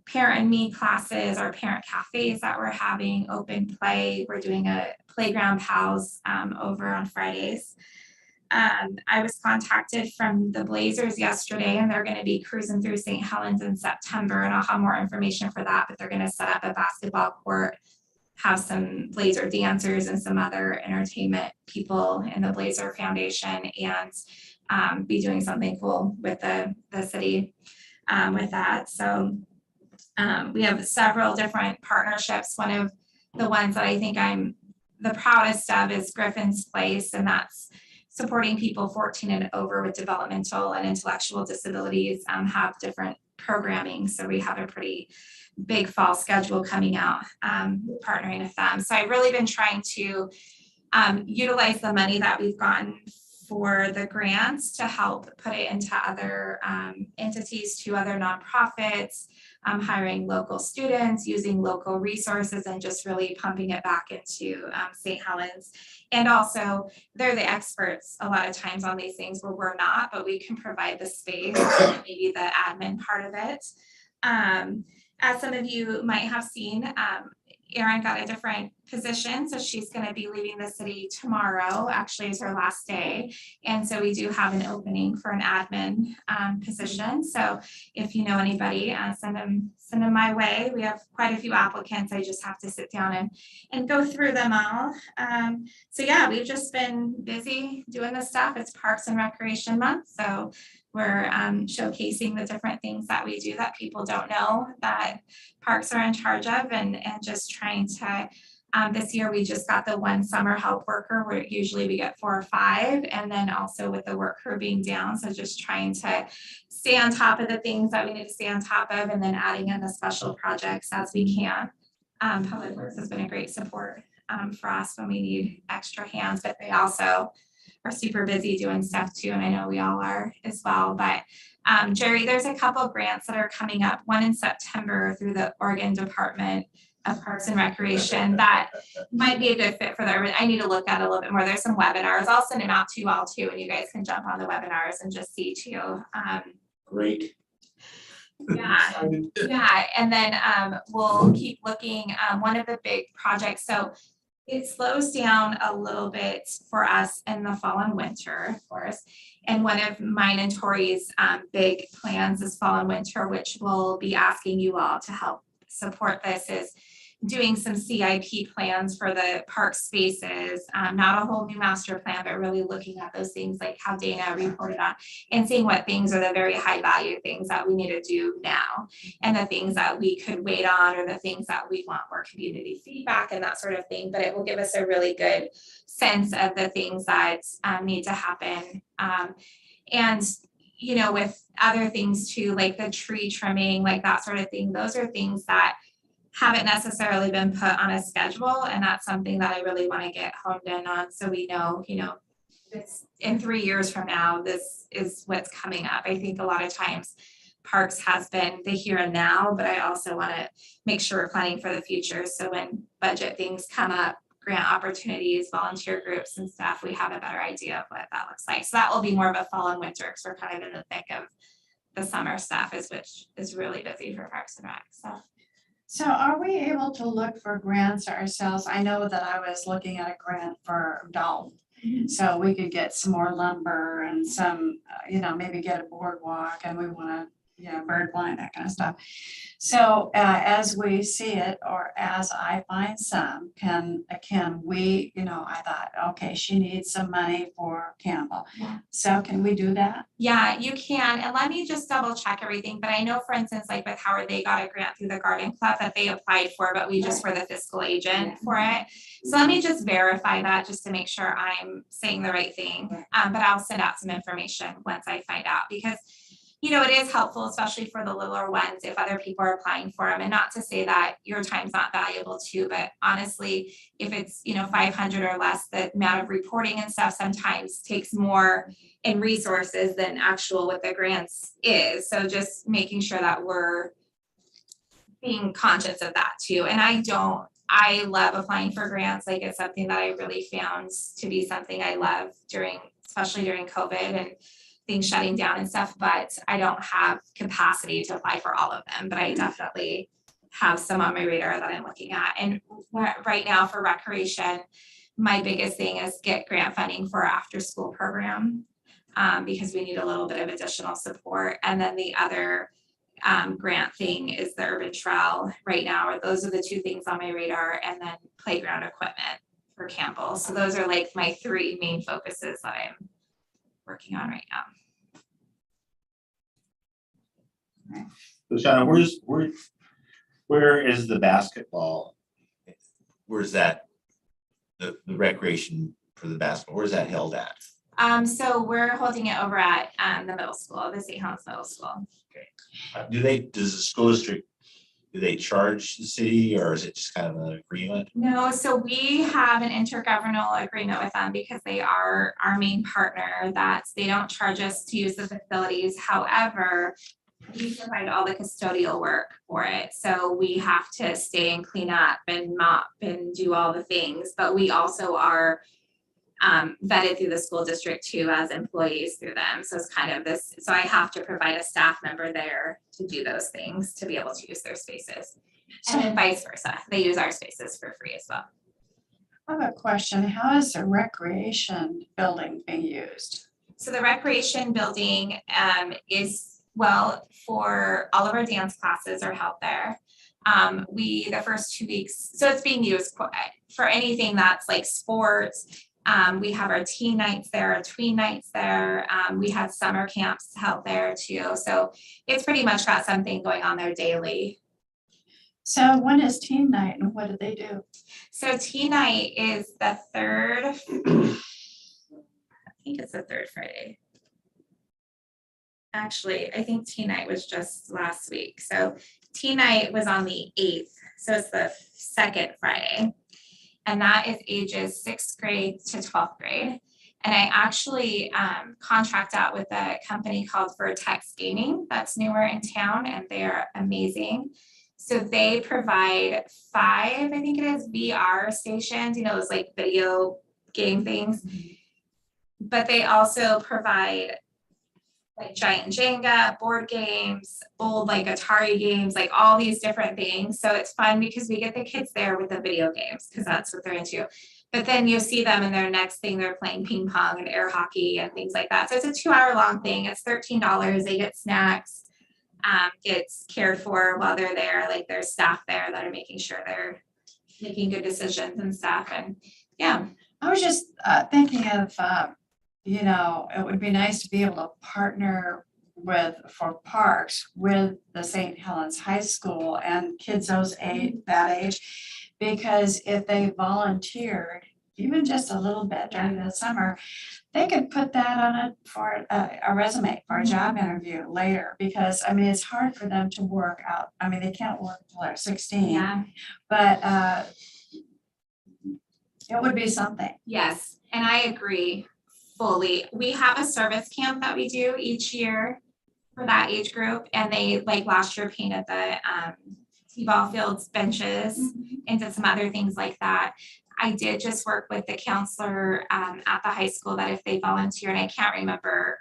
Parent and Me classes, our parent cafes that we're having, open play. We're doing a Playground Pals over on Fridays. I was contacted from the Blazers yesterday, and they're going to be cruising through St. Helens in September, and I'll have more information for that, but they're going to set up a basketball court have some Blazer dancers and some other entertainment people in the Blazer Foundation and be doing something cool with the city with that. So we have several different partnerships. One of the ones that I think I'm the proudest of is Griffin's Place, and that's supporting people 14 and over with developmental and intellectual disabilities, have different programming. So we have a pretty big fall schedule coming out, partnering with them. So I've really been trying to utilize the money that we've gotten for the grants to help put it into other entities, to other nonprofits, hiring local students, using local resources, and just really pumping it back into St. Helens. And also, they're the experts a lot of times on these things where we're not, but we can provide the space, maybe the admin part of it. As some of you might have seen, Erin got a different position, so she's going to be leaving the city tomorrow. Actually, is her last day, and so we do have an opening for an admin position. So if you know anybody, send them my way. We have quite a few applicants. I just have to sit down and go through them all. So yeah, we've just been busy doing this stuff. It's Parks and Recreation Month, so we're showcasing the different things that we do that people don't know that parks are in charge of, and just trying to, this year we just got the one summer help worker, where usually we get 4 or 5, and then also with the work crew being down, so just trying to stay on top of the things that we need to stay on top of, and then adding in the special projects as we can. Public Works has been a great support for us when we need extra hands, but they also are super busy doing stuff too, and I know we all are as well. But Jerry, there's a couple of grants that are coming up, one in September through the Oregon Department of Parks and Recreation that might be a good fit for the, I need to look at it a little bit more. There's some webinars. I'll send them out to you all too, and you guys can jump on the webinars and just see too. Great. Yeah, yeah, and then we'll keep looking. One of the big projects, so it slows down a little bit for us in the fall and winter, of course. And one of mine and Tori's big plans this fall and winter, which we'll be asking you all to help support this, is doing some CIP plans for the park spaces, not a whole new master plan, but really looking at those things like how Dana reported on, and seeing what things are the very high value things that we need to do now, and the things that we could wait on, or the things that we want more community feedback and that sort of thing. But it will give us a really good sense of the things that need to happen. And you know, with other things too, like the tree trimming, like that sort of thing, those are things that haven't necessarily been put on a schedule, and that's something that I really want to get honed in on, so we know, you know, this in 3 years from now, this is what's coming up. I think a lot of times parks has been the here and now, but I also want to make sure we're planning for the future, so when budget things come up, grant opportunities, volunteer groups and stuff, we have a better idea of what that looks like. So that will be more of a fall and winter, because we're kind of in the thick of the summer stuff, which is really busy for Parks and Rec. So are we able to look for grants ourselves? I know that I was looking at a grant for Dalton. So we could get some more lumber and some, you know, maybe get a boardwalk, and we want to, you know, bird blind, that kind of stuff. So as we see it, or as I find some, can we, you know, I thought, okay, she needs some money for Campbell. Yeah. So can we do that? Yeah, you can. And let me just double check everything. But I know, for instance, like with Howard, they got a grant through the Garden Club that they applied for, but we just were the fiscal agent for it. So let me just verify that, just to make sure I'm saying the right thing. But I'll send out some information once I find out, because you know, it is helpful, especially for the littler ones, if other people are applying for them. And not to say that your time's not valuable too, but honestly, if it's, you know, 500 or less, the amount of reporting and stuff sometimes takes more in resources than actual what the grants is. So just making sure that we're being conscious of that too. And I love applying for grants. Like, it's something that I really found to be something I love especially during COVID and things shutting down and stuff, but I don't have capacity to apply for all of them, but I definitely have some on my radar that I'm looking at. And right now for recreation, my biggest thing is get grant funding for our after school program, because we need a little bit of additional support. And then the other grant thing is the urban trail right now. Those are the two things on my radar, and then playground equipment for Campbell. So those are like my three main focuses that I'm working on right now. So Shauna, where is the basketball? Where's that? The recreation for the basketball, where's that held at? So we're holding it over at the middle school, the St. Helens Middle School. Does the school district, do they charge the city, or is it just kind of an agreement? No, so we have an intergovernmental agreement with them because they are our main partner, that they don't charge us to use the facilities. However, we provide all the custodial work for it. So we have to stay and clean up and mop and do all the things, but we also are vetted through the school district too as employees through them. So it's kind of this, so I have to provide a staff member there to do those things, to be able to use their spaces. And then vice versa, they use our spaces for free as well. I have a question. How is the recreation building being used? So the recreation building is, well, for all of our dance classes are held there. The first 2 weeks, so it's being used for anything that's like sports. We have our teen nights there, our tween nights there. We have summer camps held there too. So it's pretty much got something going on there daily. So when is teen night and what do they do? So teen night is the third, I think it's the third Friday. Actually, I think teen night was just last week. So teen night was on the 8th. So it's the second Friday. And that is ages 6th grade to 12th grade. And I actually contract out with a company called Vertex Gaming that's newer in town, and they are amazing. So they provide 5, I think it is, VR stations, you know, those like video game things. But they also provide like giant Jenga, board games, old like Atari games, like all these different things. So it's fun because we get the kids there with the video games because that's what they're into. But then you see them and their next thing, they're playing ping pong and air hockey and things like that. So it's a 2-hour-long thing. It's $13. They get snacks, gets cared for while they're there. Like there's staff there that are making sure they're making good decisions and stuff. And yeah. I was just thinking of, you know, it would be nice to be able to partner for parks with the St. Helens High School and kids that age, because if they volunteered even just a little bit during the summer, they could put that on for a resume for a job interview later, because I mean, it's hard for them to work out. I mean, they can't work until they're 16, Yeah. but it would be something. Yes, and I agree fully. We have a service camp that we do each year for that age group, and they, like last year, painted the t-ball fields benches and did some other things like that. I did just work with the counselor at the high school that if they volunteer, and I can't remember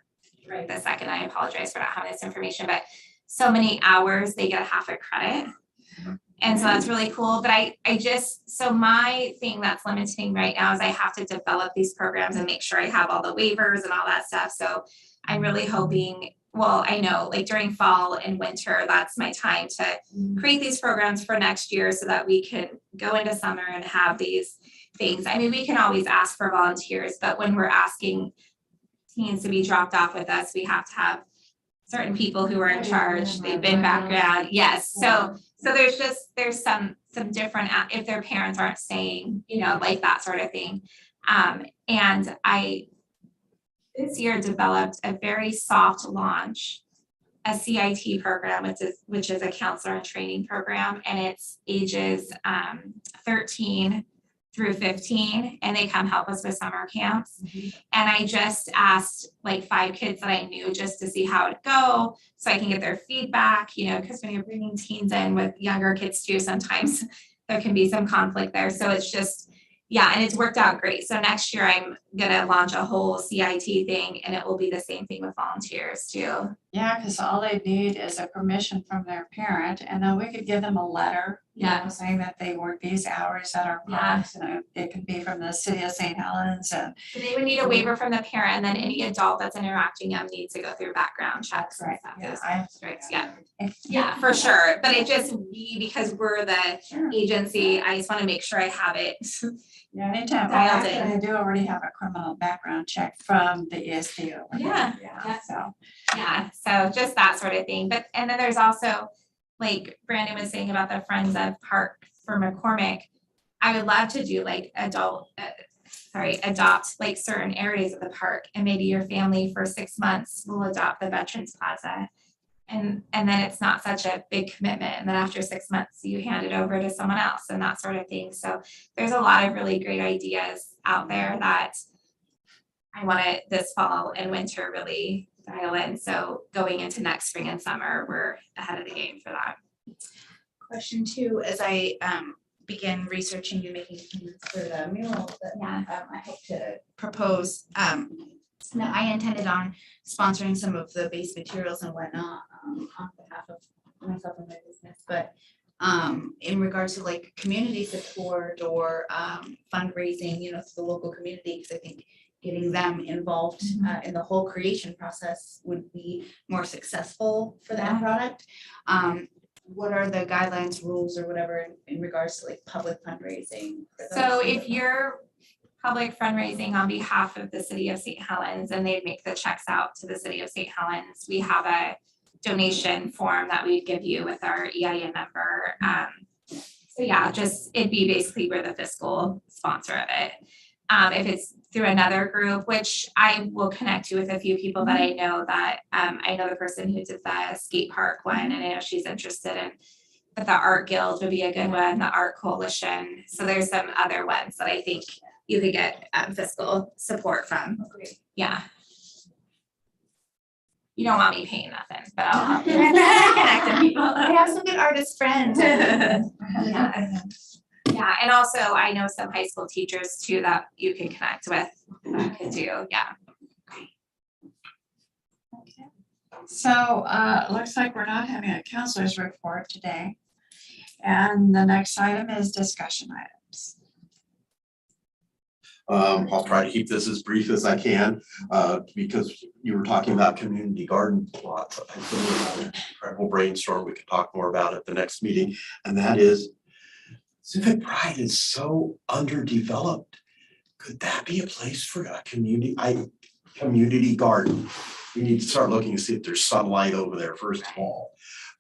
right this second, I apologize for not having this information, but so many hours, they get half a credit. And so that's really cool. But so my thing that's limiting right now is I have to develop these programs and make sure I have all the waivers and all that stuff. So I'm really hoping, well, I know like during fall and winter, that's my time to create these programs for next year so that we can go into summer and have these things. I mean, we can always ask for volunteers, but when we're asking teens to be dropped off with us, we have to have certain people who are in charge. They've been background. Yes. So there's some different, if their parents aren't staying, you know, like that sort of thing. And I this year developed a very soft launch, a CIT program, which is a counselor and training program, and it's ages 13 through 15, and they come help us with summer camps. And I just asked like 5 kids that I knew just to see how it'd go, so I can get their feedback, you know, because when you're bringing teens in with younger kids too, sometimes there can be some conflict there. So it's just, yeah, and it's worked out great. So next year I'm gonna launch a whole CIT thing, and it will be the same thing with volunteers too. Yeah, because all they need is a permission from their parent, and then we could give them a letter, you know, Yeah. saying that they work these hours at our Yeah. parks, and it can be from the city of St. Helens, and So they would need a waiver from the parent, and then any adult that's interacting them needs to go through background checks and Right, stuff. yeah, Those I- districts, yeah. if- Yeah, for sure, but it just, we, because we're the Sure. agency, I just wanna make sure I have it. Yeah, anytime, well, Dialed actually, in. I do already have a criminal background check from the ESD over there. Yeah, Yeah, so, Yeah, so just that sort of thing, but, and then there's also, like Brandon was saying about the Friends of Park for McCormick. I would love to do like adopt like certain areas of the park, and maybe your family for 6 months will adopt the Veterans Plaza. And then it's not such a big commitment, and then after 6 months, you hand it over to someone else and that sort of thing, so there's a lot of really great ideas out there that I wanna this fall and winter really dial in, so going into next spring and summer, we're ahead of the game for that. Question two, as I begin researching and making plans for the mural that Yeah. I hope to propose. Now, I intended on sponsoring some of the base materials and whatnot on behalf of myself and my business, but in regards to like community support or fundraising, you know, to the local community, because I think getting them involved in the whole creation process would be more successful for the end product. What are the guidelines, rules, or whatever in regards to like public fundraising? for So those? if you're public fundraising on behalf of the city of St. Helens and they'd make the checks out to the city of St. Helens, we have a donation form that we'd give you with our EIN number. So yeah, just, it'd be basically we're the fiscal sponsor of it. If it's through another group, which I will connect you with a few people that I know that, I know the person who did the skate park one, and I know she's interested in. But the Art Guild would be a good one, the Art Coalition, so there's some other ones that I think you could get fiscal support from. Yeah. You don't want me paying nothing, but I'll help you connect with people. I have some good artist friends. Yeah. Yeah, and also I know some high school teachers too that you can connect with, that could do, yeah. so, it looks like we're not having a counselor's report today. And the next item is discussion items. I'll try to keep this as brief as I can, because you were talking about community garden plots. I think we'll have an incredible brainstorm. We could talk more about it at the next meeting, and that is Civic Pride is so underdeveloped. Could that be a place for a community garden? We need to start looking to see if there's sunlight over there first of all.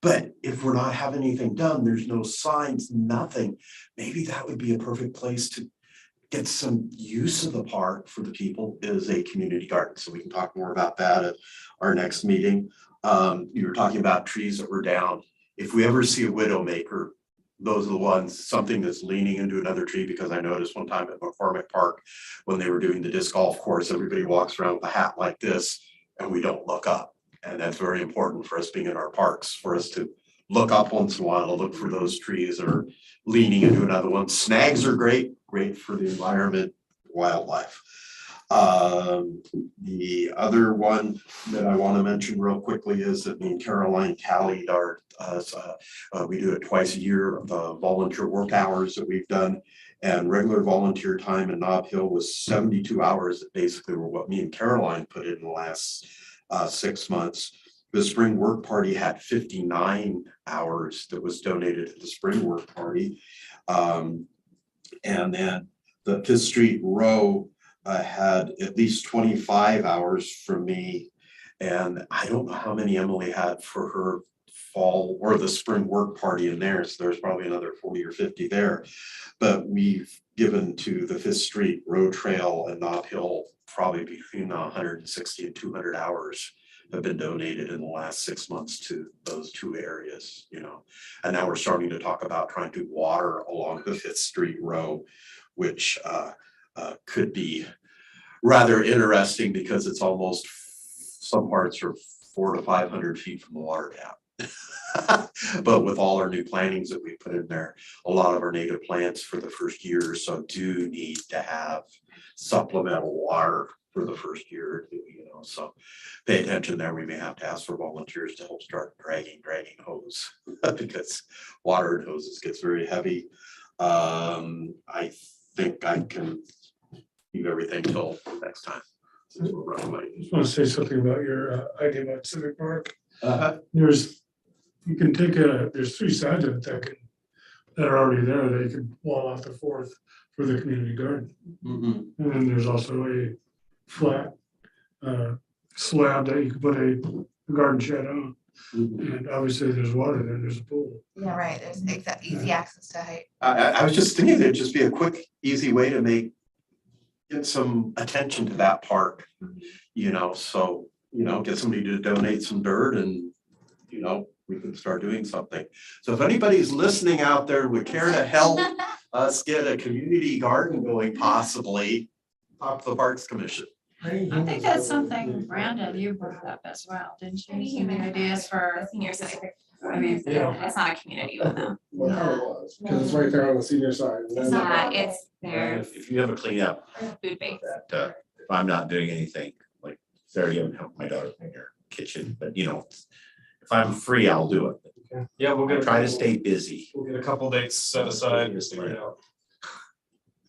But if we're not having anything done, there's no signs, nothing. Maybe that would be a perfect place to get some use of the park for the people, is a community garden. So we can talk more about that at our next meeting. You were talking about trees that were down. If we ever see a widowmaker, those are the ones, something that's leaning into another tree, because I noticed one time at McCormick Park, when they were doing the disc golf course, everybody walks around with a hat like this and we don't look up. And that's very important for us being in our parks, for us to look up once in a while to look for those trees that are leaning into another one. Snags are great for the environment, wildlife. The other one that I want to mention real quickly is that me and Caroline tallied our, we do it twice a year, the volunteer work hours that we've done. And regular volunteer time in Nob Hill was 72 hours that basically were what me and Caroline put in the last 6 months. The spring work party had 59 hours that was donated to the spring work party. And then the Fifth Street Row had at least 25 hours from me. And I don't know how many Emily had for her fall or the spring work party in there. So there's probably another 40 or 50 there. But we've given to the Fifth Street Row Trail and Nob Hill probably between 160 and 200 hours have been donated in the last 6 months to those two areas, you know. And now we're starting to talk about trying to water along the Fifth Street Row, which could be rather interesting because it's almost, some parts are 400 to 500 feet from the water tap. But with all our new plantings that we put in there, a lot of our native plants for the first year or so do need to have supplemental water for the first year, you know. know, so pay attention there. We may have to ask for volunteers to help start dragging hose because water and hoses gets very heavy. I think I can leave everything till next time. Since we're running late. I just want to say something about your idea about Civic Park. Uh-huh. There's 3 sides of it that are already there, that you could wall off the 4th for the community garden. Mhm. And then there's also a flat slab that you could put a garden shed on. Mhm. And obviously there's water there, there's a pool. Yeah, right, there's easy access to height. I was just thinking there'd just be a quick, easy way to get some attention to that park, you know, so, you know, get somebody to donate some dirt and, you know, we can start doing something. So if anybody's listening out there would care to help us get a community garden going possibly, talk to the Parks Commission. I think that's something, Brandon, you brought up as well, didn't you? Some ideas for, The senior center. I mean, Yeah. It's not a community one though. Because it's right there on the senior side. and It's then- not, it's their If you have a cleanup, food base. that, if I'm not doing anything, like Sarah, you haven't helped my daughter in her kitchen, but you know, if I'm free, I'll do it. Yeah, we'll I get, try to stay busy. we'll get a couple dates set aside, just figure it out.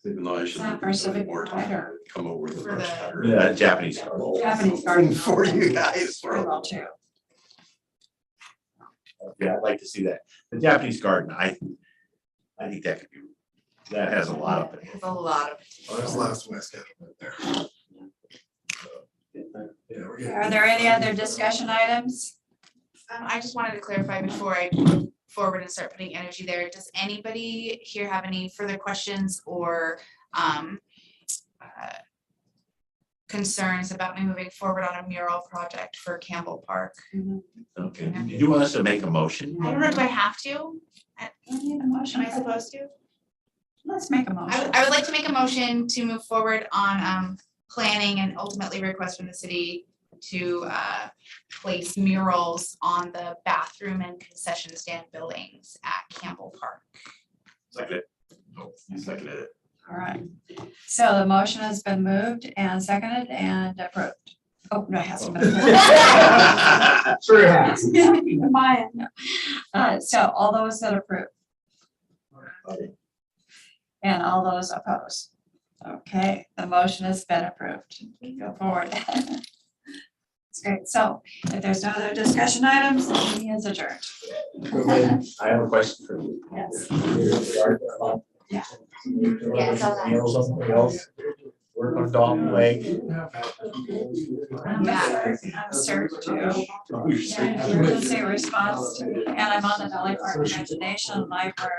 Even though I should. Not for civic more pride time or- to come over with the For brush the- cutter. Yeah, Japanese. Japanese garden. For you guys. Very well too. Yeah, I'd like to see that. The Japanese garden, I think that could be, that has a lot of There's potential. a lot of. Oh, that's the last one I scheduled right there. Yeah, we're getting. Are there any other discussion items? I just wanted to clarify before I move forward and start putting energy there. Does anybody here have any further questions or uh, concerns about me moving forward on a mural project for Campbell Park? Okay, did you want us to make a motion? I don't know, do I have to? We need a motion. Am I supposed to? Let's make a motion. I would like to make a motion to move forward on planning and ultimately request from the city to place murals on the bathroom and concession stand buildings at Campbell Park. Second it. Oh, you seconded it. All right. So the motion has been moved and seconded and approved. Oh, no, it hasn't been. approved. Sure it has. Mine. So all those that approve. And all those opposed. Okay, the motion has been approved. Go forward. That's great. So if there's no other discussion items, the meeting is adjourned. I have a question for you. Yes. Yeah, it's all that. Meals, something else? Work on Dalton Lake. I'm certain to. Emergency response, and I'm on the Valley Park Imagination Library.